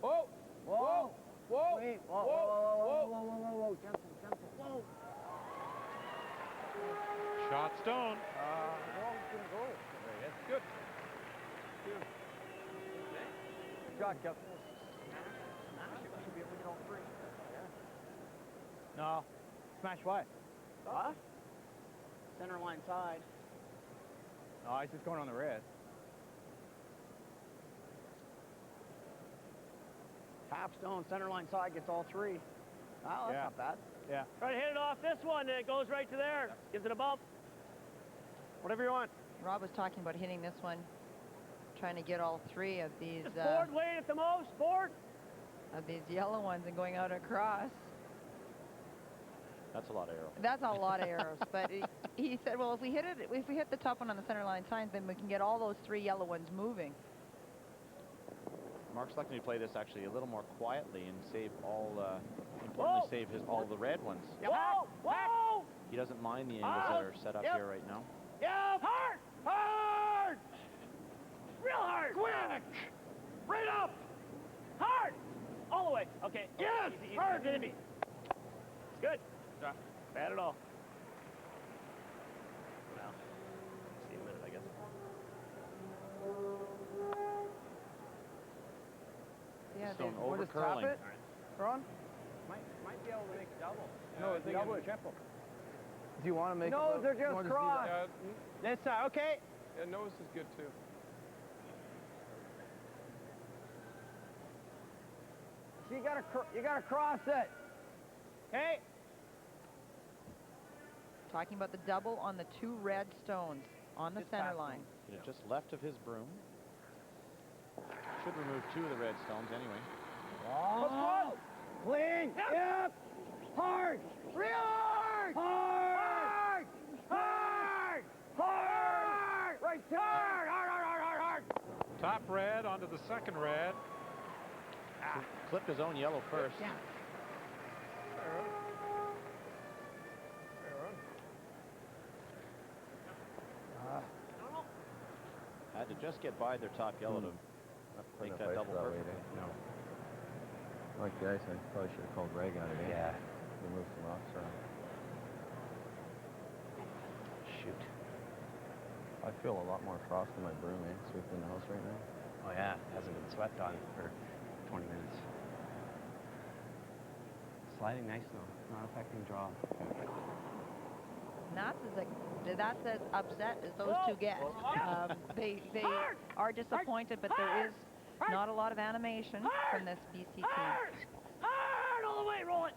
Whoa. Whoa. Whoa. Clean. Whoa. Whoa. Gentle. Whoa. Shot stone. Gonna go. That's good. Shot, Kev. No. Smash what? Huh? Center line side. No, it's just going on the red. Half stone, center line side gets all 3. Oh, that's not bad. Yeah. Try to hit it off this one, and it goes right to there. Gives it a bump. Whatever you want. Rob was talking about hitting this one, trying to get all 3 of these board weight at the most, board. Of these yellow ones and going out across. That's a lot of arrows. That's a lot of arrows. But he said, well, if we hit the top one on the center line signs, then we can get all those 3 yellow ones moving. Mark's looking to play this actually a little more quietly and save all, importantly save all the red ones. Whoa! Whoa! He doesn't mind the angles that are set up here right now. Yeah, hard! Hard! Real hard! Quick! Right up! Hard! All the way. Okay. Yes! Easy, hard, baby. It's good. Bad at all. Well, see in a minute, I guess. Yeah, Stone they over curling. Right. Ron? Might be able to make a double. No, it's double or triple. Do you want to make Nose are just crossed. This side, okay. Yeah, nose is good too. So you gotta cross it. Hey. Talking about the double on the 2 red stones on the center line. Just left of his broom. Should remove 2 of the red stones anyway. Oh. Clean. Yep. Hard. Real hard. Hard. Hard. Hard. Right. Hard. Top red onto the second red. Clipped his own yellow first. Yeah. Had to just get by their top yellow to make that double perfect. No. Like the ice, I probably should have called Greg out of it. Yeah. Remove some rocks around. Shoot. I feel a lot more frost in my broom, sweeping the house right now. Oh yeah, it hasn't been swept on for 20 minutes. Sliding nice though, not affecting draw. That's as upset as those 2 get. They are disappointed, but there is not a lot of animation from this BC team. Hard all the way, roll it.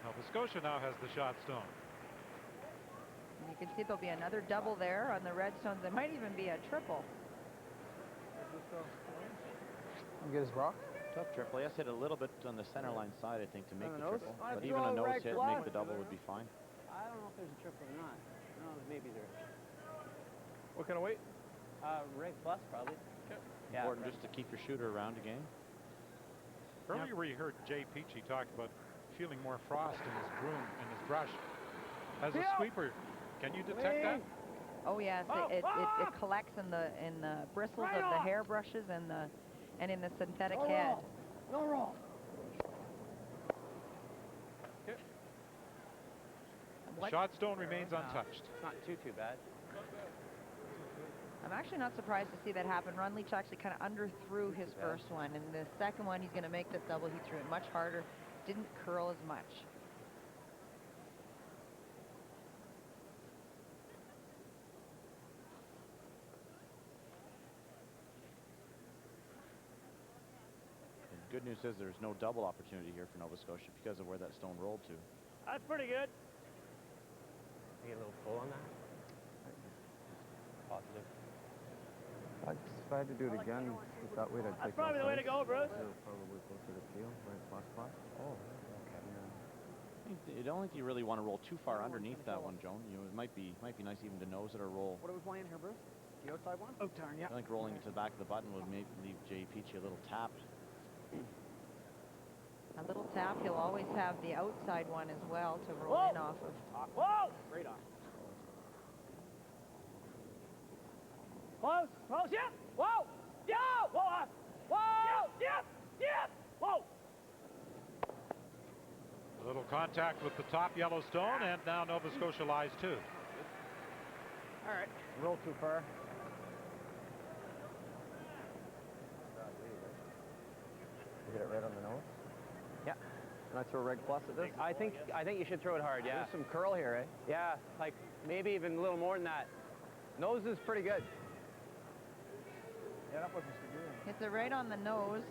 Nova Scotia now has the shot stone. And you can see there'll be another double there on the red stones. There might even be a triple. Get his rock. Tough triple. Yes, hit a little bit on the center line side, I think, to make the nose? triple. But even a nose hit to make the double would be fine. I don't know if there's a triple or not. No, maybe there is. What kind of weight? Reg plus probably. Yeah, important just to keep your shooter around again. Earlier we heard Jay Peachey talk about feeling more frost in his broom and his brush. As a sweeper, can you detect that? Oh yes, it collects in the bristles of the hair brushes and in the synthetic head. No roll. Shot stone remains untouched. It's not too bad. I'm actually not surprised to see that happen. Ron Leach actually kind of underthrew his first one, and the second one he's going to make this double. He threw it much harder, didn't curl as much. Good news is there's no double opportunity here for Nova Scotia because of where that stone rolled to. That's pretty good. You get a little pull on that? Positive. If I had to do it again with that weight, I'd take That's probably the way to go, Bruce. Probably closer to field, right plus plus. Oh, okay. I don't think you really want to roll too far underneath that one, Joan. You know, it might be nice even to nose it or roll. What are we playing here, Bruce? The outside one? Oh, turn, yeah. I think rolling it to the back of the button would maybe leave Jay Peachey a little tapped. A little tap, he'll always have the outside one as well to roll in off of. Whoa! Right on. Close, close, yeah! Whoa! Yeah! Whoa! Whoa! Yeah! Yeah! Whoa! A little contact with the top yellow stone, and now Nova Scotia lies two. All right. Roll too far. You hit it right on the nose? Yeah. Can I throw red plus at this? I think you should throw it hard, yeah. There's some curl here, eh? Yeah, like maybe even a little more than that. Nose is pretty good. Yeah, that wasn't so good. Hits it right on the nose.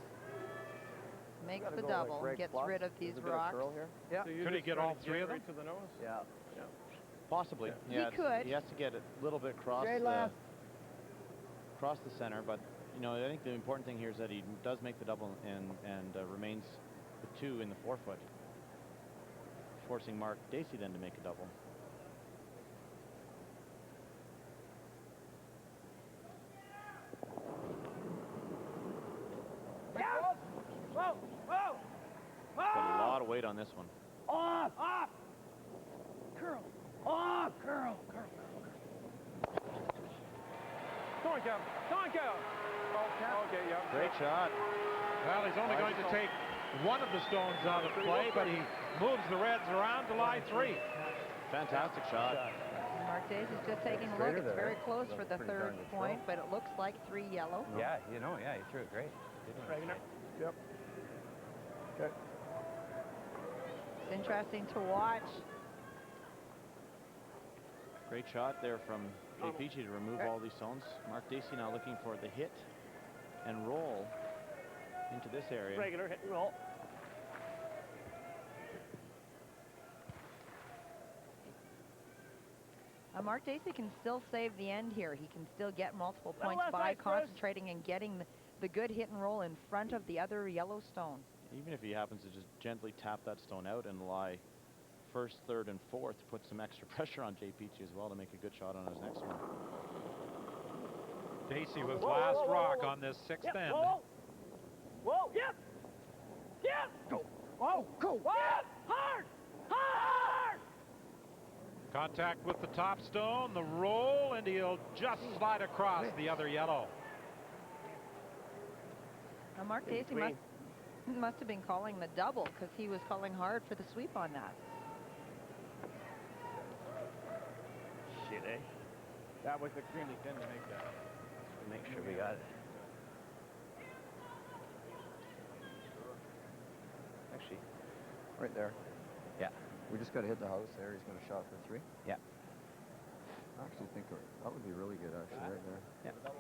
Makes the go double, like gets plus. rid of these There's a bit rocks. of curl here. Yeah. So Could he get all three of them? Right to the nose? Yeah. Possibly. He Yeah, could. He has to get a little bit across the center, but you know, I think the important thing here is that he does make the double and remains the two in the forefoot, forcing Mark Dacey then to make a double. Yeah! Whoa! Whoa! Put a lot of weight on this one. Off! Off! Curl! Off! Curl! Curl! Tonka! Tonka! Okay, yeah. Great shot. Well, he's only going to take one of the stones out of play, but he moves the reds around to lie three. Fantastic shot. Mark Dacey's just taking a look. It's very close for the third point, but it looks like 3 yellow. Yeah, you know, yeah, he threw it great. Yep. Okay. It's interesting to watch. Great shot there from Jay Peachey to remove all these stones. Mark Dacey now looking for the hit and roll into this area. Regular hit and roll. Mark Dacey can still save the end here. He can still get multiple points left by side, Chris. concentrating and getting the good hit and roll in front of the other yellow stone. Even if he happens to just gently tap that stone out and lie first, third, and fourth, put some extra pressure on Jay Peachey as well to make a good shot on his next one. Dacey was last rock on this sixth end. Whoa! Whoa! Yep! Yep! Go! Whoa! Go! Yep! Hard! Hard! Contact with the top stone, the roll, and he'll just slide across the other yellow. Now Mark Dacey must have been calling the double because he was calling hard for the sweep on that. Shit, eh? That was extremely thin to make that. Make sure we got it. Actually, Right there. yeah. We just got to hit the house there. He's going to shot for 3. Yeah. I actually think that would be really good, actually, right there. Yeah. Let's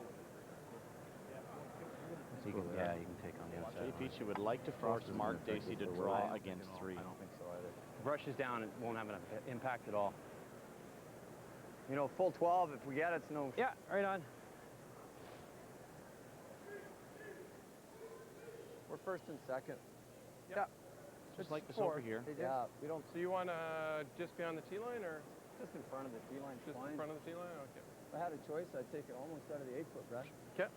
You go can, there. yeah, you can take on the outside. Jay Peachey would like to force isn't Mark gonna take Dacey it to for draw Ryan. against 3. I don't think so either. Brushes down, it won't have enough impact at all. You know, full 12, if we get it, it's no... Yeah, right on. We're first and second. Yeah. Just like this over here. Yeah, we don't... So you want to just beyond the tee line, or Just in front of the tee line. just in front of the tee line? Okay. If I had a choice, I'd take it almost out of the 8-foot, Brad. Okay.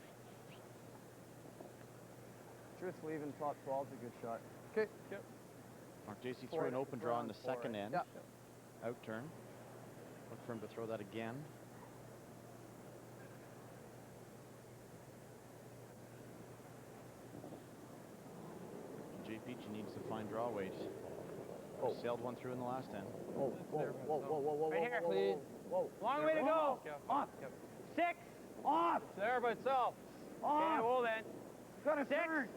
Truthfully, even top 12 is a good shot. Okay. Yep. Mark Dacey threw an open draw on the second end. Yeah. Out turn. Look for him to throw that again. Jay Peachey needs to find draw weight. Oh. Sailed one through in the last end. Whoa, whoa, whoa, whoa, whoa, whoa, Right here. whoa, whoa. Long way to go. Off. 6. Off. It's there by itself. Off. Okay, hold then. Got a 6. turn.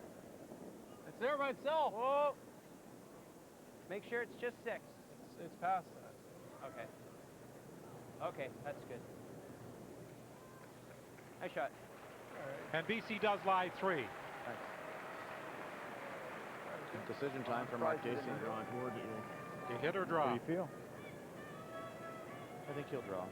It's there by itself. Whoa. Make sure it's just 6. It's past that. Okay. Okay, that's good. Nice shot. And BC does lie 3. Decision time for Mark Dacey. You hit or draw? How do you feel? I think he'll draw.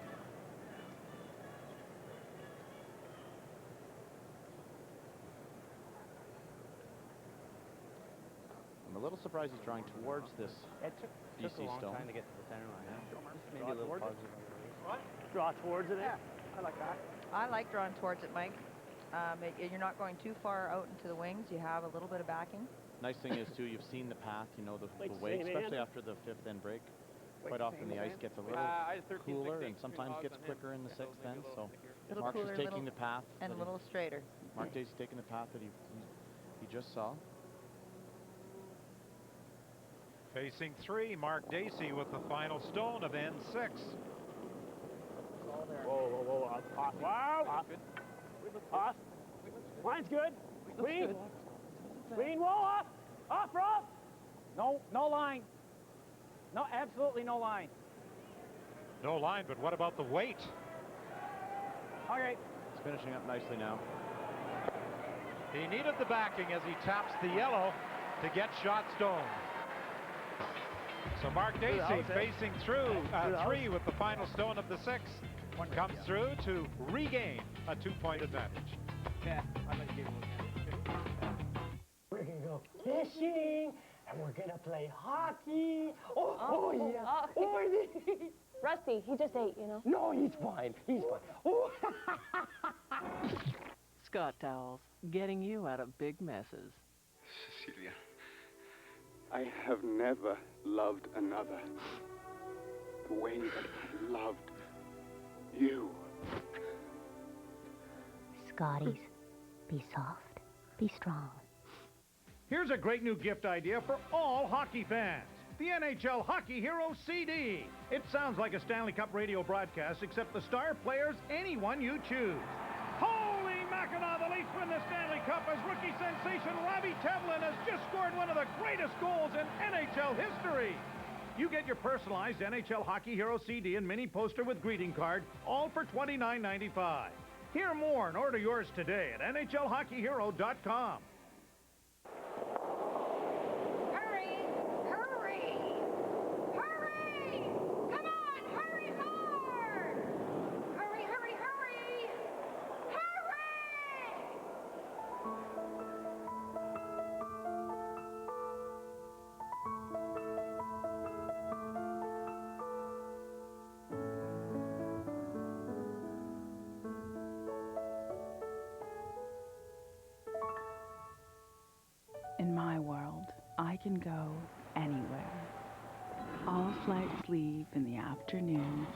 I'm a little surprised he's drawing towards this It took a long stone. time to get to the center line. Just maybe a little positive on the release. What? Draw towards it. Yeah, I like that. I like drawing towards it, Mike. You're not going too far out into the wings. You have a little bit of backing. Nice thing is, too, you've seen the path, you know the Like way, same especially hand? after the 5th end break. Like Quite often same the ice hand? gets a little I 13, cooler 16, and sometimes between gets hogs and quicker in the him. 6th end. So Little Mark's cooler, just taking the path. and a that little straighter. Mark Dacey's taking the path that he just saw. Facing 3, Mark Dacey with the final stone of N6. All there. Whoa, whoa, whoa. Off. Wow. Off. Good. Off. Line's good. Clean. Good. Clean. Whoa, off. Off, off. No line. No, absolutely no line. No line, but what about the weight? All right. It's finishing up nicely now. He needed the backing as he taps the yellow to get shot stone. So Mark Dacey facing through 3 with the final stone of the 6th. Comes through to regain a 2-point advantage. Yeah, I'm going to give him We're going to go fishing, and we're going to play hockey. Oh yeah. Oh, Rusty, he just ate, you know. no, he's fine. He's fine. Oh. Scott towels, getting you out of big messes. Cecilia, I have never loved another the way that I loved you. Scotties, be soft, be strong. Here's a great new gift idea for all hockey fans. The NHL Hockey Hero CD. It sounds like a Stanley Cup radio broadcast, except the star player's anyone you choose. Holy Mackinac, the Leafs win the Stanley Cup as rookie sensation Robbie Tevlin has just scored one of the greatest goals in NHL history. You get your personalized NHL Hockey Hero CD and mini poster with greeting card, all for $29.95. Hear more and order yours today at NHLHockeyHero.com. Hurry! Hurry! Hurry! Come on, hurry hard! Hurry, hurry, hurry! Hurry! In my world, I can go anywhere. All flights leave in the afternoon.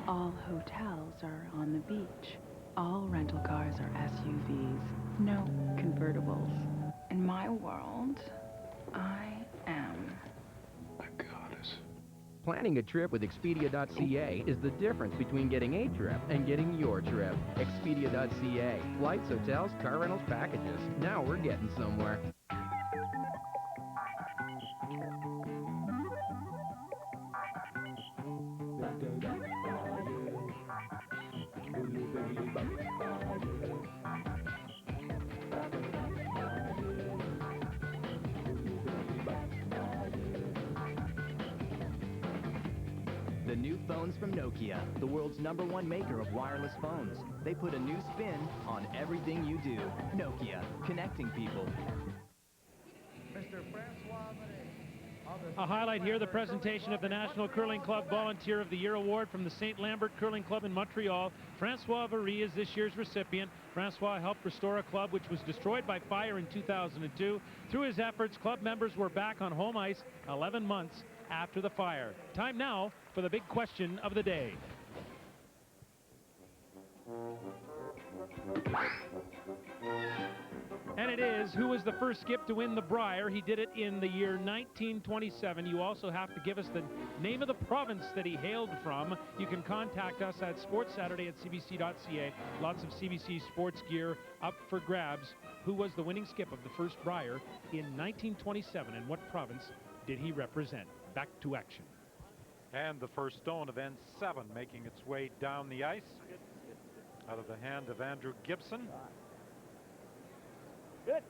All hotels are on the beach. All rental cars are SUVs, no convertibles. In my world, I am A goddess. Planning a trip with Expedia.ca is the difference between getting a trip and getting your trip. Expedia.ca. Flights, hotels, car rentals, packages. Now we're getting somewhere. The new phones from Nokia, the world's #1 maker of wireless phones. They put a new spin on everything you do. Nokia, connecting people. Mr. Francois Manet of A highlight here, the presentation of the National Curling Club Volunteer of the Year Award from the St. Lambert Curling Club in Montreal. Francois Varie is this year's recipient. Francois helped restore a club which was destroyed by fire in 2002. Through his efforts, club members were back on home ice 11 months after the fire. Time now for the big question of the day. And it is, who was the first skip to win the Brier? He did it in the year 1927. You also have to give us the name of the province that he hailed from. You can contact us at sportssaturday@cbc.ca. Lots of CBC sports gear up for grabs. Who was the winning skip of the first Brier in 1927, and what province did he represent? Back to action. And the first stone of N7 making its way down the ice out of the hand of Andrew Gibson. Good.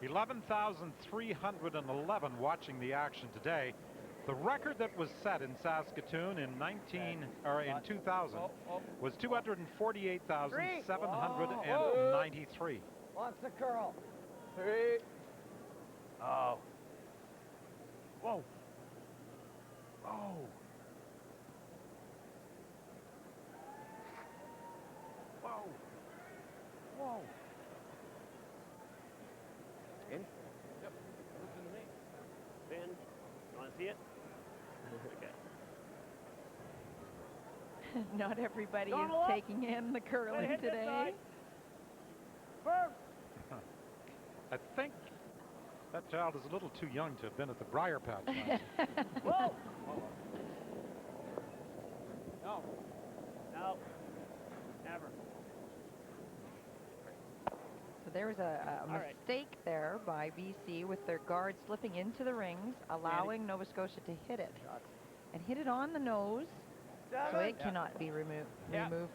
11,311 watching the action today. The record that was set in Saskatoon in 2000 was 248,793. Wants the curl. 3. Oh. Whoa. Oh. Whoa. Whoa. In? Yep. Listen to me. Ben, you want to see it? Okay. Not everybody is taking in the curling today. I think that child is a little too young to have been at the Brier Patch. Whoa! No. No. Never. So there was a mistake there by BC with their guard slipping into the rings, allowing Nova Scotia to hit it. And hit it on the nose, so it cannot be removed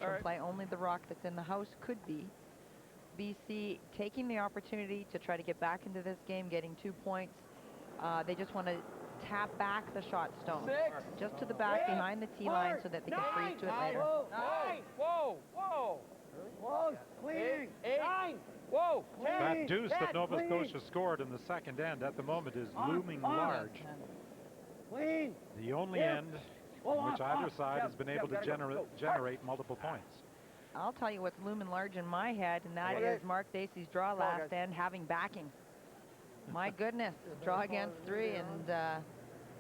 from play. Only the rock that's in the house could be. BC taking the opportunity to try to get back into this game, getting 2 points. They just want to tap back the shot stone, just to the back behind the tee line, so that they can freeze to it later. Whoa! Whoa! Whoa! Clean! 9! Whoa! That deuce that Nova Scotia scored in the second end at the moment is looming large. Clean! The only end in which either side has been able to generate multiple points. I'll tell you what's looming large in my head, and that is Mark Dacey's draw last end having backing. My goodness, draw against 3, and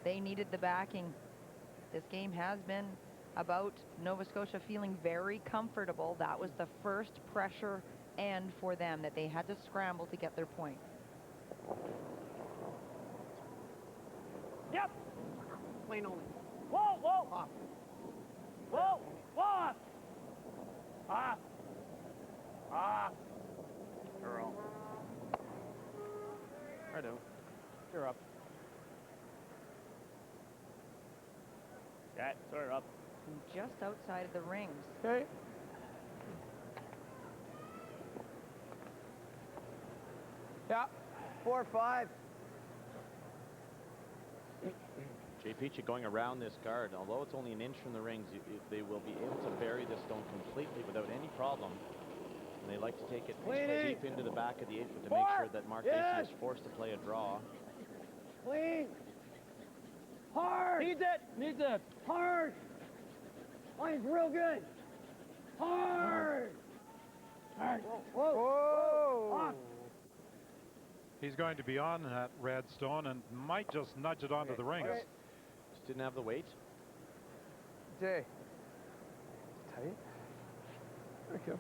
they needed the backing. This game has been about Nova Scotia feeling very comfortable. That was the first pressure end for them, that they had to scramble to get their point. Yep. Clean only. Whoa! Whoa! Off. Whoa! Whoa! Off. Off. Girl. I know. You're up. That, sorry, up. Just outside of the rings. Okay. Yeah. 4-5. Jay Peachey going around this guard. Although it's only an inch from the rings, they will be able to bury this stone completely without any problem. And they like to take it deep into the back of the 8 foot to make sure that Mark Dacey is forced to play a draw. Clean. Hard. Needs it. Needs it. Hard. Line's real good. Hard. Hard. Whoa. Whoa. Whoa. He's going to be on that red stone and might just nudge it onto the rings. Just didn't have the weight. Jay. Tight. Okay.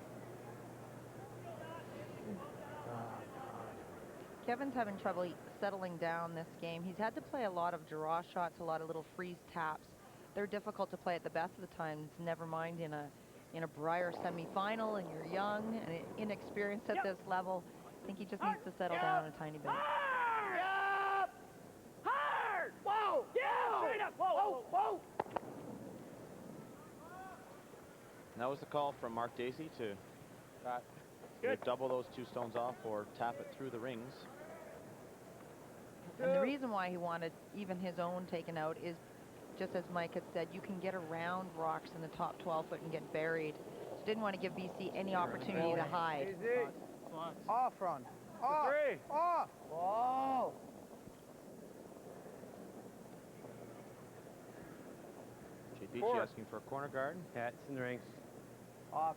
Kevin's having trouble settling down this game. He's had to play a lot of draw shots, a lot of little freeze taps. They're difficult to play at the best of the times, never mind in a Brier semifinal, and you're young and inexperienced at this level. I think he just needs to settle down a tiny bit. Hard! Hard! Whoa! Yeah! Straight up! Whoa! Whoa! And that was the call from Mark Dacey to double those 2 stones off or tap it through the rings. And the reason why he wanted even his own taken out is, just as Mike had said, you can get around rocks in the top 12 foot and get buried. didn't want to give BC any opportunity to hide. Easy. Off front. Off. Three. Off. Whoa. Peachey asking for a corner guard. Yeah, it's in the rings. Off.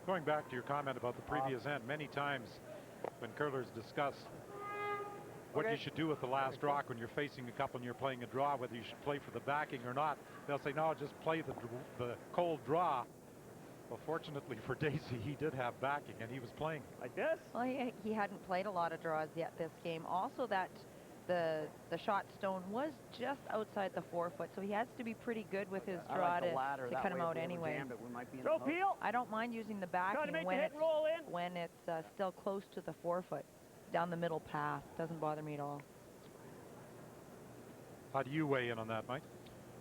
Going back to your comment about the previous end, many times when curlers discuss what you should do with the last rock when you're facing a couple and you're playing a draw, whether you should play for the backing or not, they'll say, no, just play the cold draw. Well, fortunately for Dacey, he did have backing, and he was playing like this. Well, he hadn't played a lot of draws yet this game. Also, that the shot stone was just outside the 4-foot, so he has to be pretty good with his draw to cut him out anyway. Throw peel. I don't mind using the backing when it's still close to the 4-foot, down the middle path. Doesn't bother me at all. How do you weigh in on that, Mike?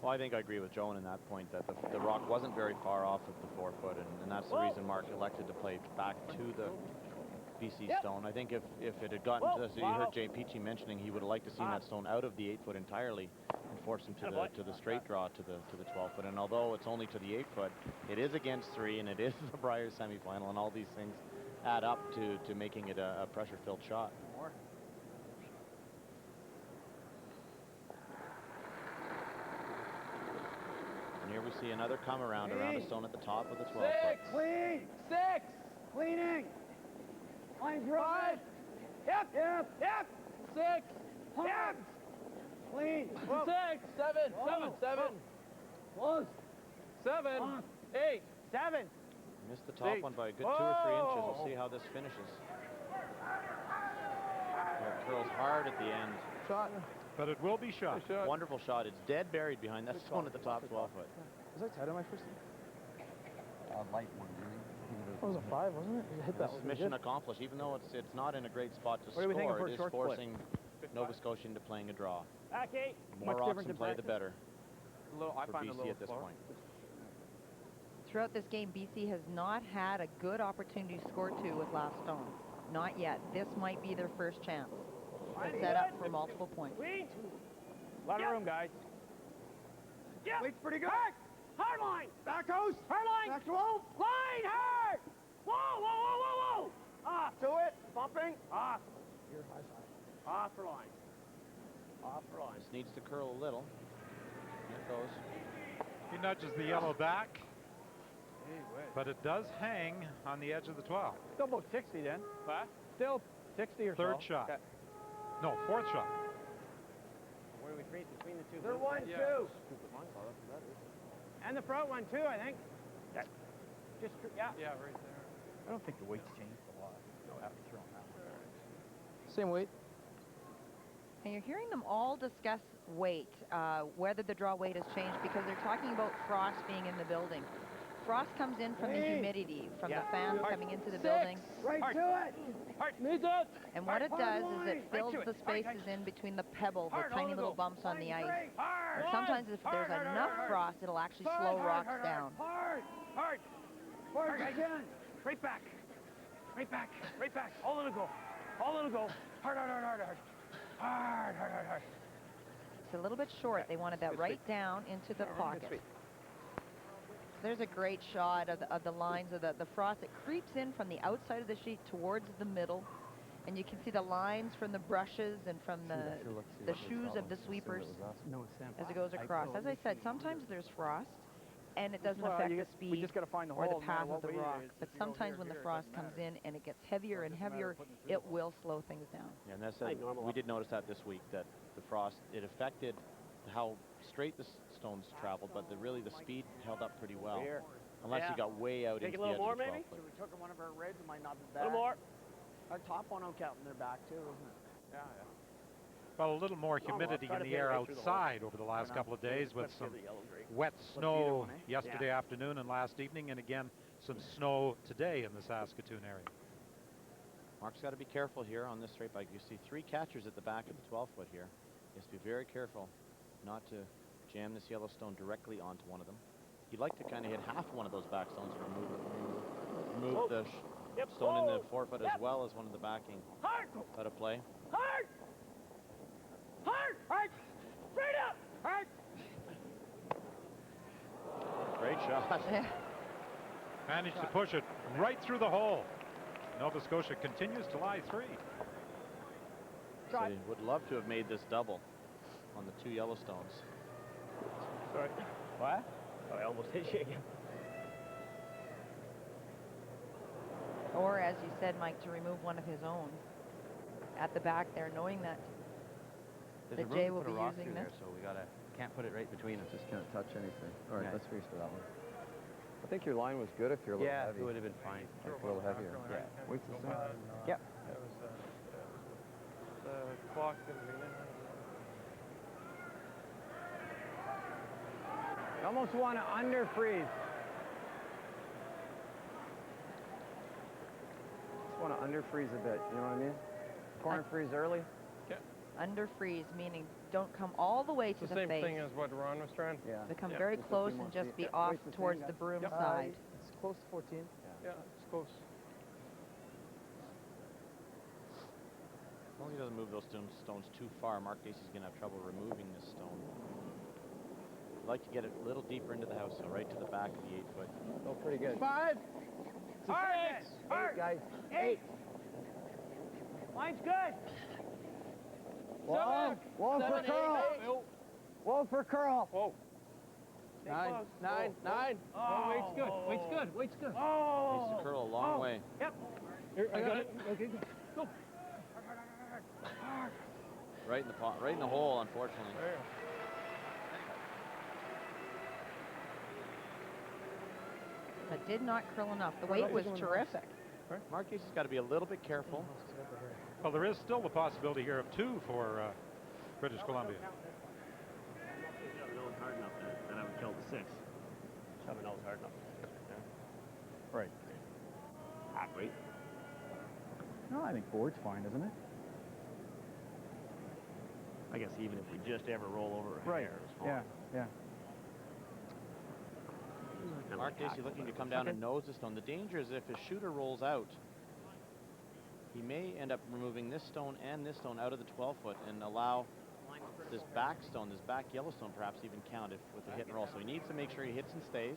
Well, I think I agree with Joan in that point, that the rock wasn't very far off of the 4-foot, and that's the reason Mark elected to play back to the BC stone. I think if it had gotten to this, you heard Jay Peachey mentioning he would have liked to see that stone out of the 8-foot entirely and force him to the straight draw to the 12-foot. And although it's only to the 8-foot, it is against 3, and it is the Brier semifinal, and all these things add up to making it a pressure-filled shot. And here we see another come around a stone at the top of the 12-foot. Clean. 6. Cleaning. Line's right. Yep. 6. Yep. Clean. 6. 7. 7. Close. 7. 8. 7. Missed the top one by a good 2 or 3 inches. We'll see how this finishes. It curls hard at the end. Shot. But it will be shot. Wonderful shot. It's dead buried behind that stone at the top 12-foot. Was I tight on my first? Light one, really. That was a 5, wasn't it? Hit that mission accomplished. Even though it's not in a great spot to score, it is forcing Nova Scotia into playing a draw. Back 8. More rocks in play, the better. I for find BC at this point. Throughout this game, BC has not had a good opportunity to score 2 with last stone. Not yet. This might be their first chance to set up for multiple points. A lot of room, guys. Yeah. Weight's pretty good. Hard line. Back coast. Hard line. Back 12. Line hard. Whoa. Off. To it. Bumping. Off. You're high side. Off for line. Off for line. This needs to curl a little. There it goes. He nudges the yellow back, but it does hang on the edge of the 12. Still about 60 then. What? Still 60 or so. Third shot. Okay. No, 4th shot. Where do we treat between the two? They're 1, 2. Stupid line call. That's what that is. And the front one too, I think. Just yeah, right there. I don't think the weight's changed a lot. No, after throwing that one. Same weight. And you're hearing them all discuss weight, whether the draw weight has changed, because they're talking about frost being in the building. Frost comes in from the humidity, from the fans coming into the building. Right to it. And what it does is it fills the spaces in between the pebble, the tiny little bumps on the ice. And sometimes if there's enough frost, it'll actually slow rocks down. Hard again. Right back. All in a go. Hard. It's a little bit short. They wanted that right down into the pocket. There's a great shot of the lines of the frost. It creeps in from the outside of the sheet towards the middle, and you can see the lines from the brushes and from the shoes of the sweepers as it goes across. As I said, sometimes there's frost, and it doesn't affect the speed or the path of the rock. But sometimes when the frost comes in and it gets heavier and heavier, it will slow things down. Yeah, and that's we did notice that this week, that the frost, it affected how straight the stones traveled, but really the speed held up pretty well. Unless you got way out into the edge of the 12 foot. So we took one of our reds, it might not be bad. A little more. Our top one, I'm counting their back too, isn't it? Yeah. Well, a little more humidity in the air outside over the last couple of days, with some wet snow yesterday afternoon and last evening, and again some snow today in the Saskatoon area. Mark's got to be careful here on this straight bike. You see 3 catchers at the back of the 12-foot here. He has to be very careful not to jam this yellow stone directly onto one of them. He'd like to kind of hit half one of those back stones and remove the stone in the 4-foot as well as one of the backing out of play. Hard! Straight up! Hard! Great shot. Managed to push it right through the hole. Nova Scotia continues to lie 3. So they would love to have made this double on the 2 Yellowstones. Sorry. What? Oh, I almost hit you again. Or, as you said, Mike, to remove one of his own at the back there, knowing that There's Jay a room will to be put a rock using through this. there, so we can't put it right between us. Just can't touch anything. All right, Yeah. let's freeze for that one. I think your line was good if you're a little heavy. it would have been fine. Like a little heavier. Yeah. Weight's the same? Yep. The clock didn't read it. You almost want to under-freeze. Just want to under-freeze a bit, you know what I mean? Corner freeze early. Under freeze, meaning don't come all the way to the Same face. thing as what Ron was trying. Yeah. Become very Just a close few and more just feet. be off Weight's the same, towards guys? the broom Yep. side. It's close to 14. Yeah, it's close. As long as he doesn't move those stones too far, Mark Dacey's going to have trouble removing this stone. I'd like to get it a little deeper into the house, so right to the back of the 8-foot. Oh, pretty good. 5. Hard, 8, guys. 8. Mine's good. Wall for 7, curl. 8. Wall for curl. Whoa. 9, 9, 9. Oh, weight's good. Weight's good. Weight's good. Needs Oh. to curl a long way. Yep. Here, I got it. Okay, go. Right in the pot, right in the hole, unfortunately. But did not curl enough. The weight was terrific. Mark Dacey's got to be a little bit careful. Well, there is still the possibility here of 2 for British Columbia. Shove the nose hard enough then I would kill the 6. Shove the nose hard enough. Yeah. Right. Half weight. No, I think forward's fine, isn't it? I guess even if we just ever roll over a Right. hair, it's fine. Yeah, yeah. Mark Dacey looking to come down and nose the stone. The danger is if his shooter rolls out, he may end up removing this stone and this stone out of the 12-foot and allow this back stone, this back Yellowstone perhaps even count if with a hit and roll. So he needs to make sure he hits and stays.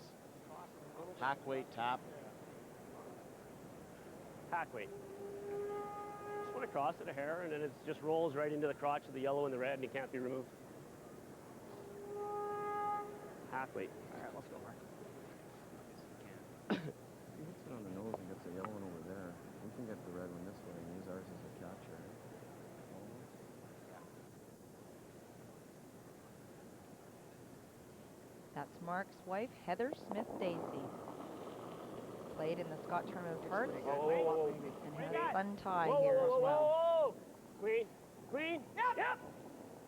Hack weight, tap. Hack weight. Just want to cross it a hair and then it just rolls right into the crotch of the yellow and the red and it can't be removed. Hack weight. All right, let's go, Mark. He hits it on the nose and gets the yellow one over there. We can get the red one this way and use ours as a catcher. That's Mark's wife, Heather Smith Dacey. Played in the Scotch Removed Hearts and has a fun tie here as well. Queen. Queen. Yep.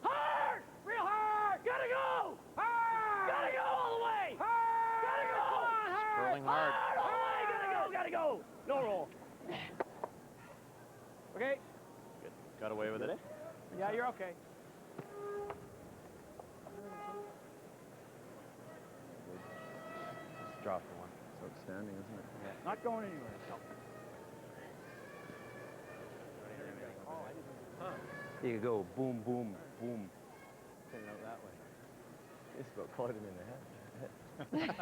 Hard. Real hard. Gotta go. Hard. Gotta go all the way. Hard. Gotta go. Come on, hard. Curling hard. Hard all the way. Gotta go. Gotta go. No roll. Okay. Good. Got away with it. Yeah, you're okay. Just drop the one. It's outstanding, isn't it? Yeah. Not going anywhere. No. You could go boom, boom, boom. Send it out that way. It's about caught him in the head.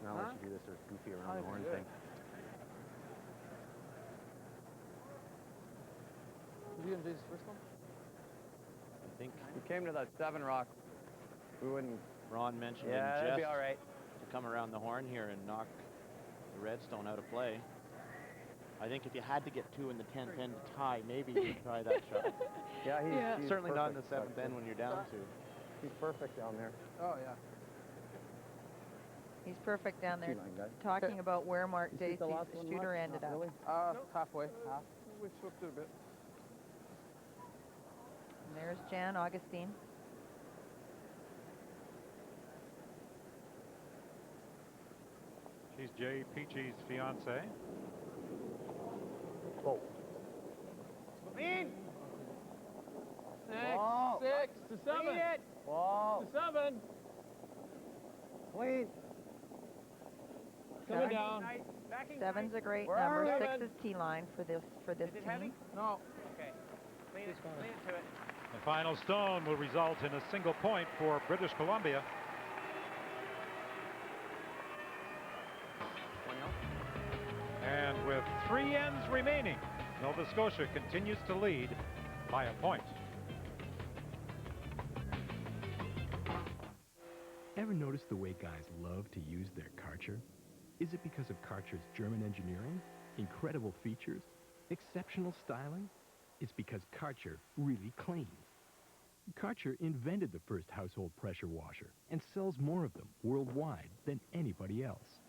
Now let you do this sort of goofy around the horn thing. You gonna do this first one? I think We came to that 7 rock. We wouldn't. Ron mentioned Yeah, in that'd jest be all right. to come around the horn here and knock the red stone out of play. I think if you had to get 2 in the 10th end to tie, maybe you'd try that shot. Yeah, he's Certainly not in the perfect. 7th end when you're down 2. He's perfect down there. Oh, yeah. He's perfect down there, Line, guys. talking about where Mark You see Dacey's the last one, shooter Mark? ended Not up. really? Halfway. Half. We slipped it a bit. And there's Jan Augustine. She's Jay Peachey's fiance. Whoa. Clean. 6 to 7. Clean it. Wall. To 7. Clean. Coming down. Backing 7's a great Where number. are 6 we? is T-line for this Is it heavy? team. No. Okay. Clean it to it. The final stone will result in a single point for British Columbia. And with 3 ends remaining, Nova Scotia continues to lead by a point. Ever notice the way guys love to use their Karcher? Is it because of Karcher's German engineering, incredible features, exceptional styling? It's because Karcher really cleans. Karcher invented the first household pressure washer and sells more of them worldwide than anybody else.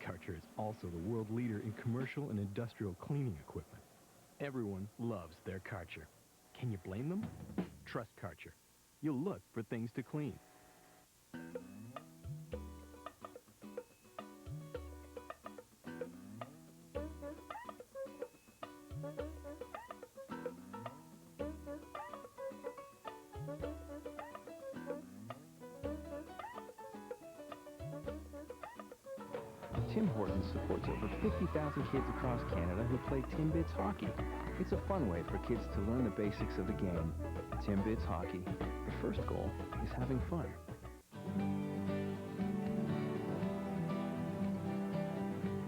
Karcher is also the world leader in commercial and industrial cleaning equipment. Everyone loves their Karcher. Can you blame them? Trust Karcher. You'll look for things to clean. Tim Hortons supports over 50,000 kids across Canada who play Timbits hockey. It's a fun way for kids to learn the basics of the game. Timbits hockey. The first goal is having fun.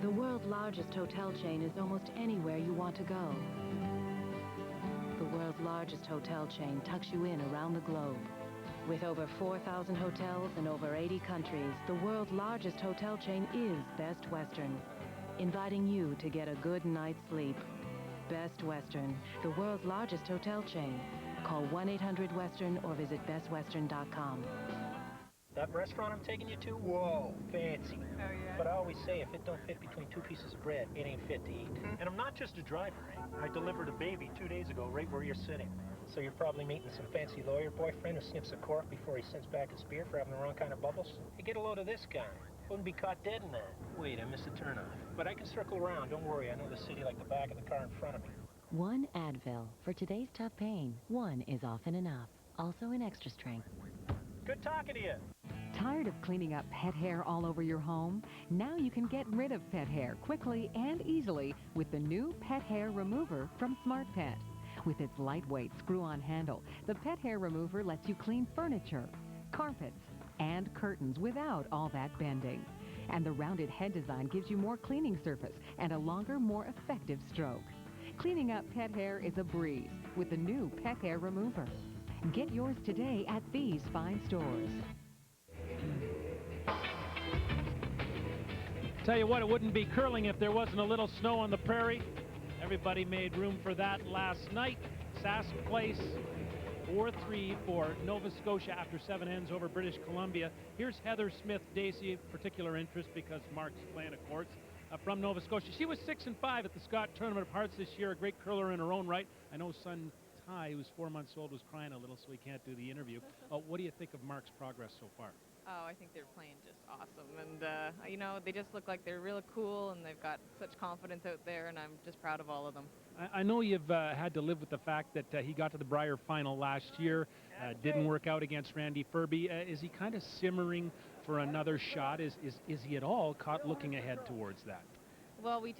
The world's largest hotel chain is almost anywhere you want to go. The world's largest hotel chain tucks you in around the globe. With over 4,000 hotels in over 80 countries, the world's largest hotel chain is Best Western, inviting you to get a good night's sleep. Best Western, the world's largest hotel chain. Call 1-800-WESTERN or visit bestwestern.com. That restaurant I'm taking you to, whoa, fancy. Oh, yeah? But I always say if it don't fit between 2 pieces of bread, it ain't fit to eat. And I'm not just a driver, eh? I delivered a baby 2 days ago right where you're sitting. So you're probably meeting some fancy lawyer boyfriend who sniffs a cork before he sends back his beer for having the wrong kind of bubbles. Hey, get a load of this guy. Wouldn't be caught dead in that. Wait, I missed a turnoff. But I can circle around, don't worry. I know the city like the back of the car in front of me. 1 Advil. For today's tough pain, 1 is often enough. Also in extra strength. Good talking to you. Tired of cleaning up pet hair all over your home? Now you can get rid of pet hair quickly and easily with the new Pet Hair Remover from Smart Pet. With its lightweight screw-on handle, the Pet Hair Remover lets you clean furniture, carpets, and curtains without all that bending. And the rounded head design gives you more cleaning surface and a longer, more effective stroke. Cleaning up pet hair is a breeze with the new Pet Hair Remover. Get yours today at these fine stores. Tell you what, it wouldn't be curling if there wasn't a little snow on the prairie. Everybody made room for that last night. Sask place 4-3 for Nova Scotia after 7 ends over British Columbia. Here's Heather Smith Dacey, of particular interest because Mark's playing, of course, from Nova Scotia. She was 6-5 at the Scott Tournament of Hearts this year, a great curler in her own right. I know son Ty, who's 4 months old, was crying a little, so he can't do the interview. What do you think of Mark's progress so far? Oh, I think they're playing just awesome. And, you know, they just look like they're really cool, and they've got such confidence out there, and I'm just proud of all of them. I know you've had to live with the fact that he got to the Brier final last year, didn't work out against Randy Furby. Is he kind of simmering for another shot? Is he at all caught looking ahead towards that? Well, we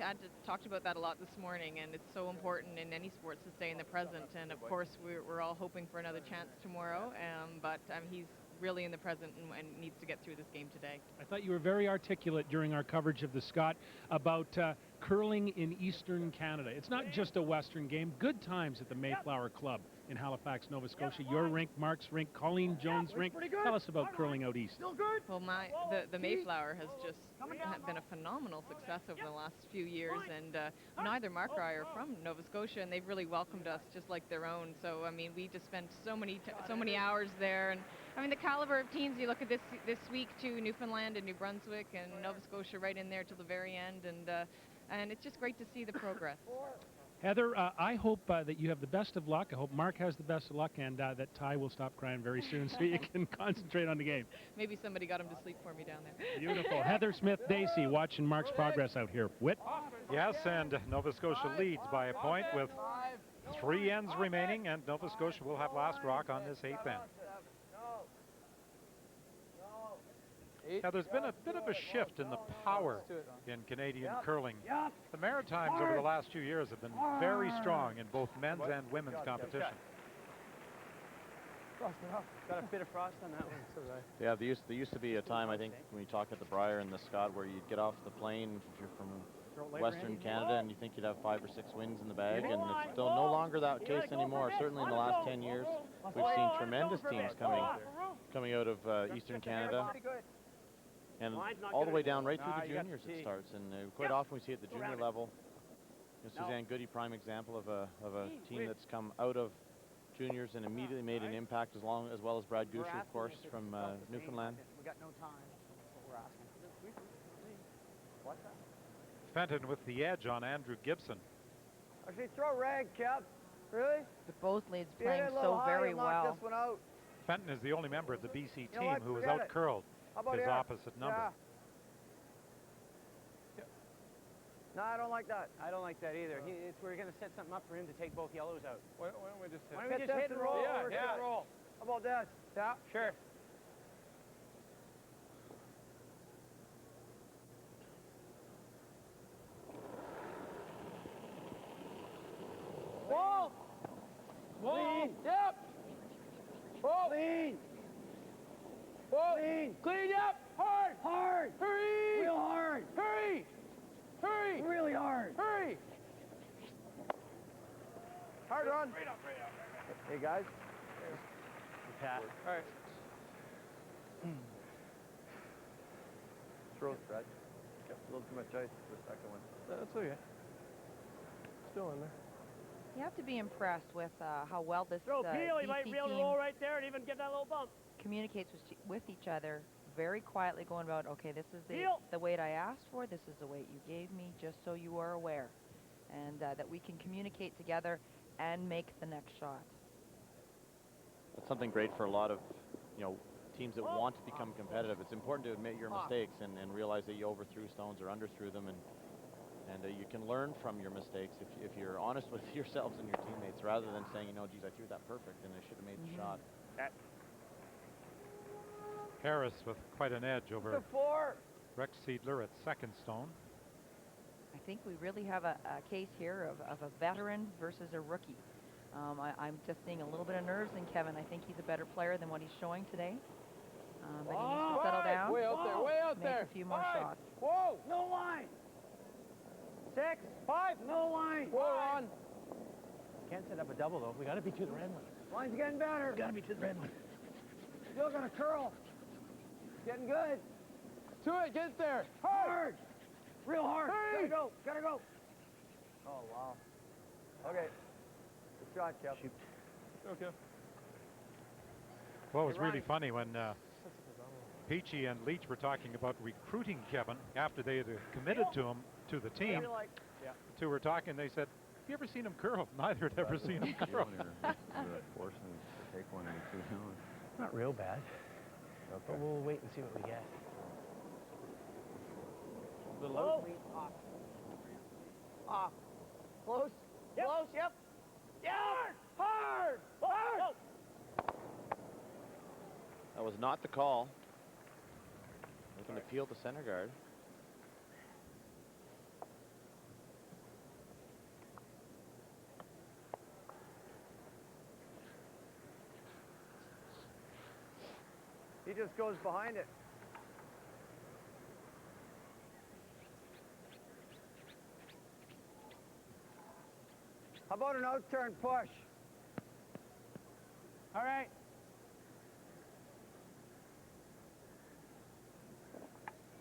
talked about that a lot this morning, and it's so important in any sports to stay in the present. And, of course, we're all hoping for another chance tomorrow, but he's really in the present and needs to get through this game today. I thought you were very articulate during our coverage of the Scott about curling in Eastern Canada. It's not just a Western game. Good times at the Mayflower Club in Halifax, Nova Scotia. Your rink, Mark's rink, Colleen Jones' rink. Tell us about curling out east. Well, the Mayflower has just been a phenomenal success over the last few years, and neither Mark or I are from Nova Scotia, and they've really welcomed us just like their own. So, I mean, we just spent so many hours there, and I mean, the caliber of teams, you look at this week too, Newfoundland and New Brunswick and Nova Scotia right in there till the very end, and it's just great to see the progress. Heather, I hope that you have the best of luck. I hope Mark has the best of luck, and that Ty will stop crying very soon so you can concentrate on the game. Maybe somebody got him to sleep for me down there. Beautiful. Heather Smith Dacey watching Mark's progress out here. Whit? Yes, and Nova Scotia leads by a point with 3 ends remaining, and Nova Scotia will have last rock on this 8th end. Now, there's been a bit of a shift in the power in Canadian curling. The Maritimes over the last few years have been very strong in both men's and women's competition. Frosted off. Got a bit of frost on that one. So Yeah, there used to be a time, I think, when you talk at the Brier and the Scott, where you'd get off the plane if you're from Western Canada and you think you'd have 5 or 6 wins in the bag, and it's still no longer that case anymore. Certainly in the last 10 years, we've seen tremendous teams coming out of Eastern Canada, and all the way down right through the juniors it starts, and quite often we see at the junior level. Suzanne Goody, prime example of a team that's come out of juniors and immediately made an impact, as well as Brad Gusher, of course, from Newfoundland. we got no time. That's what we're asking. What's that? Fenton with the edge on Andrew Gibson. Actually, throw rag, Cap. Really? Both leads playing so very well. This one out. Fenton is the only member of the BC You know team what? who was Forget it. out-curled How about his here? opposite number. Yeah. No, I don't like that. I don't like that either. We're going to set something up for him to take both yellows out. Why don't we just hit? Why don't we just hit and roll? Yeah, roll. How about that? Yeah, sure. Wall! Clean! Yep! Wall! Clean! Wall! Clean! Clean, yep! Hard! Hard! Hurry! Real hard! Hurry! Hurry! Really hard! Hurry! Hard run! Hey, guys. Pat. All right. Throw it, Brad. A little too much ice for the second one. That's okay. Still in there. You have to be impressed with how well this Throw Peel, he BC might be able to team roll right there and even get that little bump. communicates with each other very quietly, going about, okay, this is the weight I asked for, this is the weight you gave me, just so you are aware. And that we can communicate together and make the next shot. That's something great for a lot of, teams that want to become competitive. It's important to admit your mistakes and realize that you overthrew stones or underthrew them, and you can learn from your mistakes if you're honest with yourselves and your teammates, rather than saying, geez, I threw that perfect and I should have made the shot. Harris with quite an edge over Rex Seidler at second stone. I think we really have a case here of a veteran versus a rookie. I'm just seeing a little bit of nerves in Kevin. I think he's a better player than what he's showing today. But he needs to settle down. Way out there, way out there. Make a few more shots. Whoa! No line. 6, 5, no line. Whoa, on. Can't set up a double, though. We got to be to the red one. Line's getting better. We got to be to the red one. Still gonna curl. Getting good. To it, get there. Hard. Real hard. Hurry. Gotta go. Oh, wow. Okay. Good shot, Kev. Shoot. Okay. Well, it was really funny when Peachey and Leach were talking about recruiting Kevin after they had committed to him, to the team. The two were talking, they said, have you ever seen him curl? Neither had ever seen him curl. Force him to take one and two down. Not real bad. Okay. But we'll wait and see what we get. The low. Off. Off. Close. Yep. Close. Yep. Yeah. Hard. Hard. That was not the call. Looking to peel the center guard. He just goes behind it. How about an out-turn push? All right.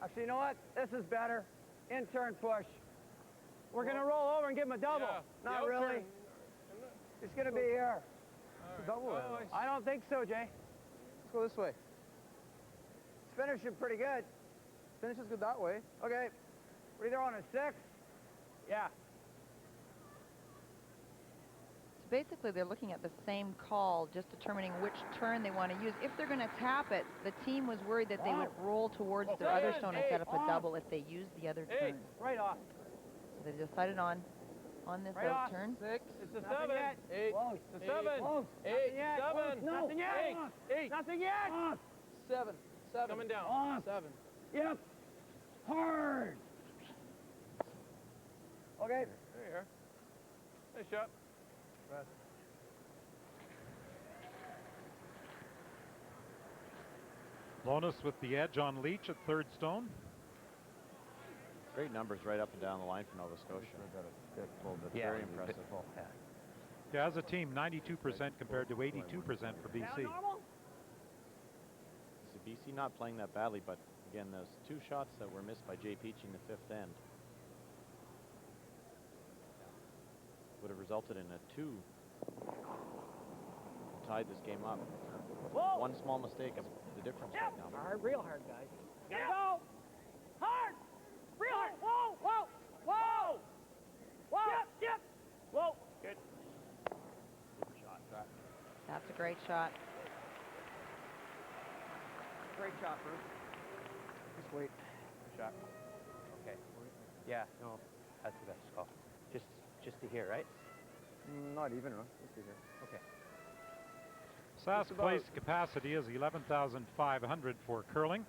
Actually, you know what? This is better. In-turn push. We're going to roll over and give him a double. Yeah, Not really. It's going to be here. Double. I don't think so, Jay. Let's go this way. It's finishing pretty good. Finishes good that way. Okay. We're either on a 6. Yeah. So basically, they're looking at the same call, just determining which turn they want to use. If they're going to tap it, the team was worried that they would roll towards their other stone and set up a double if they used the other turn. Right off. So they decided on this out turn. 6. It's a 7. Yet. 8. Close. It's a 7. Close. 8. Nothing yet. 7. Close. Nothing yet. 8. Nothing yet. Off. 7. 7. Coming down. Off. 7. Yep. Hard. Okay. There you are. Nice shot. Bonus with the edge on Leach at third stone. Great numbers right up and down the line for Nova Scotia. Yeah, Very impressive. Yeah, as a team, 92% compared to 82% for BC. So BC not playing that badly, but again, those two shots that were missed by Jay Peachey in the fifth end would have resulted in a 2. Tied this game up. Whoa. One small mistake of the difference right now. Hard, real hard, guys. Gotta go. Hard. Real hard. Whoa, whoa, whoa. Whoa. Yep. Whoa. Good. Shot, Pratt. That's a great shot. Great shot, Bruce. Just wait. Shot. Okay. Yeah, no, that's the best call. Just to here, right? Not even, huh? Just to here. Okay. Sask Place capacity is 11,500 for curling.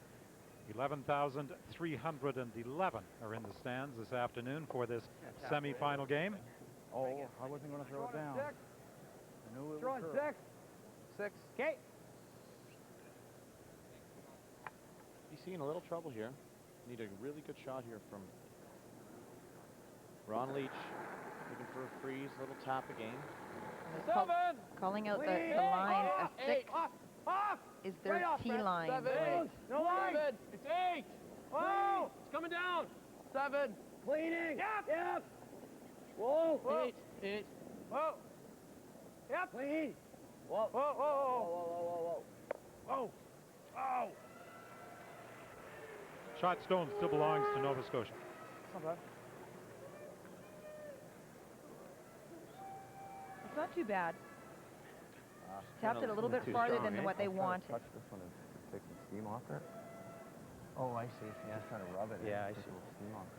11,311 are in the stands this afternoon for this semifinal game. Oh, I wasn't going to throw it down. I knew it Throwing was 6. Okay. BC in a little trouble here. Need a really good shot here from Ron Leach. Looking for a freeze, little tap again. Calling out the line of 6 is their T line. 7. No line. It's 8. Whoa. It's coming down. 7. Cleaning. Yep. Whoa. 8. Whoa. Yep. Clean. Whoa. Whoa. Whoa. Whoa. Whoa. Oh. Shot stone still belongs to Nova Scotia. Not bad. It's not too bad. Tapped it a little bit farther than what they wanted. Touch this one and take some steam off it. Oh, I see. Yeah, just trying to rub it. Yeah, I take see. a little steam off it.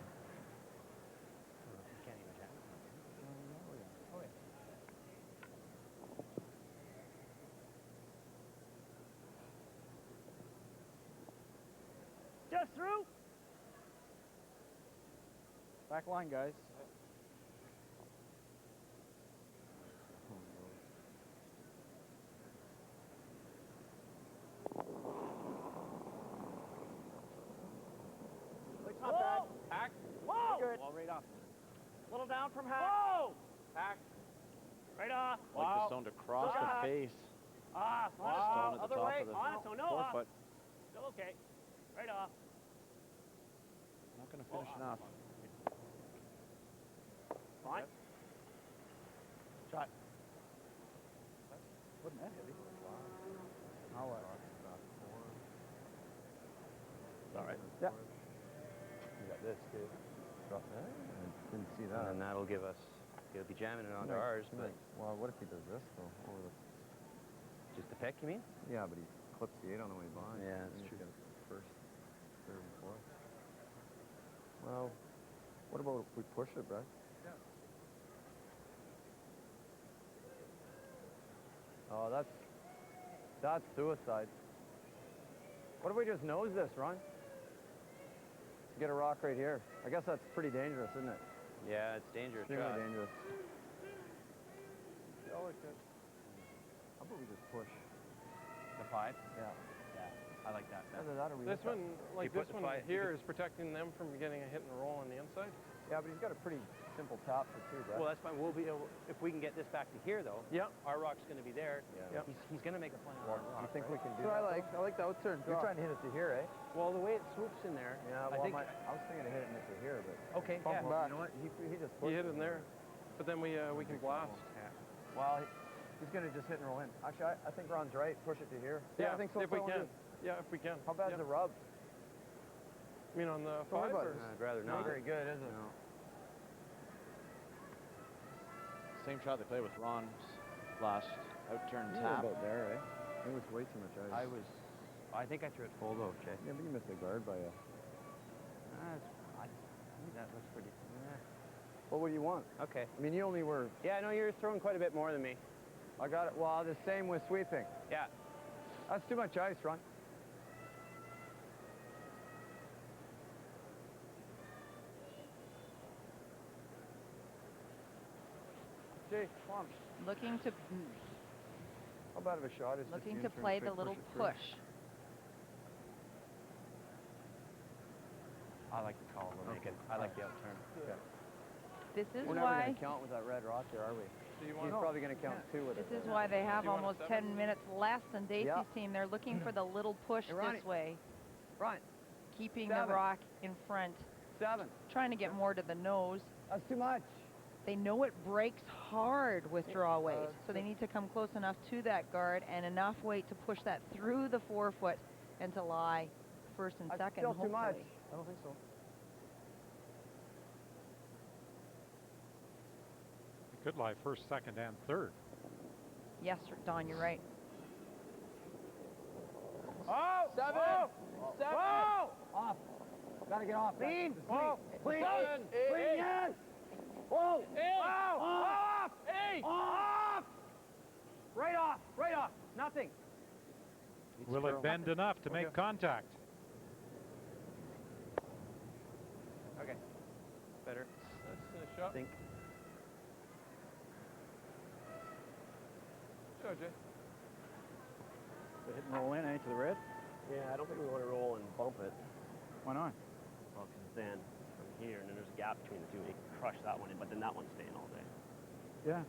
You can't even jam it. Oh, yeah. Just through. Back line, guys. Not bad. Back. Whoa. Good. Well, right off. Little down from half. Whoa. Back. Right off. Like the stone to cross the face. Off. Stone at the Other top way. of the On it, so no off. forefoot. Still okay. Right off. Not going to finish enough. Fine. Shot. Wasn't that heavy? Now what? All right. Yeah. You got this, too. Drop that? I didn't see that. And then that'll give us, he'll be jamming it onto ours, but Well, what if he does this, though? Over the... just the peck, you mean? Yeah, but he clips the 8 on the way by. Yeah, Then that's he's true. got first, third, and fourth. Well, what about if we push it, Brad? Yeah. Oh, that's suicide. What if we just nose this, Ron? Get a rock right here. I guess that's pretty dangerous, isn't it? Yeah, it's dangerous. Extremely shot. dangerous. Oh, it's good. How about we just push? The 5? Yeah. Yeah, I like that. Either that or we This hit one, that. like You this put the one five- here, is protecting them from getting a hit and roll on the inside. Yeah, but he's got a pretty simple tap for two, Brad. Well, that's fine. We'll be able, if we can get this back to here, though. Yeah. Our rock's going to be there. Yeah. He's going to make a play on our rock. You think we can do So that? I like the outturn. You're trying to hit it to here, eh? Well, the way it swoops in there. Yeah, I well, think. I was thinking of hitting it to here, but... Okay, Bump yeah. back. You know what? He just You pushed hit it in there, but then we can blast. Yeah. Well, he's going to just hit and roll in. Actually, I think Ron's right. Push it to here. Yeah, I think so. if we can. Yeah, if we can. How bad's the rub? I mean, on the Don't worry 5 about or? it. I'd rather Not not. very good, is it? No. Same shot they played with Ron's last outturn You were tap. about there, eh? It was way too much ice. I think I threw it full though, Jay. Yeah, but you missed the guard by a... I think that looks pretty. Well, what do you want? Okay. I mean, you only were... Yeah, no, you're throwing quite a bit more than me. I got it. Well, the same with sweeping. Yeah. That's too much ice, Ron. Jay, come on. Looking to How bad of a shot is looking this to game play trying the little push it through? push. I like the call we're making. I like the outturn. Okay. This is We're never why going to count with that red rock there, are we? He's probably going to count 2 with it. this is why they have almost 10 minutes less than Dacey's Yep. team. They're looking for the little push Hey, Ronnie. this way, Front. keeping 7. the rock in front, 7. trying to get more to the nose. That's too much. They know it breaks hard with draw weight, so they need to come close enough to that guard and enough weight to push that through the forefoot and to lie first and That's second, still hopefully. too much. I don't think so. It could lie first, second, and third. Yes, Don, you're right. Oh! 7. Whoa! 7. Whoa! Off. Gotta get off. Clean. Whoa! Clean. 7. Clean, yes! Whoa! Wow! Off! 8. Off! Right off! Right off! Nothing. Will it bend enough to make contact? Okay. Better. Let's finish up. Think. Go, Jay. Hit and roll in, to the red? Yeah, I don't think we want to roll and bump it. Why not? Well, because then from here, and then there's a gap between the two, we can crush that one in, but then that one's staying all day. Yeah.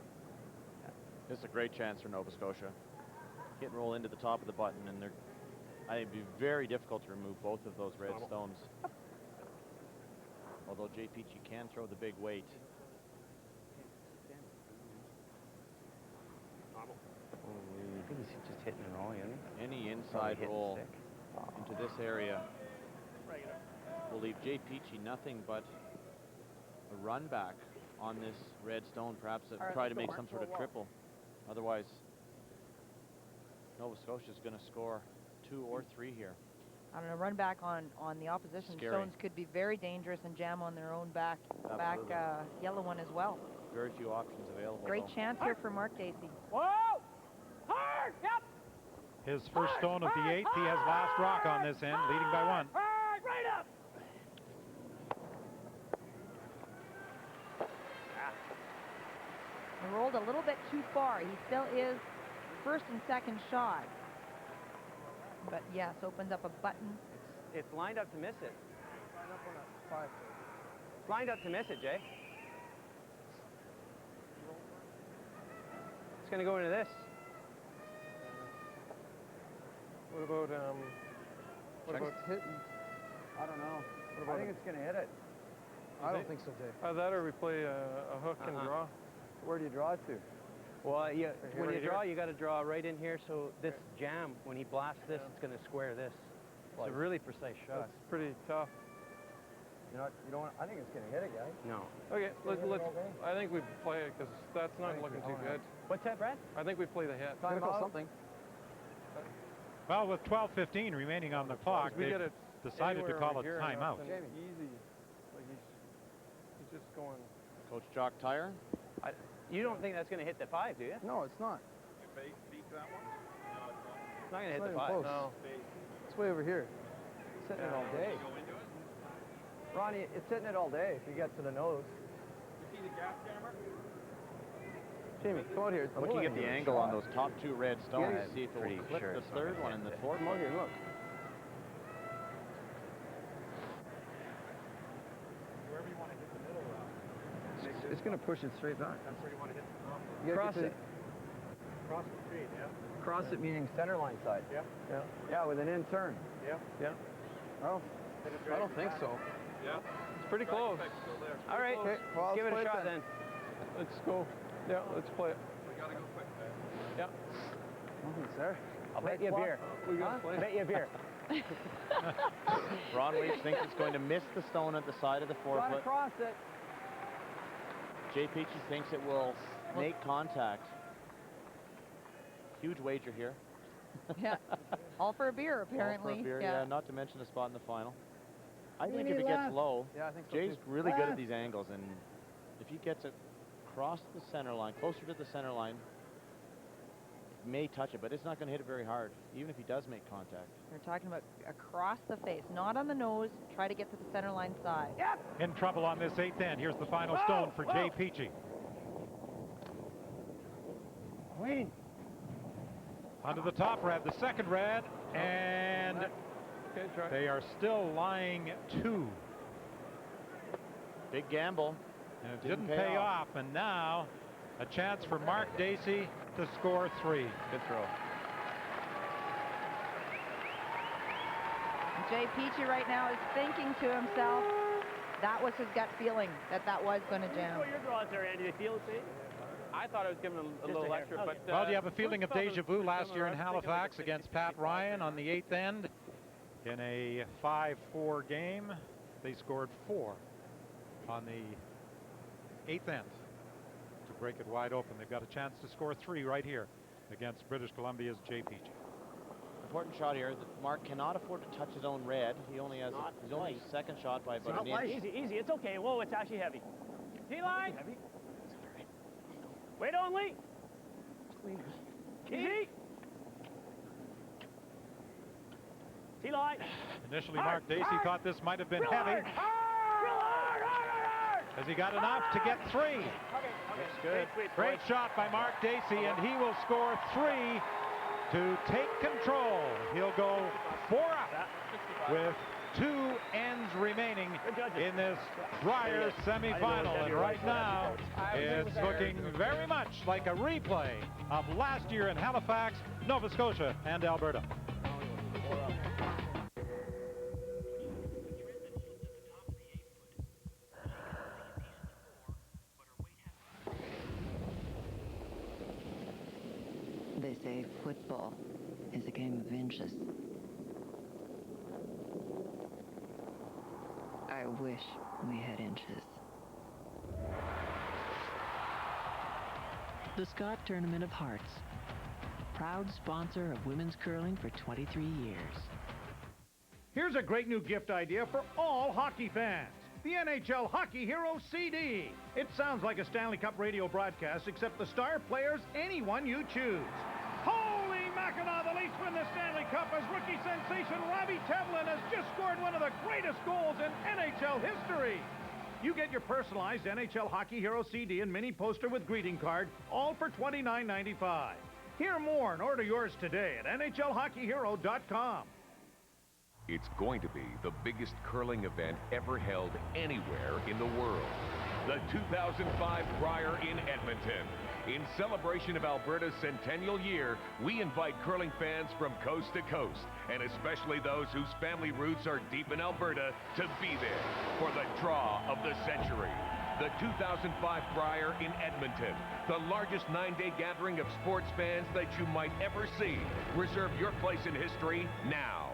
This is a great chance for Nova Scotia. Hit and roll into the top of the button, and I think it'd be very difficult to remove both of those red stones. Although Jay Peachey can throw the big weight. I think he's just hitting and rolling, isn't he? Any inside roll into this area will leave Jay Peachey nothing but a run back on this red stone, perhaps try to make some sort of triple. Otherwise, Nova Scotia is going to score 2 or 3 here. I don't know, run back on the opposition Scary. stones could be very dangerous and jam on their own back Absolutely. yellow one as well. Very few options available. Great though. chance here for Mark Dacey. Whoa! Hard! Yep! His first stone of the 8th. He has last rock on this end, leading by 1. Hard! Right up! He rolled a little bit too far. He still is first and second shot. But yes, opens up a button. It's lined up to miss it. It's lined up to miss it, Jay. It's going to go into this. What about hitting? I don't know. What about I think it's going to hit it. I don't think so, Dave. That or we play a hook and draw. Where do you draw it to? Well, when Right you draw, here? you got to draw right in here. So this jam, when he blasts this, it's going to square this. It's a really precise shot. That's pretty tough. You don't want, I think it's going to hit it, guys. No. Okay, let's. I think we play it because that's not looking too good. What's that, Brad? I think we play the hit. Time out. Something. Well, with 12:15 remaining on the clock, We they get it decided to anywhere call over it here, timeout. nothing Easy. Like he's just going. Coach Jock Tyre? You don't think that's going to hit the 5, do you? No, it's not. It's not going to hit the 5. Close. No. It's way over here. It's hitting it all day. Ronnie, it's hitting it all day if you get to the nose. You see the gap camera? Jamie, come out here. Looking at the angle on those top 2 red stones Yeah, to see if it pretty will clip sure the it's not third gonna one hit in the it. fourth. Come out here, look. Wherever you want to hit the middle rock. It's going to push it straight back. That's where you want to hit the top. You gotta Cross get to- it. Cross the street, yeah? Cross it meaning center line side. Yeah. Yeah. Yeah, with an in turn. Yeah. Yeah. I don't think so. Yeah. It's pretty close. All right, Okay, well, give it let's a play shot then. Let's go. Yeah, let's play it. We got to go quick, man. Yeah. Nothing, sir. I'll bet you a beer. We got to play Bet you a beer. Ron Weeks thinks it's going to miss the stone at the side of the Try to forefoot. cross it. Jay Peachey thinks it will make contact. Huge wager here. Yeah. All for a beer, All for a apparently. beer, yeah. not to mention a spot in the final. I We think need if it gets left. low, Yeah, I think so Jay's too. really good at Left. these angles, and if he gets it across the center line, closer to the center line, it may touch it, but it's not going to hit it very hard, even if he does make contact. We're talking about across the face, not on the nose. Try to get to the center line side. Yep! In trouble on this 8th end. Here's the final stone for Jay Peachey. Clean. Onto the top red, the second red, and Okay, try. they are still lying 2. Big gamble. And it didn't pay off, and now a chance for Mark Dacey to score 3. Good throw. Jay Peachey right now is thinking to himself, that was his gut feeling, that was going to jam. Your draws there, Andy. They feel the same? I thought I was giving a little extra, but... Well, do you have a feeling of deja vu last year in Halifax against Pat Ryan on the 8th end? In a 5-4 game, they scored 4 on the 8th end to break it wide open. They've got a chance to score 3 right here against British Columbia's Jay Peachey. Important shot here. Mark cannot afford to touch his own red. He only has his only second shot by about an inch. Easy. It's okay. Whoa, it's actually heavy. T-line. Heavy. Wait only. Easy. T-line. Initially, Mark Dacey thought this might have been heavy. Has he got enough to get 3? Okay. Good. Great shot by Mark Dacey, and he will score 3 to take control. He'll go 4 up with 2 ends remaining in this Brier semifinal. And right now, it's looking very much like a replay of last year in Halifax, Nova Scotia, and Alberta. They say football is a game of inches. I wish we had inches. The Scott Tournament of Hearts, proud sponsor of women's curling for 23 years. Here's a great new gift idea for all hockey fans. The NHL Hockey Hero CD. It sounds like a Stanley Cup radio broadcast, except the star players, anyone you choose. Holy Mackinac, the Leafs win the Stanley Cup as rookie sensation Robbie Tevlin has just scored one of the greatest goals in NHL history. You get your personalized NHL Hockey Hero CD and mini poster with greeting card, all for $29.95. Hear more and order yours today at NHLHockeyHero.com. It's going to be the biggest curling event ever held anywhere in the world. The 2005 Brier in Edmonton. In celebration of Alberta's centennial year, we invite curling fans from coast to coast, and especially those whose family roots are deep in Alberta, to be there for the draw of the century. The 2005 Brier in Edmonton, the largest 9-day gathering of sports fans that you might ever see. Reserve your place in history now.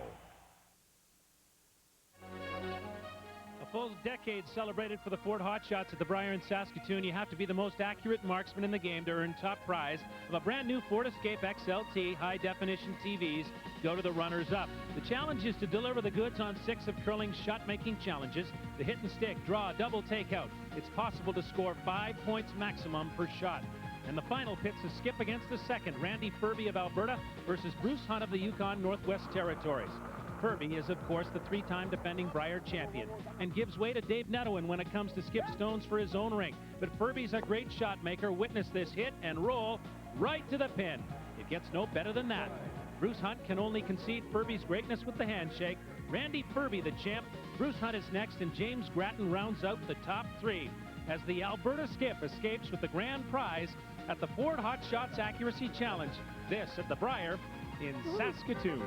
A full decade celebrated for the Ford Hotshots at the Brier in Saskatoon. You have to be the most accurate marksman in the game to earn top prize of a brand new Ford Escape XLT high-definition TVs. Go to the runners-up. The challenge is to deliver the goods on 6 of curling's shot-making challenges: the hit and stick, draw, double takeout. It's possible to score 5 points maximum per shot. And the final pits a skip against the second, Randy Furby of Alberta versus Bruce Hunt of the Yukon Northwest Territories. Furby is, of course, the 3-time defending Brier champion and gives way to Dave Nettowin when it comes to skip stones for his own rink. But Furby's a great shot maker. Witness this hit and roll right to the pin. It gets no better than that. Bruce Hunt can only concede Furby's greatness with the handshake. Randy Furby, the champ. Bruce Hunt is next, and James Grattan rounds out the top 3 as the Alberta skip escapes with the grand prize at the Ford Hotshots Accuracy Challenge. This at the Brier in Saskatoon.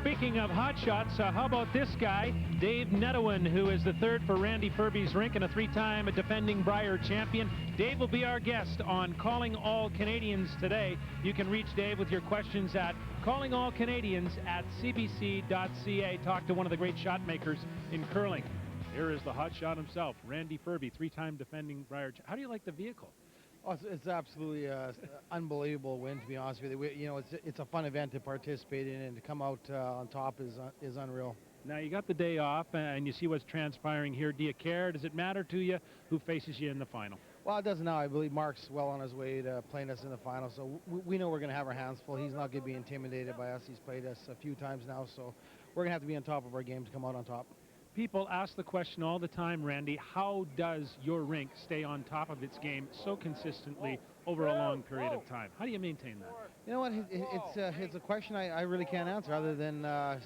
Speaking of hotshots, how about this guy, Dave Nettowin, who is the 3rd for Randy Furby's rink and a 3-time defending Brier champion. Dave will be our guest on Calling All Canadians today. You can reach Dave with your questions at callingallcanadians@cbc.ca. Talk to one of the great shot makers in curling. Here is the hotshot himself, Randy Furby, 3-time defending Brier. How do you like the vehicle? Oh, it's absolutely unbelievable win, to be honest with you. It's a fun event to participate in, and to come out on top is unreal. Now, you got the day off, and you see what's transpiring here. Do you care? Does it matter to you who faces you in the final? Well, it doesn't now. I believe Mark's well on his way to playing us in the final, so we know we're going to have our hands full. He's not going to be intimidated by us. He's played us a few times now, so we're going to have to be on top of our game to come out on top. People ask the question all the time, Randy, how does your rink stay on top of its game so consistently over a long period of time. How do you maintain that? You know what? It's a question I really can't answer, other than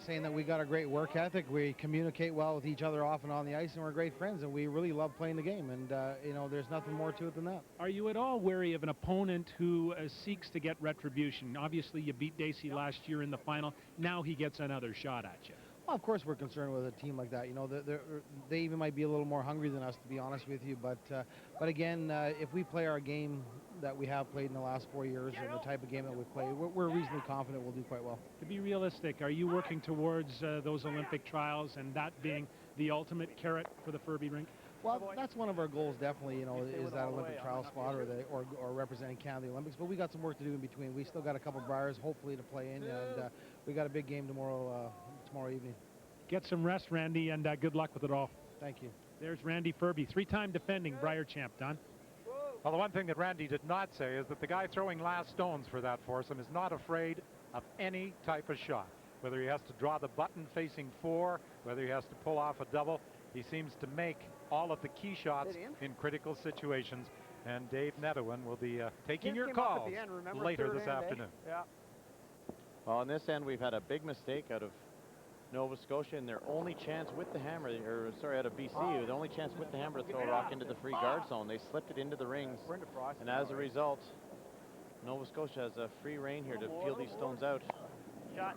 saying that we got a great work ethic. We communicate well with each other off and on the ice, and we're great friends, and we really love playing the game. And you know, there's nothing more to it than that. Are you at all wary of an opponent who seeks to get retribution? Obviously, you beat Dacey last year in the final. Now he gets another shot at you. Well, of course we're concerned with a team like that. You know, they even might be a little more hungry than us, to be honest with you. But again, if we play our game that we have played in the last 4 years and the type of game that we play, we're reasonably confident we'll do quite well. To be realistic, are you working towards those Olympic trials and that being the ultimate carrot for the Furby rink? Well, that's one of our goals, definitely, you know, is that Olympic trial spot or representing Canada in the Olympics. But we got some work to do in between. We still got a couple of Briers, hopefully, to play in, and we got a big game tomorrow evening. Get some rest, Randy, and good luck with it all. Thank you. There's Randy Furby, three-time defending Brier champ. Don? Well, the one thing that Randy did not say is that the guy throwing last stones for that foursome is not afraid of any type of shot. Whether he has to draw the button facing 4, whether he has to pull off a double, he seems to make all of the key shots in critical situations. And Dave Netherwin will be taking your calls later this afternoon. Yeah. Well, on this end, we've had a big mistake out of Nova Scotia, and their only chance with the hammer, or sorry, out of BC, the only chance with the hammer to throw a rock into the free guard zone. They slipped it into the rings, and as a result, Nova Scotia has a free rein here to feel these stones out. Shot.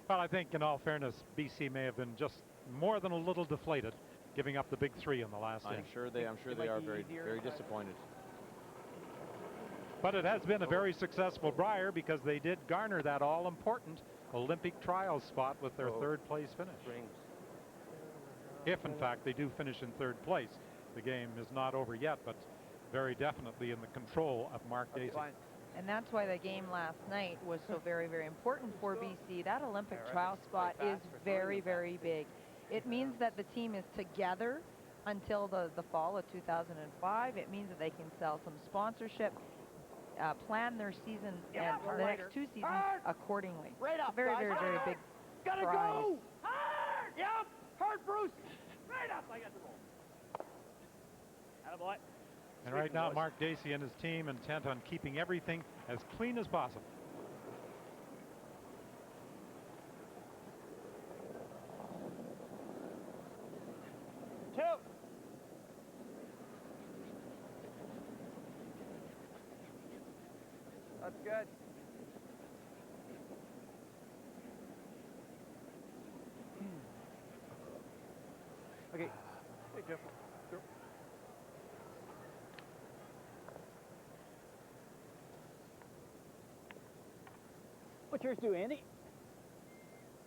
Well, I think in all fairness, BC may have been just more than a little deflated, giving up the big 3 in the last I'm inning. sure they are very disappointed. But it has been a very successful Brier because they did garner that all-important Olympic trials spot with their third-place finish. If, in fact, they do finish in third place. The game is not over yet, but very definitely in the control of Mark Dacey. And that's why the game last night was so very, very important for BC. That Olympic trial spot is very, very big. It means that the team is together until the fall of 2005. It means that they can sell some sponsorship, plan their season and the next 2 seasons accordingly. Right up, very, very, very big Gotta prize. go! Hard! Yep! Hard, Bruce! Right up! I got the roll. Attaboy. And right now, Mark Dacey and his team intent on keeping everything as clean as possible. Two. That's good. Okay. Hey, Jeff. Sure. What's yours do, Andy?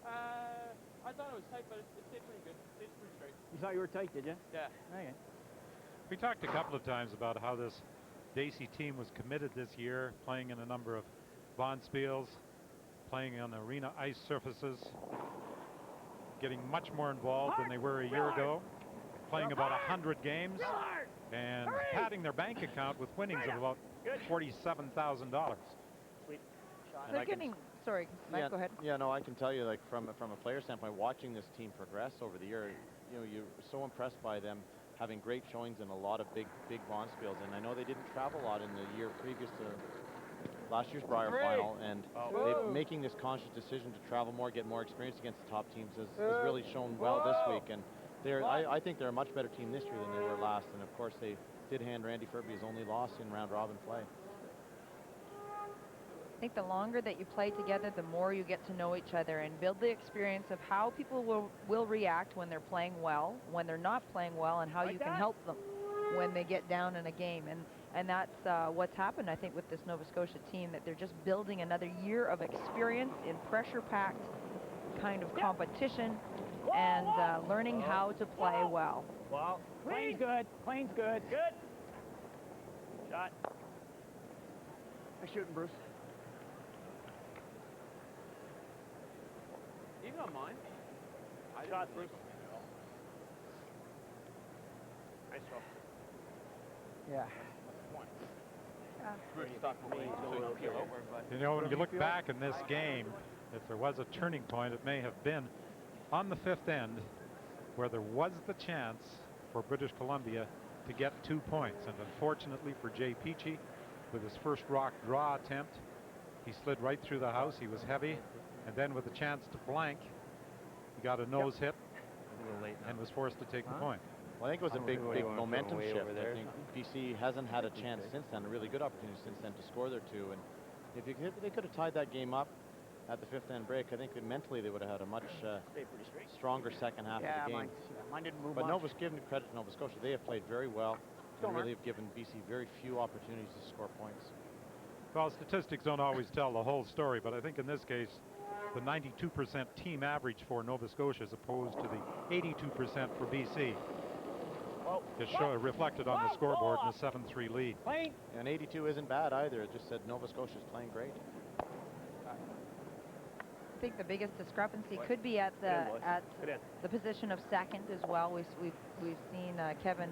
I thought it was tight, but it stayed pretty good. It stayed pretty straight. You thought you were tight, did you? Yeah. Okay. We talked a couple of times about how this Dacey team was committed this year, playing in a number of bonspiels, playing on arena ice surfaces, getting much more involved than they were a year ago, playing about 100 games, and padding their bank account with winnings of about $47,000. Sweet. They're getting, sorry, Mike, go ahead. Yeah, no, I can tell you, like from a player standpoint, watching this team progress over the year, you know, you're so impressed by them having great showings in a lot of big bonspiels. And I know they didn't travel a lot in the year previous to last year's Brier final, and they're making this conscious decision to travel more, get more experience against the top teams has really shown well this week. And I think they're a much better team this year than they were last. And of course, they did hand Randy Furby his only loss in round robin play. I think the longer that you play together, the more you get to know each other and build the experience of how people will react when they're playing well, when they're not playing well, and how you can help them when they get down in a game. And that's what's happened, I think, with this Nova Scotia team, that they're just building another year of experience in pressure-packed kind of competition and learning how to play well. Wow. Plane's good. Plane's good. Good. Shot. Nice shooting, Bruce. Even on mine. Shot, Bruce. Nice throw. Yeah. You know, when you look back in this game, if there was a turning point, it may have been on the 5th end, where there was the chance for British Columbia to get 2 points. And unfortunately for Jay Peachey, with his first rock draw attempt. He slid right through the house. He was heavy. And then with a chance to blank, he got a nose hit and was forced to take the point. Well, I think it was a big momentum shift. I think BC hasn't had a chance since then, a really good opportunity since then to score their two. And if they could have tied that game up at the fifth end break, I think mentally they would have had a much stronger second half of the game. Mine didn't move but much. giving credit to Nova Scotia. They have played very well and really have given BC very few opportunities to score points. Well, statistics don't always tell the whole story, but I think in this case, the 92% team average for Nova Scotia as opposed to the 82% for BC is reflected on the scoreboard in a 7-3 lead. And 82 isn't bad either. It just said Nova Scotia is playing great. I think the biggest discrepancy could be at the position of second as well. We've seen Kevin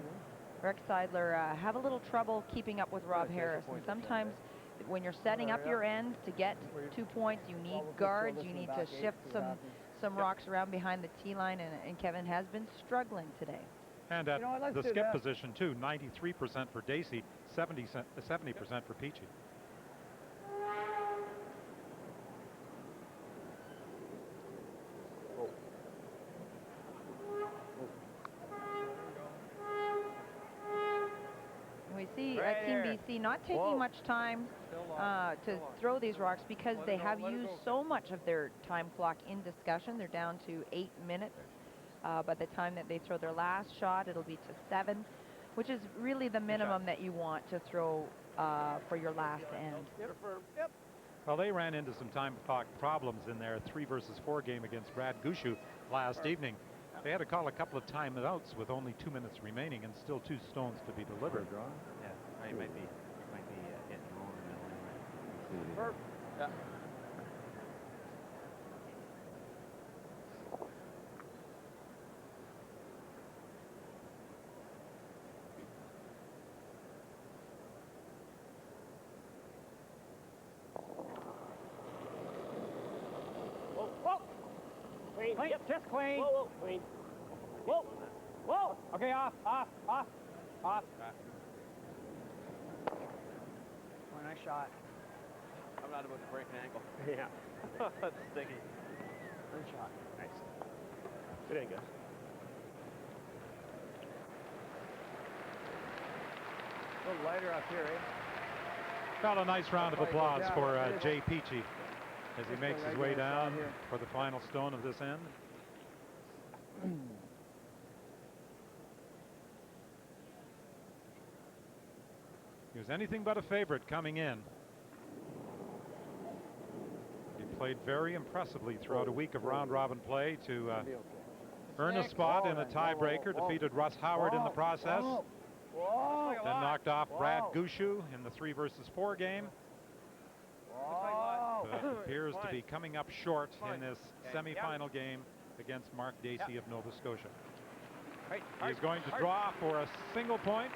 Rexeidler have a little trouble keeping up with Rob Harris, and sometimes when you're setting up your end to get 2 points, you need guards, you need to shift some rocks around behind the tee line, and Kevin has been struggling today. And at the skip position too, 93% for Dacey, 70% for Peachey. We see Team BC not taking much time to throw these rocks because they have used so much of their time clock in discussion. They're down to 8 minutes. By the time that they throw their last shot, it'll be to 7, which is really the minimum that you want to throw for your last end. Well, they ran into some time clock problems in their 3 versus 4 game against Brad Gushu last evening. They had to call a couple of timeouts with only 2 minutes remaining and still 2 stones to be delivered. Yeah, he might be hitting wrong in the middle anyway. Yeah. Clean. Yep, just clean. Whoa, clean. Whoa, whoa. Okay, off. Nice shot. I'm not about to break an ankle. Yeah. That's sticky. Good shot. Nice. Good ain't good. A little lighter up here, eh? Got a nice round of applause for Jay Peachey as he makes his way down for the final stone of this end. He was anything but a favorite coming in. He played very impressly throughout a week of round-robin play to earn a spot in a tiebreaker, defeated Russ Howard in the process, then knocked off Brad Gushu in the 3 versus 4 game. But appears to be coming up short in this semifinal game against Mark Dacey of Nova Scotia. He's going to draw for a single point.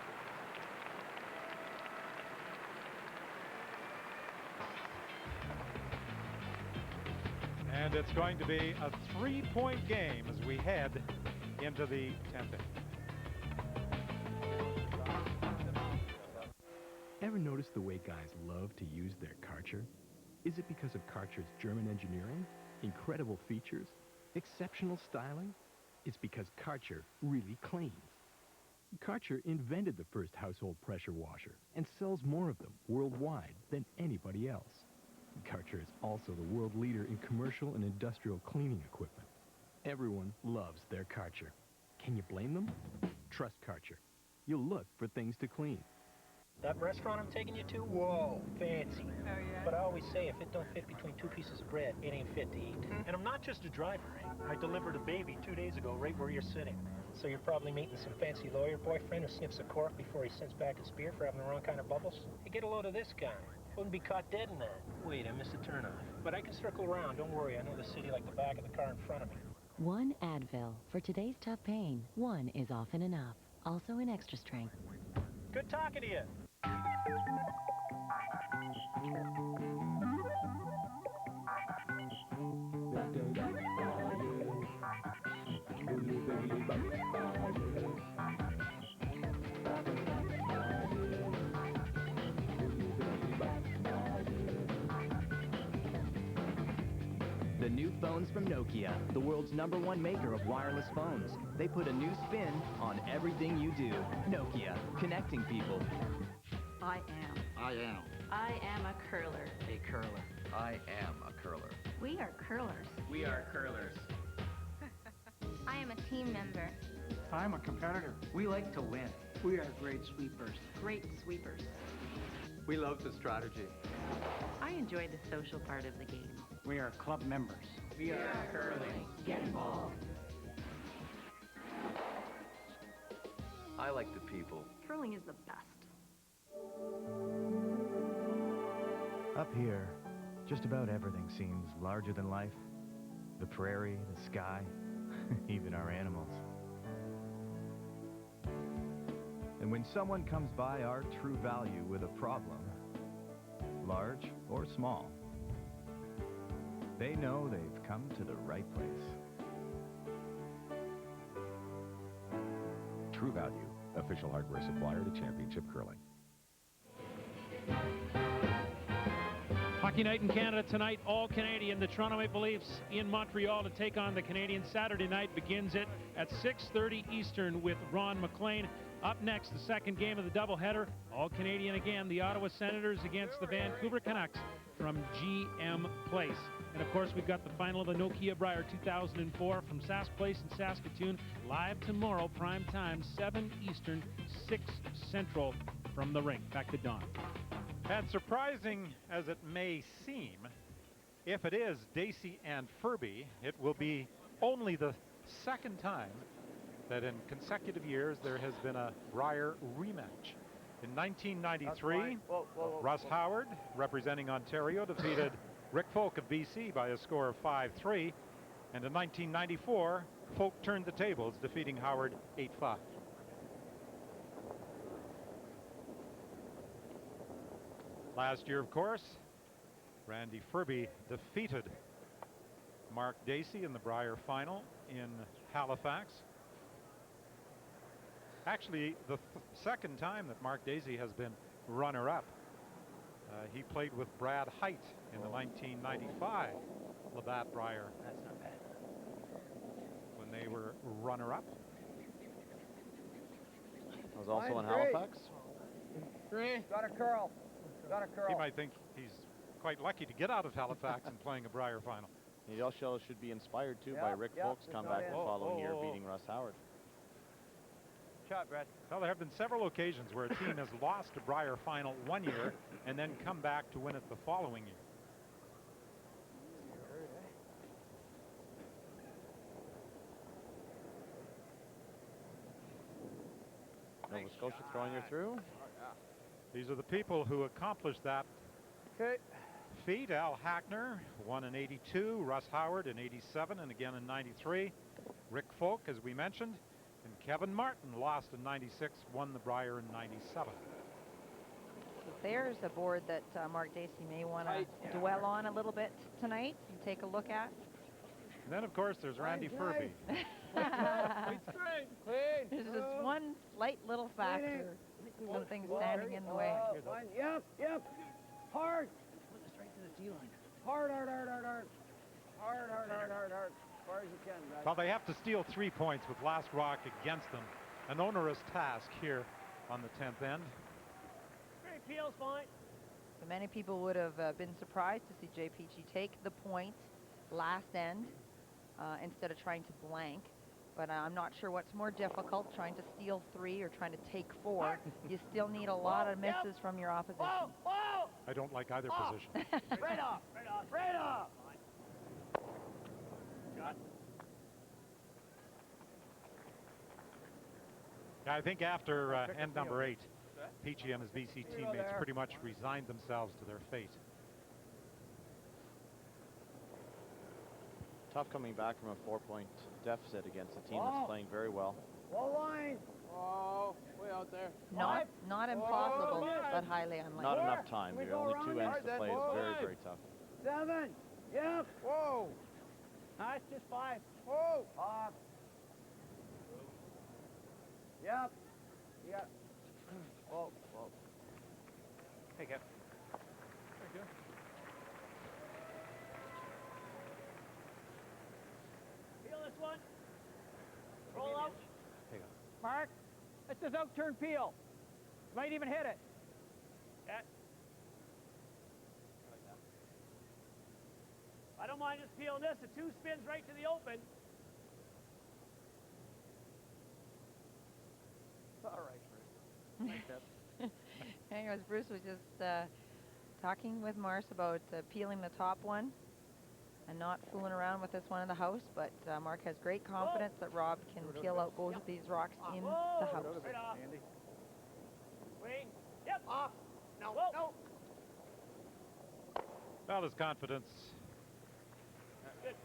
And it's going to be a 3-point game as we head into the 10th inning. Ever notice the way guys love to use their Karcher? Is it because of Karcher's German engineering, incredible features, exceptional styling? It's because Karcher really cleans. Karcher invented the first household pressure washer and sells more of them worldwide than anybody else. Karcher is also the world leader in commercial and industrial cleaning equipment. Everyone loves their Karcher. Can you blame them? Trust Karcher. You'll look for things to clean. That restaurant I'm taking you to, whoa, fancy. Oh, yeah? But I always say if it don't fit between 2 pieces of bread, it ain't fit to eat. And I'm not just a driver, eh? I delivered a baby 2 days ago right where you're sitting. So you're probably meeting some fancy lawyer boyfriend who sniffs a cork before he sends back his beer for having the wrong kind of bubbles. Hey, get a load of this guy. Wouldn't be caught dead in that. Wait, I missed a turnoff. But I can circle around, don't worry. I know the city like the back of the car in front of me. 1 Advil. For today's tough pain, 1 is often enough. Also in extra strength. Good talking to you. new phones from Nokia, the world's #1 maker of wireless phones. They put a new spin on everything you do. Nokia, connecting people. I am. I am. I am a curler. A curler. I am a curler. We are curlers. We are curlers. I am a team member. I'm a competitor. We like to win. We are great sweepers. Great sweepers. We love the strategy. I enjoy the social part of the game. We are club members. We are curling. Get involved. I like the people. Curling is the best. Up here, just about everything seems larger than life. The prairie, the sky, even our animals. And when someone comes by our true value with a problem, large or small, they know they've come to the right place. True Value, official hardware supplier to Championship Curling. Hockey night in Canada tonight, all Canadian. The Toronto Maple Leafs in Montreal to take on the Canadiens. Saturday night begins it at 6:30 Eastern with Ron McLean. Up next, the second game of the doubleheader, all Canadian again, the Ottawa Senators against the Vancouver Canucks from GM Place. And of course, we've got the final of the Nokia Brier 2004 from Sask Place in Saskatoon, live tomorrow, prime time, 7 Eastern, 6 Central from the rink. Back to Don. And surprising as it may seem, if it is Dacey and Furby, it will be only the second time that in consecutive years there has been a Brier rematch. In 1993, Russ Howard, representing Ontario, defeated Rick Folk of BC by a score of 5-3. And in 1994, Folk turned the tables, defeating Howard 8-5. Last year, of course, Randy Furby defeated Mark Dacey in the Brier final in Halifax. Actually, the second time that Mark Dacey has been runner-up. He played with Brad Height in the 1995 Labatt Brier. That's not bad. When they were runner-up. I was also in Halifax. Got a curl. Got a curl. He might think he's quite lucky to get out of Halifax and playing a Brier final. He also should be inspired, too, by Rick Folk's comeback the following year, beating Russ Howard. Shot, Brad. Well, there have been several occasions where a team has lost a Brier final one year and then come back to win it the following year. Nova Scotia throwing her through. These are the people who accomplished that feat. Al Hackner won in '82, Russ Howard in '87, and again in '93. Rick Folk, as we mentioned, and Kevin Martin lost in '96, won the Brier in '97. So there's a board that Mark Dacey may want to dwell on a little bit tonight and take a look at. And then, of course, there's Randy Furby. There's just one slight little factor. Something standing in the way. Yep. Hard. Put this right to the D line. Hard. Hard. As far as you can, guys. Well, they have to steal 3 points with last rock against them. An onerous task here on the 10th end. Great Peel's fine. So many people would have been surprised to see Jay Peachey take the point last end instead of trying to blank. But I'm not sure what's more difficult, trying to steal 3 or trying to take 4. You still need a lot of misses from your opposition. I don't like either position. Right off. Yeah, I think after end number 8, Peachey and his BC teammates pretty much resigned themselves to their fate. Tough coming back from a 4-point deficit against a team that's playing very well. Wall line. Oh, way out there. Not impossible, but highly unlikely. Not enough time. There are only 2 ends to play. It's very, very tough. 7. Yep. Whoa. Nice, just 5. Whoa. Off. Yep. Yeah. Whoa. Hey, Kev. Thank you. It's this out-turn peel. Might even hit it. Yeah. I don't mind just peeling this. The 2 spins right to the open. All right, Bruce. Nice tip. Anyways, Bruce was just talking with Mars about peeling the top one and not fooling around with this one in the house, but Mark has great confidence that Rob can peel out both of these rocks in the house. Right off. Wing. Yep. Off. No. No. Well, his confidence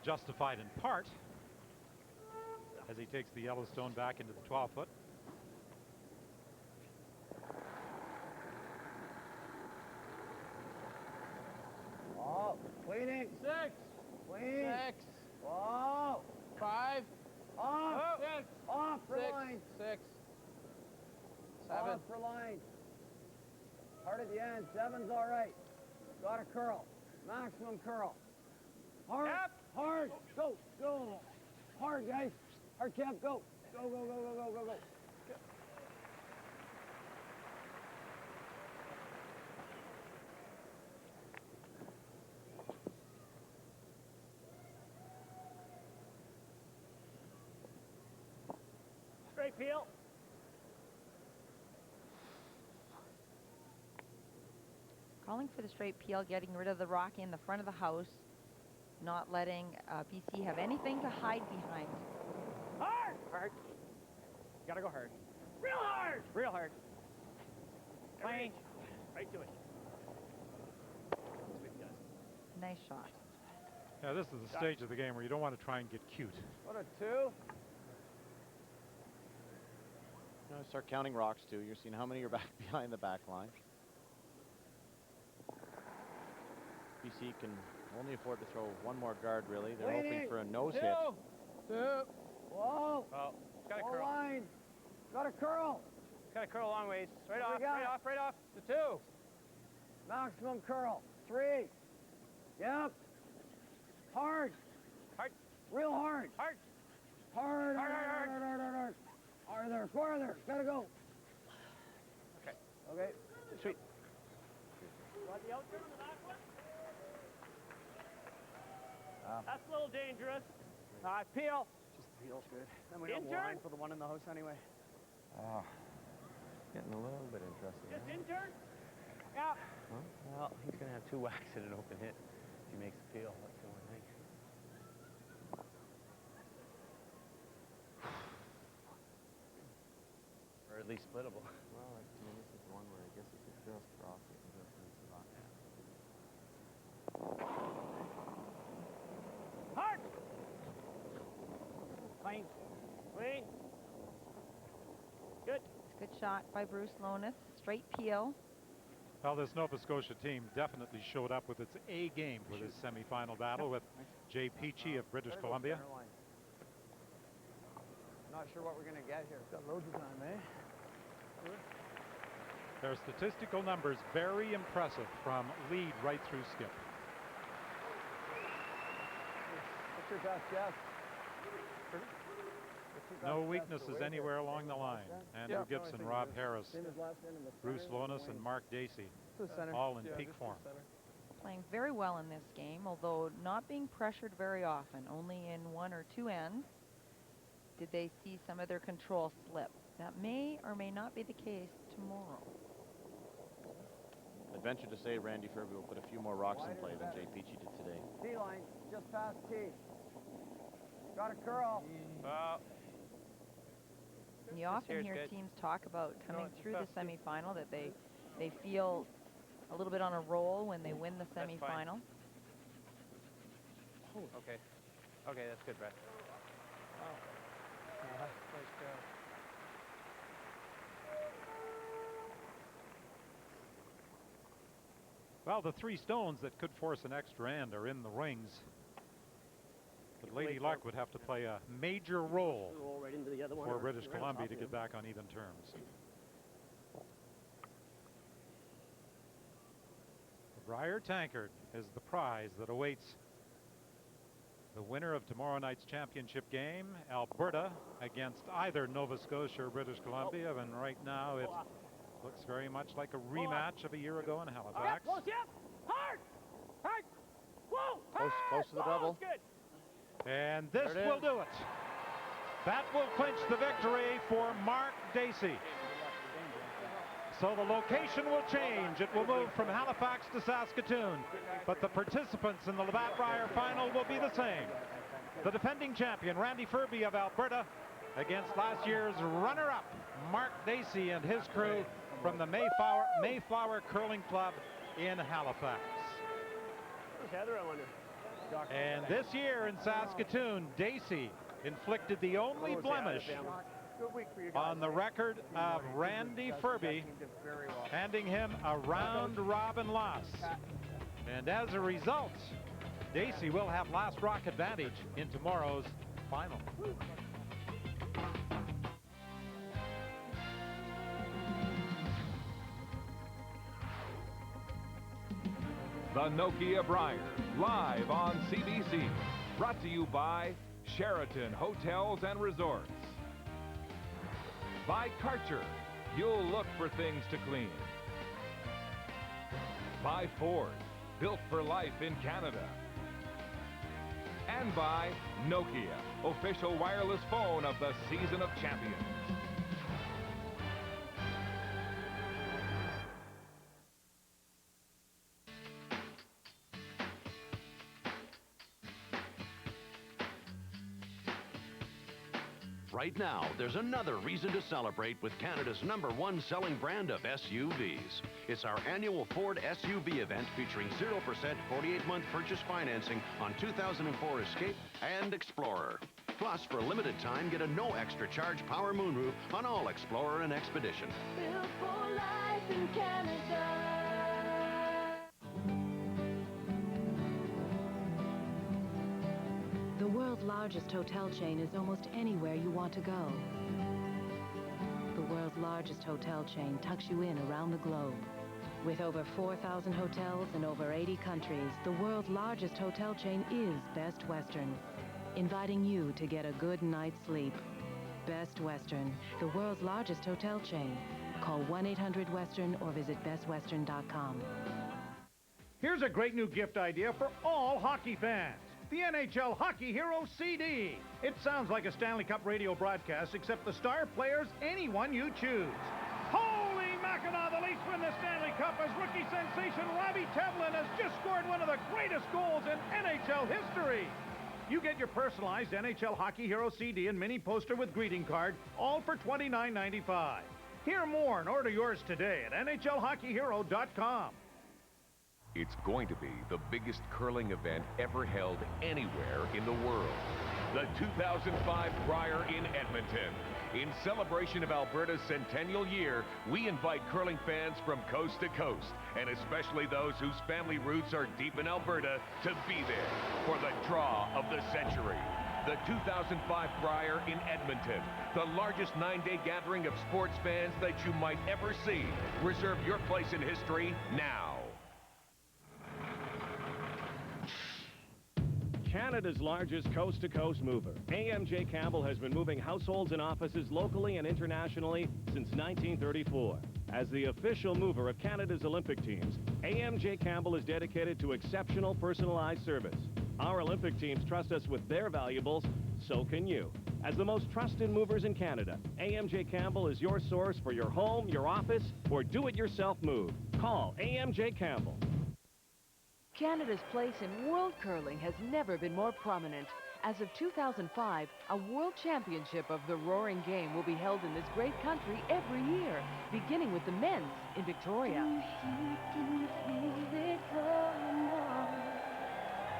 justified in part as he takes the Yellowstone back into the 12-foot. Oh, cleaning. 6. Clean. 6. Whoa. 5. Off. 6. Off for line. 6. 7. Off for line. Hard at the end. 7's all right. Got a curl. Maximum curl. Hard. Yep. Hard. Go. Go. Hard, guys. Hard cap. Go. Go, go, go, go, go, go, go. Straight peel. Calling for the straight peel, getting rid of the rock in the front of the house, not letting BC have anything to hide behind. Hard! Hard. Gotta go hard. Real hard! Real hard. Range. Right to it. Nice shot. Yeah, this is the stage of the game where you don't want to try and get cute. What a 2. You know, start counting rocks too. You're seeing how many are back behind the back line. BC can only afford to throw one more guard, really. They're hoping for a nose hit. 2. Whoa. Oh, it's got a curl. Line. Got a curl. It's got a curl a long ways. Right off, right off, right off. The 2. Maximum curl. 3. Yep. Hard. Hard. Real hard. Hard. Hard, hard, hard, hard, hard, hard, hard. Farther, farther. Gotta go. Okay. Okay. Sweet. Want the outturn on the back one? That's a little dangerous. Peel. Just peel's good. Then we don't line for the one in the house anyway. Getting a little bit interesting. Just intern? Yeah. Huh? Well, he's going to have 2 whacks at an open hit if he makes the peel. That's the only thing. Or at least splittable. Well, like, I mean, this is one where I guess if you just cross it and just rinse it off. Hard! Clean. Clean. Good. Good shot by Bruce Loneth. Straight peel. Well, this Nova Scotia team definitely showed up with its A game for this semifinal battle with Jay Peachey of British Columbia. Not sure what we're going to get here. Got loads of time, eh? Their statistical numbers very impressive from lead right through skip. What's your best guess? No weaknesses anywhere along the line. Andrew Gibson, Rob Harris, Bruce Loneth, and Mark Dacey, all in peak form. Playing very well in this game, although not being pressured very often, only in 1 or 2 ends did they see some of their control slip. That may or may not be the case tomorrow. I'd venture to say Randy Ferbey will put a few more rocks in play than Jay Peachey did today. T-line, just past T. Got a curl. You often hear teams talk about coming through the semifinal, that they feel a little bit on a roll when they win the semifinal. Okay. Okay, that's good, Brett. Well, the 3 stones that could force an extra end are in the rings. But Lady Luck would have to play a major role for British Columbia to get back on even terms. The Brier Tankard is the prize that awaits The winner of tomorrow night's championship game, Alberta, against either Nova Scotia or British Columbia. And right now it looks very much like a rematch of a year ago in Halifax. Close, yep. Hard. Hard. Whoa. Close to the double. Good. And this will do it. That will clinch the victory for Mark Dacey. So the location will change. It will move from Halifax to Saskatoon. But the participants in the Labatt Brier final will be the same. The defending champion, Randy Ferbey of Alberta, against last year's runner-up, Mark Dacey and his crew from the Mayflower Curling Club in Halifax. Where's Heather, I wonder? And this year in Saskatoon, Dacey inflicted the only blemish on the record of Randy Ferbey, handing him a round-robin loss. And as a result, Dacey will have last rock advantage in tomorrow's final. The Nokia Brier, live on CBC. Brought to you by Sheraton Hotels and Resorts. By Karcher, you'll look for things to clean. By Ford, built for life in Canada. And by Nokia, official wireless phone of the Season of Champions. Right now, there's another reason to celebrate with Canada's #1 selling brand of SUVs. It's our annual Ford SUV event featuring 0% 48-month purchase financing on 2004 Escape and Explorer. Plus, for a limited time, get a no extra charge power moonroof on all Explorer and Expedition. Built for life in Canada. The world's largest hotel chain is almost anywhere you want to go. The world's largest hotel chain tucks you in around the globe. With over 4,000 hotels in over 80 countries, the world's largest hotel chain is Best Western, inviting you to get a good night's sleep. Best Western, the world's largest hotel chain. Call 1-800-WESTERN or visit bestwestern.com. Here's a great new gift idea for all hockey fans. The NHL Hockey Hero CD. It sounds like a Stanley Cup radio broadcast, except the star players, anyone you choose. Holy Mackinac, the Leafs win the Stanley Cup as rookie sensation Robbie Tevlin has just scored one of the greatest goals in NHL history. You get your personalized NHL Hockey Hero CD and mini poster with greeting card, all for $29.95. Hear more and order yours today at NHLHockeyHero.com. It's going to be the biggest curling event ever held anywhere in the world. The 2005 Brier in Edmonton. In celebration of Alberta's centennial year, we invite curling fans from coast to coast, and especially those whose family roots are deep in Alberta, to be there for the draw of the century. The 2005 Brier in Edmonton, the largest 9-day gathering of sports fans that you might ever see. Reserve your place in history now. Canada's largest coast-to-coast mover, AMJ Campbell has been moving households and offices locally and internationally since 1934. As the official mover of Canada's Olympic teams, AMJ Campbell is dedicated to exceptional personalized service. Our Olympic teams trust us with their valuables, so can you. As the most trusted movers in Canada, AMJ Campbell is your source for your home, your office, or do-it-yourself move. Call AMJ Campbell. Canada's place in world curling has never been more prominent. As of 2005, a world championship of the roaring game will be held in this great country every year, beginning with the men's in Victoria.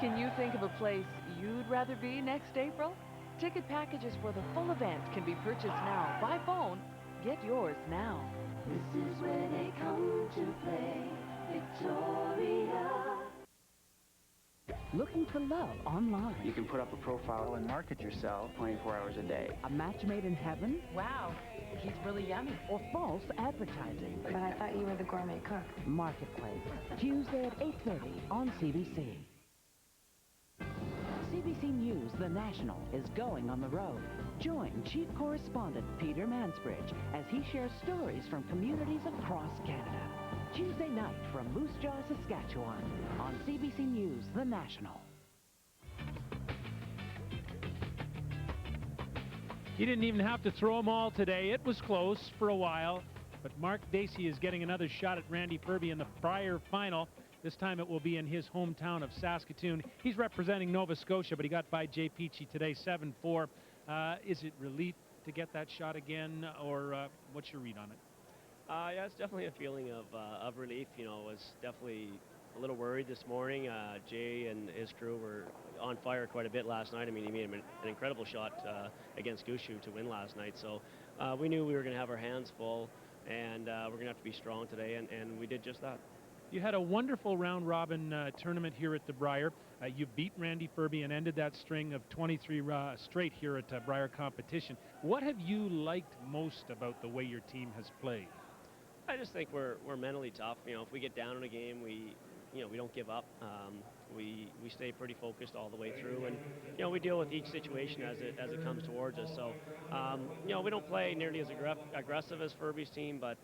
Can you think of a place you'd rather be next April? Ticket packages for the full event can be purchased now by phone. Get yours now. This is where they come to play, Victoria. Looking for love online. You can put up a profile and market yourself 24 hours a day. A match made in heaven? Wow, he's really yummy. Or false advertising. But I thought you were the gourmet cook. Marketplace. Tuesday at 8:30 on CBC. CBC CBC News, The National, is going on the road. Join Chief Correspondent Peter Mansbridge as he shares stories from communities across Canada. Tuesday night from Moose Jaw, Saskatchewan, on CBC News, The National. You didn't even have to throw them all today. It was close for a while, but Mark Dacey is getting another shot at Randy Ferbey in the Brier Final. This time it will be in his hometown of Saskatoon. He's representing Nova Scotia, but he got by Jay Peachey today, 7-4. Is it relief to get that shot again, or what's your read on it? Yeah, it's definitely a feeling of relief. You know, was definitely a little worried this morning. Jay and his crew were on fire quite a bit last night. I mean, he made an incredible shot against Scotia to win last night. So we knew we were going to have our hands full, and we're going to have to be strong today, and we did just that. You had a wonderful round-robin tournament here at the Brier. You beat Randy Ferbey and ended that string of 23 straight here at Brier competition. What have you liked most about the way your team has played? I just think we're mentally tough. You know, if we get down in a game, we don't give up. We stay pretty focused all the way through, and you know, we deal with each situation as it comes towards us. So you know, we don't play nearly as aggressive as Ferbey's team, but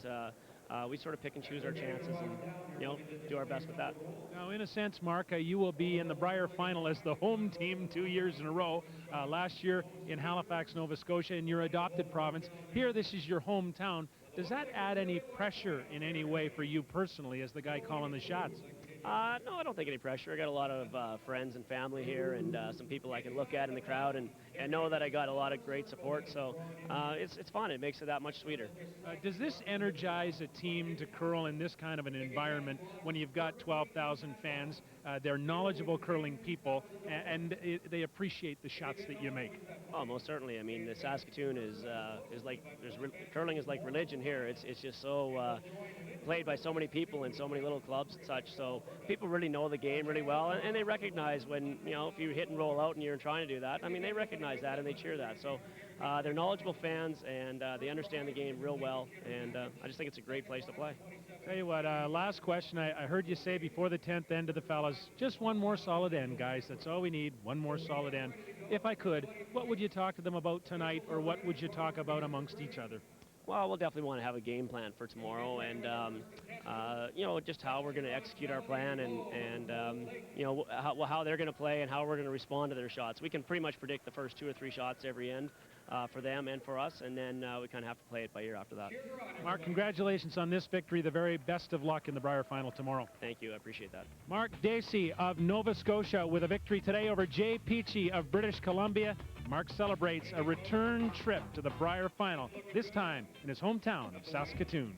we sort of pick and choose our chances, and you know, do our best with that. Now, in a sense, Mark, you will be in the Brier Final as the home team 2 years in a row. Last year in Halifax, Nova Scotia, in your adopted province. Here, this is your hometown. Does that add any pressure in any way for you personally as the guy calling the shots? No, I don't think any pressure. I got a lot of friends and family here, and some people I can look at in the crowd and know that I got a lot of great support. So it's fun. It makes it that much sweeter. Does this energize a team to curl in this kind of an environment when you've got 12,000 fans? They're knowledgeable curling people, and they appreciate the shots that you make. Oh, most certainly. I mean, the Saskatoon is like curling is like religion here. It's just so played by so many people in so many little clubs and such. So people really know the game really well, and they recognize when, you know, if you hit and roll out and you're trying to do that. I mean, they recognize that and they cheer that. So they're knowledgeable fans, and they understand the game real well, and I just think it's a great place to play. Tell you what, last question. I heard you say before the 10th end to the fellas, just one more solid end, guys. That's all we need, one more solid end. If I could, what would you talk to them about tonight, or what would you talk about amongst each other? Well, we'll definitely want to have a game plan for tomorrow, and you know, just how we're going to execute our plan, and you know, how they're going to play and how we're going to respond to their shots. We can pretty much predict the first 2 or 3 shots every end for them and for us, and then we kind of have to play it by ear after that. Mark, congratulations on this victory. The very best of luck in the Brier Final tomorrow. Thank you. I appreciate that. Mark Dacey of Nova Scotia with a victory today over Jay Peachey of British Columbia. Mark celebrates a return trip to the Brier Final, this time in his hometown of Saskatoon.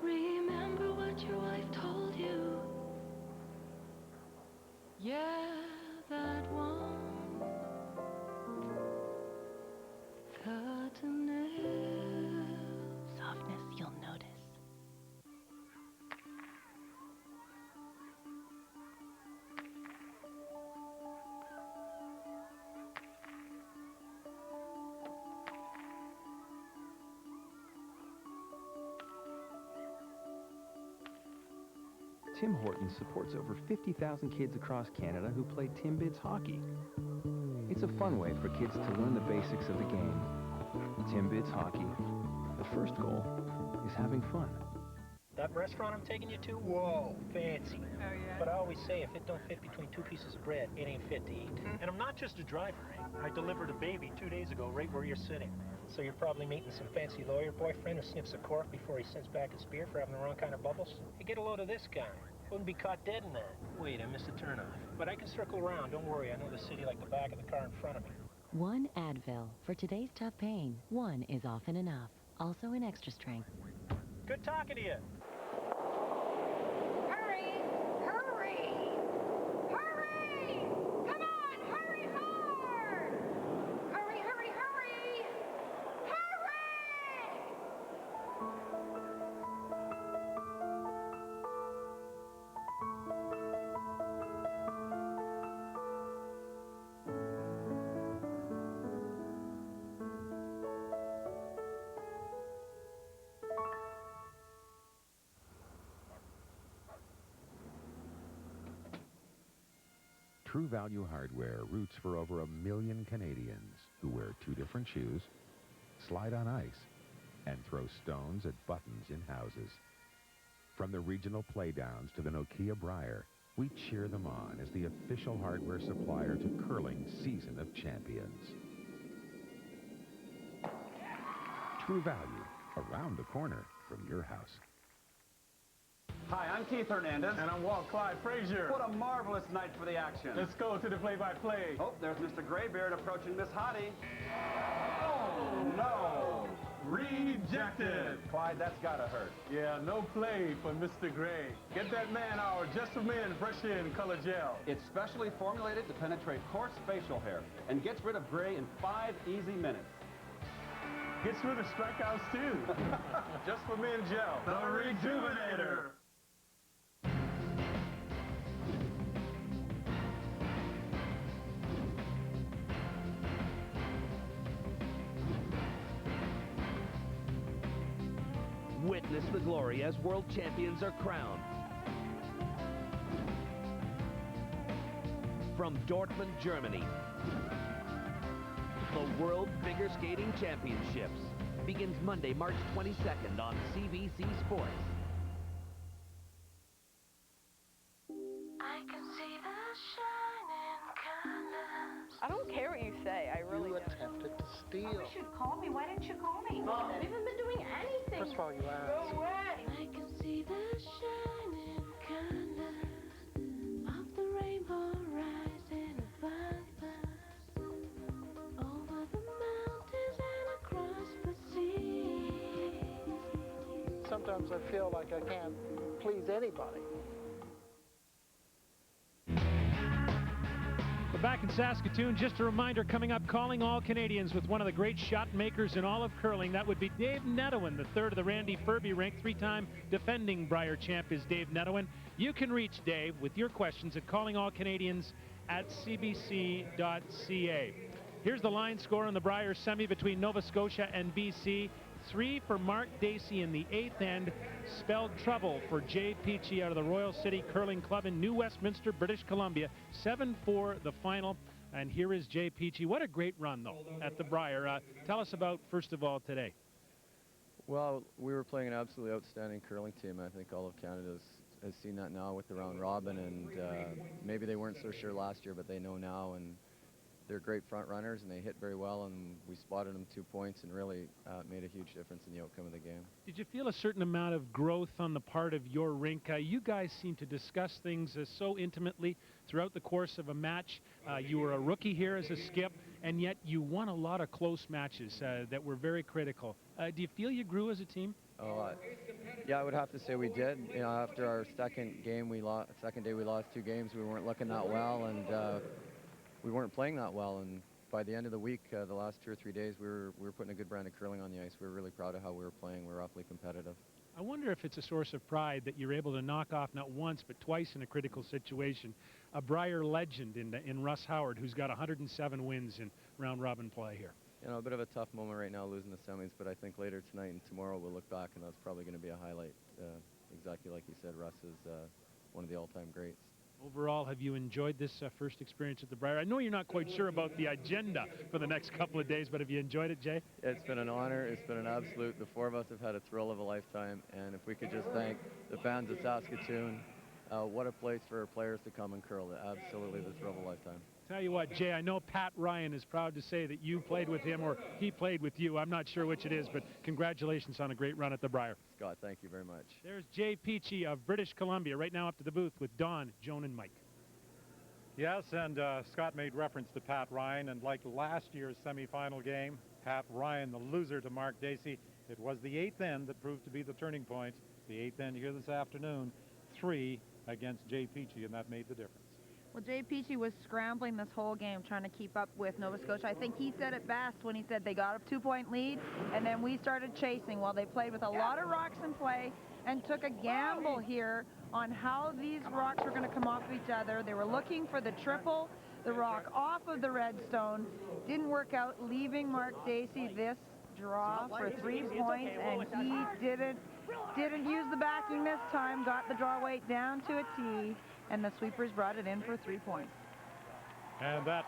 Remember what your wife told you. Yeah, that one. Cut a nail. Softness you'll notice. Tim Hortons supports over 50,000 kids across Canada who play Timbits hockey. It's a fun way for kids to learn the basics of the game. Timbits hockey. The first goal is having fun. That restaurant I'm taking you to? Whoa, fancy. Oh, yeah? But I always say if it don't fit between 2 pieces of bread, it ain't fit to eat. And I'm not just a driver, eh? I delivered a baby 2 days ago right where you're sitting. So you're probably meeting some fancy lawyer boyfriend who sniffs a cork before he sends back his beer for having the wrong kind of bubbles? Hey, get a load of this guy. Wouldn't be caught dead in that. Wait, I missed a turnoff. But I can circle around, don't worry. I know the city like the back of the car in front of me. One Advil. For today's tough pain, one is often enough. Also in extra strength. Good talking to you. Hurry! Hurry! Hurry! Come on, hurry hard! Hurry, hurry, hurry! Hurry! True Value Hardware roots for over 1 million Canadians who wear 2 different shoes, slide on ice, and throw stones at buttons in houses. From the regional playdowns to the Nokia Brier, we cheer them on as the official hardware supplier to curling's Season of Champions. True Value, around the corner from your house. Hi, I'm Keith Hernandez. And I'm Walt Clyde Frazier. What a marvelous night for the action. Let's go to the play-by-play. Oh, there's Mr. Graybeard approaching Miss Hottie. Oh, no. Rejected. Clyde, that's gotta hurt. Yeah, no play for Mr. Gray. Get that man our Just for Men Fresh In Color Gel. It's specially formulated to penetrate coarse facial hair and gets rid of gray in 5 easy minutes. Gets rid of strikeouts, too. Just for Men Gel. The Rejuvenator. Witness the glory as world champions are crowned. From Dortmund, Germany, the World Figure Skating Championships begins Monday, March 22nd on CBC Sports. I can see the shining colors. I don't care what you say. I really don't. Attempted to steal. I wish you'd call me. Why didn't you call me? Mom. I haven't even been doing anything. First of all, you asked. Go away. I can see the shining colors of the rainbow rising above us, over the mountains and across the sea. Sometimes I feel like I can't please anybody. Back in Saskatoon, just a reminder, coming up, calling all Canadians with one of the great shot makers in all of curling. That would be Dave Netowin, the third of the Randy Furby rank. 3-time defending Brier champ is Dave Netowin. You can reach Dave with your questions at callingallcanadians@cbc.ca. Here's the line score in the Brier semi between Nova Scotia and BC. 3 for Mark Dacey in the 8th end. Spelled trouble for Jay Peachey out of the Royal City Curling Club in New Westminster, British Columbia. 7-4 the final. And here is Jay Peachey. What a great run, though, at the Brier. Tell us about, first of all, today. Well, we were playing an absolutely outstanding curling team. I think all of Canada has seen that now with the round robin, and maybe they weren't so sure last year, but they know now, and they're great front runners, and they hit very well, and we spotted them 2 points and really made a huge difference in the outcome of the game. Did you feel a certain amount of growth on the part of your rink? You guys seem to discuss things so intimately throughout the course of a match. You were a rookie here as a skip, and yet you won a lot of close matches that were very critical. Do you feel you grew as a team? Oh, yeah, I would have to say we did. You know, after our second day we lost 2 games. We weren't looking that well, and we weren't playing that well, and by the end of the week, the last 2 or 3 days, we were putting a good brand of curling on the ice. We were really proud of how we were playing. We were awfully competitive. I wonder if it's a source of pride that you're able to knock off not once but twice in a critical situation a Brier legend in Russ Howard, who's got 107 wins in round-robin play here. You know, a bit of a tough moment right now losing the semis, but I think later tonight and tomorrow we'll look back, and that's probably going to be a highlight. Exactly like you said, Russ is one of the all-time greats. Overall, have you enjoyed this first experience at the Brier? I know you're not quite sure about the agenda for the next couple of days, but have you enjoyed it, Jay? It's been an honor. It's been an absolute. The 4 of us have had a thrill of a lifetime, and if we could just thank the fans of Saskatoon, what a place for players to come and curl. Absolutely the thrill of a lifetime. Tell you what, Jay, I know Pat Ryan is proud to say that you played with him or he played with you. I'm not sure which it is, but congratulations on a great run at the Brier. Scott, thank you very much. There's Jay Peachey of British Columbia right now up to the booth with Don, Joan, and Mike. Yes, and Scott made reference to Pat Ryan, and like last year's semifinal game, Pat Ryan, the loser to Mark Dacey, it was the 8th end that proved to be the turning point. The 8th end here this afternoon, 3 against Jay Peachey, and that made the difference. Well, Jay Peachey was scrambling this whole game trying to keep up with Nova Scotia. I think he said it best when he said they got a 2-point lead, and then we started chasing while they played with a lot of rocks in play and took a gamble here on how these rocks were going to come off of each other. They were looking for the triple, the rock off of the redstone. Didn't work out, leaving Mark Dacey this draw for 3 points, and he didn't use the backing this time, got the draw weight down to a T, and the sweepers brought it in for 3 points. And that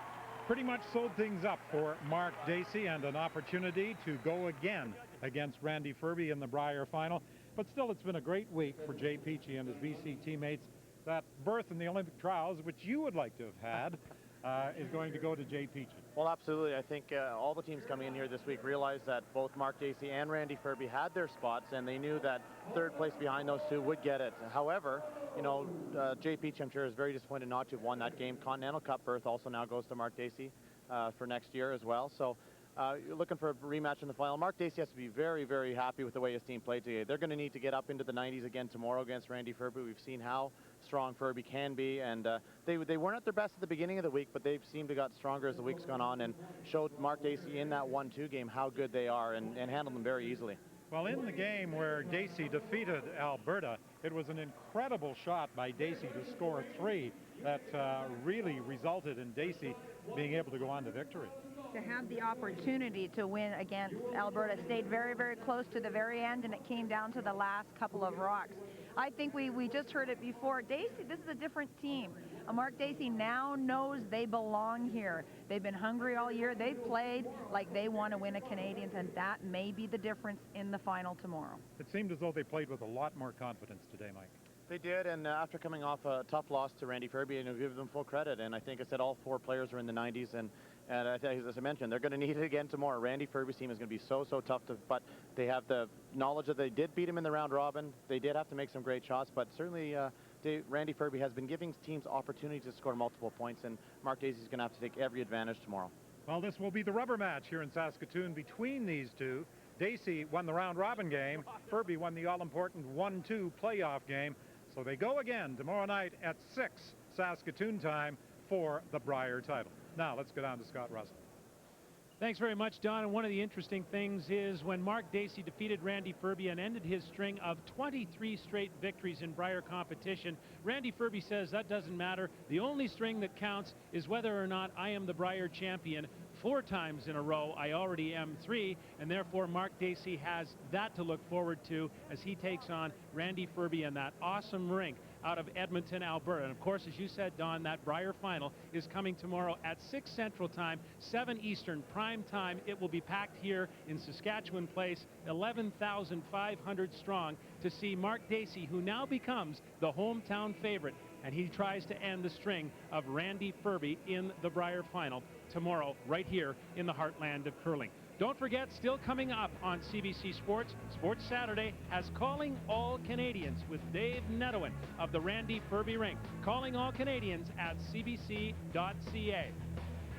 pretty much sewed things up for Mark Dacey, and an opportunity to go again against Randy Ferbey in the Brier final. But still, it's been a great week for Jay Peachey and his BC teammates. That berth in the Olympic trials, which you would like to have had, is going to go to Jay Peachey. Well, absolutely. I think all the teams coming in here this week realized that both Mark Dacey and Randy Ferbey had their spots, and they knew that third place behind those two would get it. However, you know, Jay Peachey, I'm sure, is very disappointed not to have won that game. Continental Cup berth also now goes to Mark Dacey for next year as well. So you're looking for a rematch in the final. Mark Dacey has to be very, very happy with the way his team played today. They're going to need to get up into the 90s again tomorrow against Randy Ferbey. We've seen how strong Ferbey can be, and they weren't at their best at the beginning of the week, but they've seemed to got stronger as the week's gone on, and showed Mark Dacey in that 1-2 game how good they are, and handled them very easily. Well, in the game where Dacey defeated Alberta, it was an incredible shot by Dacey to score 3 that really resulted in Dacey being able to go on to victory. To have the opportunity to win against Alberta, stayed very, very close to the very end, and it came down to the last couple of rocks. I think we just heard it before. Dacey, this is a different team. Mark Dacey now knows they belong here. They've been hungry all year. They've played like they want to win a Canadians, and that may be the difference in the final tomorrow. It seemed as though they played with a lot more confidence today, Mike. They did, and after coming off a tough loss to Randy Ferbey, and give them full credit, and I think I said all 4 players are in the 90s, and I think, as I mentioned, they're going to need it again tomorrow. Randy Ferbey's team is going to be so tough, but they have the knowledge that they did beat him in the round robin. They did have to make some great shots, but certainly Randy Ferbey has been giving teams opportunities to score multiple points, and Mark Dacey's going to have to take every advantage tomorrow. Well, this will be the rubber match here in Saskatoon between these two. Dacey won the round robin game. Ferbey won the all-important 1-2 playoff game. So they go again tomorrow night at 6 Saskatoon time for the Brier title. Now let's go down to Scott Russell. Thanks very much, Don. And one of the interesting things is when Mark Dacey defeated Randy Ferbey and ended his string of 23 straight victories in Brier competition, Randy Ferbey says that doesn't matter. The only string that counts is whether or not I am the Brier champion 4 times in a row. I already am 3, and therefore Mark Dacey has that to look forward to as he takes on Randy Ferbey in that awesome rink out of Edmonton, Alberta. And of course, as you said, Don, that Brier final is coming tomorrow at 6 Central Time, 7 Eastern prime time. It will be packed here in Saskatchewan Place, 11,500 strong, to see Mark Dacey, who now becomes the hometown favorite, and he tries to end the string of Randy Ferbey in the Brier final tomorrow right here in the heartland of curling. Don't forget, still coming up on CBC Sports, Sports Saturday has Calling All Canadians with Dave Nedowin of the Randy Ferbey Rink. Calling All Canadians at cbc.ca.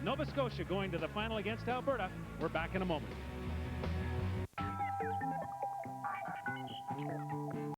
Nova Scotia going to the final against Alberta. We're back in a moment.